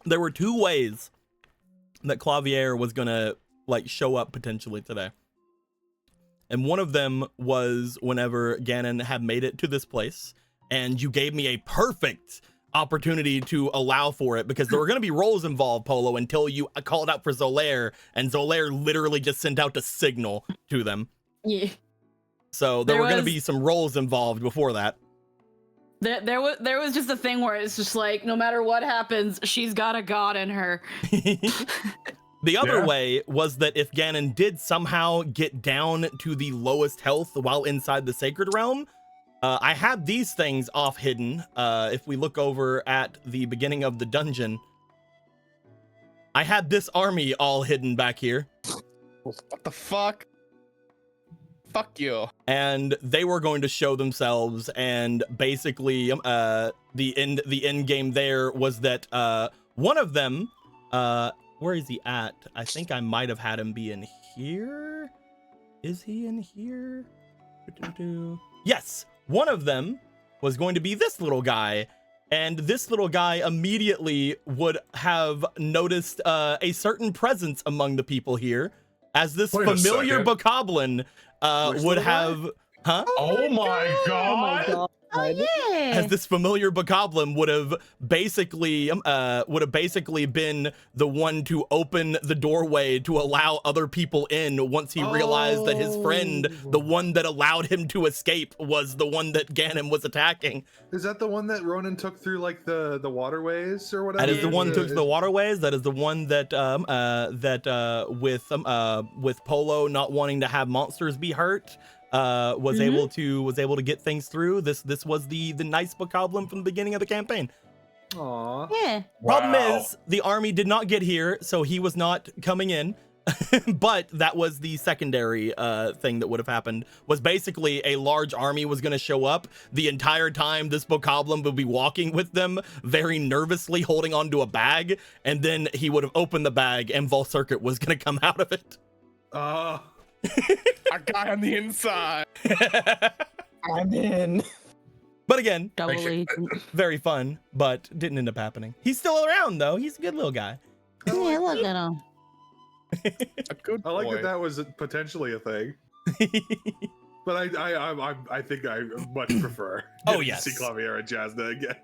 There were two ways that Clavier was gonna like show up potentially today. And one of them was whenever Ganon had made it to this place, and you gave me a perfect opportunity to allow for it, because there were going to be roles involved, Polo, until you called out for Zolaire, and Zolaire literally just sent out a signal to them. Yeah. So there were going to be some roles involved before that. There was just a thing where it's just like, no matter what happens, she's got a god in her. The other way was that if Ganon did somehow get down to the lowest health while inside the Sacred Realm, I had these things off hidden. If we look over at the beginning of the dungeon, I had this army all hidden back here. What the fuck? Fuck you. And they were going to show themselves, and basically the end game there was that one of them, where is he at? I think I might have had him be in here. Is he in here? Yes, one of them was going to be this little guy, and this little guy immediately would have noticed a certain presence among the people here, as this familiar bokoblin would have... Huh? Oh my god! As this familiar bokoblin would have basically been the one to open the doorway to allow other people in once he realized that his friend, the one that allowed him to escape, was the one that Ganon was attacking. Is that the one that Ronan took through like the waterways or whatever? That is the one took to the waterways. That is the one that with Polo not wanting to have monsters be hurt, was able to get things through. This was the nice bokoblin from the beginning of the campaign. Aww. Yeah. Problem is, the army did not get here, so he was not coming in. But that was the secondary thing that would have happened, was basically a large army was going to show up. The entire time this bokoblin would be walking with them, very nervously holding onto a bag, and then he would have opened the bag and Volcircuit was going to come out of it. A guy on the inside. I'm in. But again, Very fun, but didn't end up happening. He's still around though. He's a good little guy. Yeah, look at him. A good boy. I like that was potentially a thing. But I think I much prefer. Oh yes, to see Clavier and Jasna again.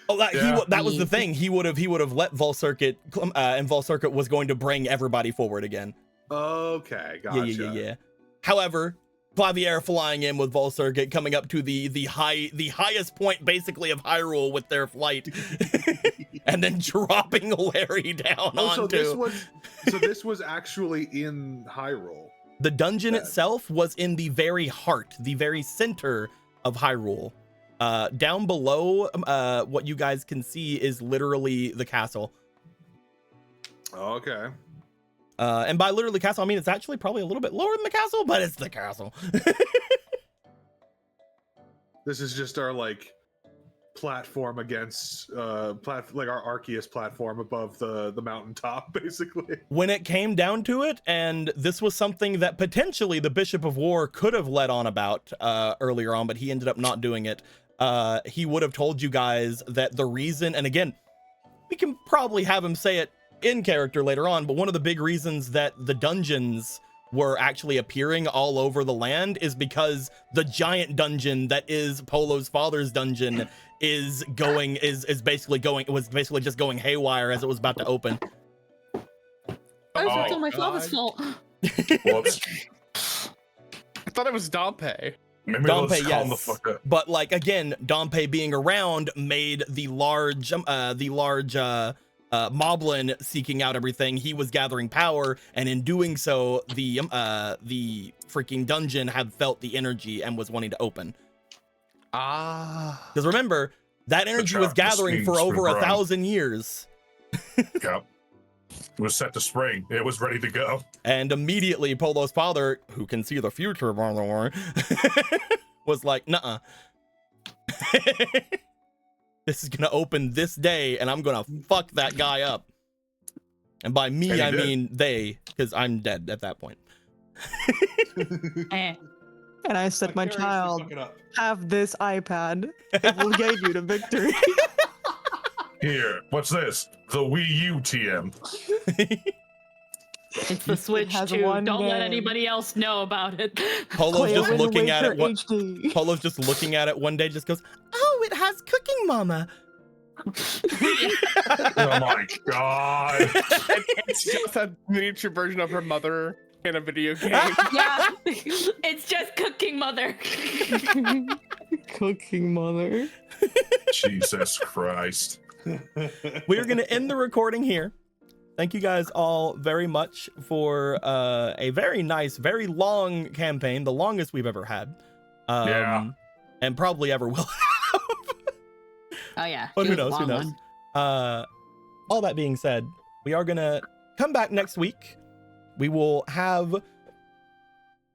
Oh, that was the thing. He would have let Volcircuit, and Volcircuit was going to bring everybody forward again. Okay, gotcha. Yeah. However, Clavier flying in with Volcircuit, coming up to the highest point basically of Hyrule with their flight, and then dropping Larry down onto. So this was actually in Hyrule. The dungeon itself was in the very heart, the very center of Hyrule. Down below, what you guys can see is literally the castle. Okay. And by literally castle, I mean it's actually probably a little bit lower than the castle, but it's the castle. This is just our platform against our Arceus platform above the mountaintop, basically. When it came down to it, and this was something that potentially the Bishop of War could have led on about earlier on, but he ended up not doing it. He would have told you guys that the reason, and again, we can probably have him say it in character later on, but one of the big reasons that the dungeons were actually appearing all over the land is because the giant dungeon that is Polo's father's dungeon was basically just going haywire as it was about to open. It's all my father's fault. Whoops. I thought it was Dompe. Dompe, yes, but again, Dompe being around made the large Moblin seeking out everything. He was gathering power, and in doing so, the freaking dungeon had felt the energy and was wanting to open. Because remember, that energy was gathering for over 1,000 years. Yep. It was set to spring. It was ready to go. And immediately, Polo's father, who can see the future, by the way, was like, nuh-uh. This is gonna open this day, and I'm gonna fuck that guy up. And by me, I mean they, because I'm dead at that point. And I said, my child, have this iPad. It will get you to victory. Here, what's this? The Wii U TM. It's the Switch too. Don't let anybody else know about it. Polo's just looking at it. Polo's just looking at it one day, just goes, "Oh, it has Cooking Mama." Oh my god! It's just a miniature version of her mother in a video game. Yeah, it's just Cooking Mother. Cooking Mother. Jesus Christ. We're gonna end the recording here. Thank you guys all very much for a very nice, very long campaign, the longest we've ever had. And probably ever will have. Oh yeah. But who knows, who knows? All that being said, we are gonna come back next week. We will have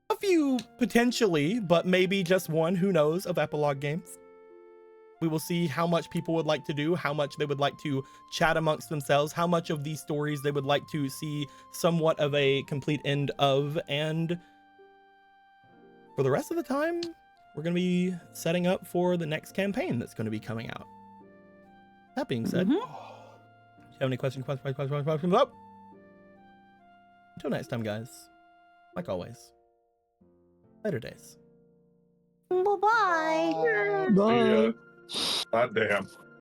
a few potentially, but maybe just one, who knows, of epilogue games. We will see how much people would like to do, how much they would like to chat amongst themselves, how much of these stories they would like to see somewhat of a complete end of. And for the rest of the time, we're going to be setting up for the next campaign that's going to be coming out. That being said, do you have any questions? Oh. Until next time, guys, like always, better days. Bye-bye. Bye. God damn.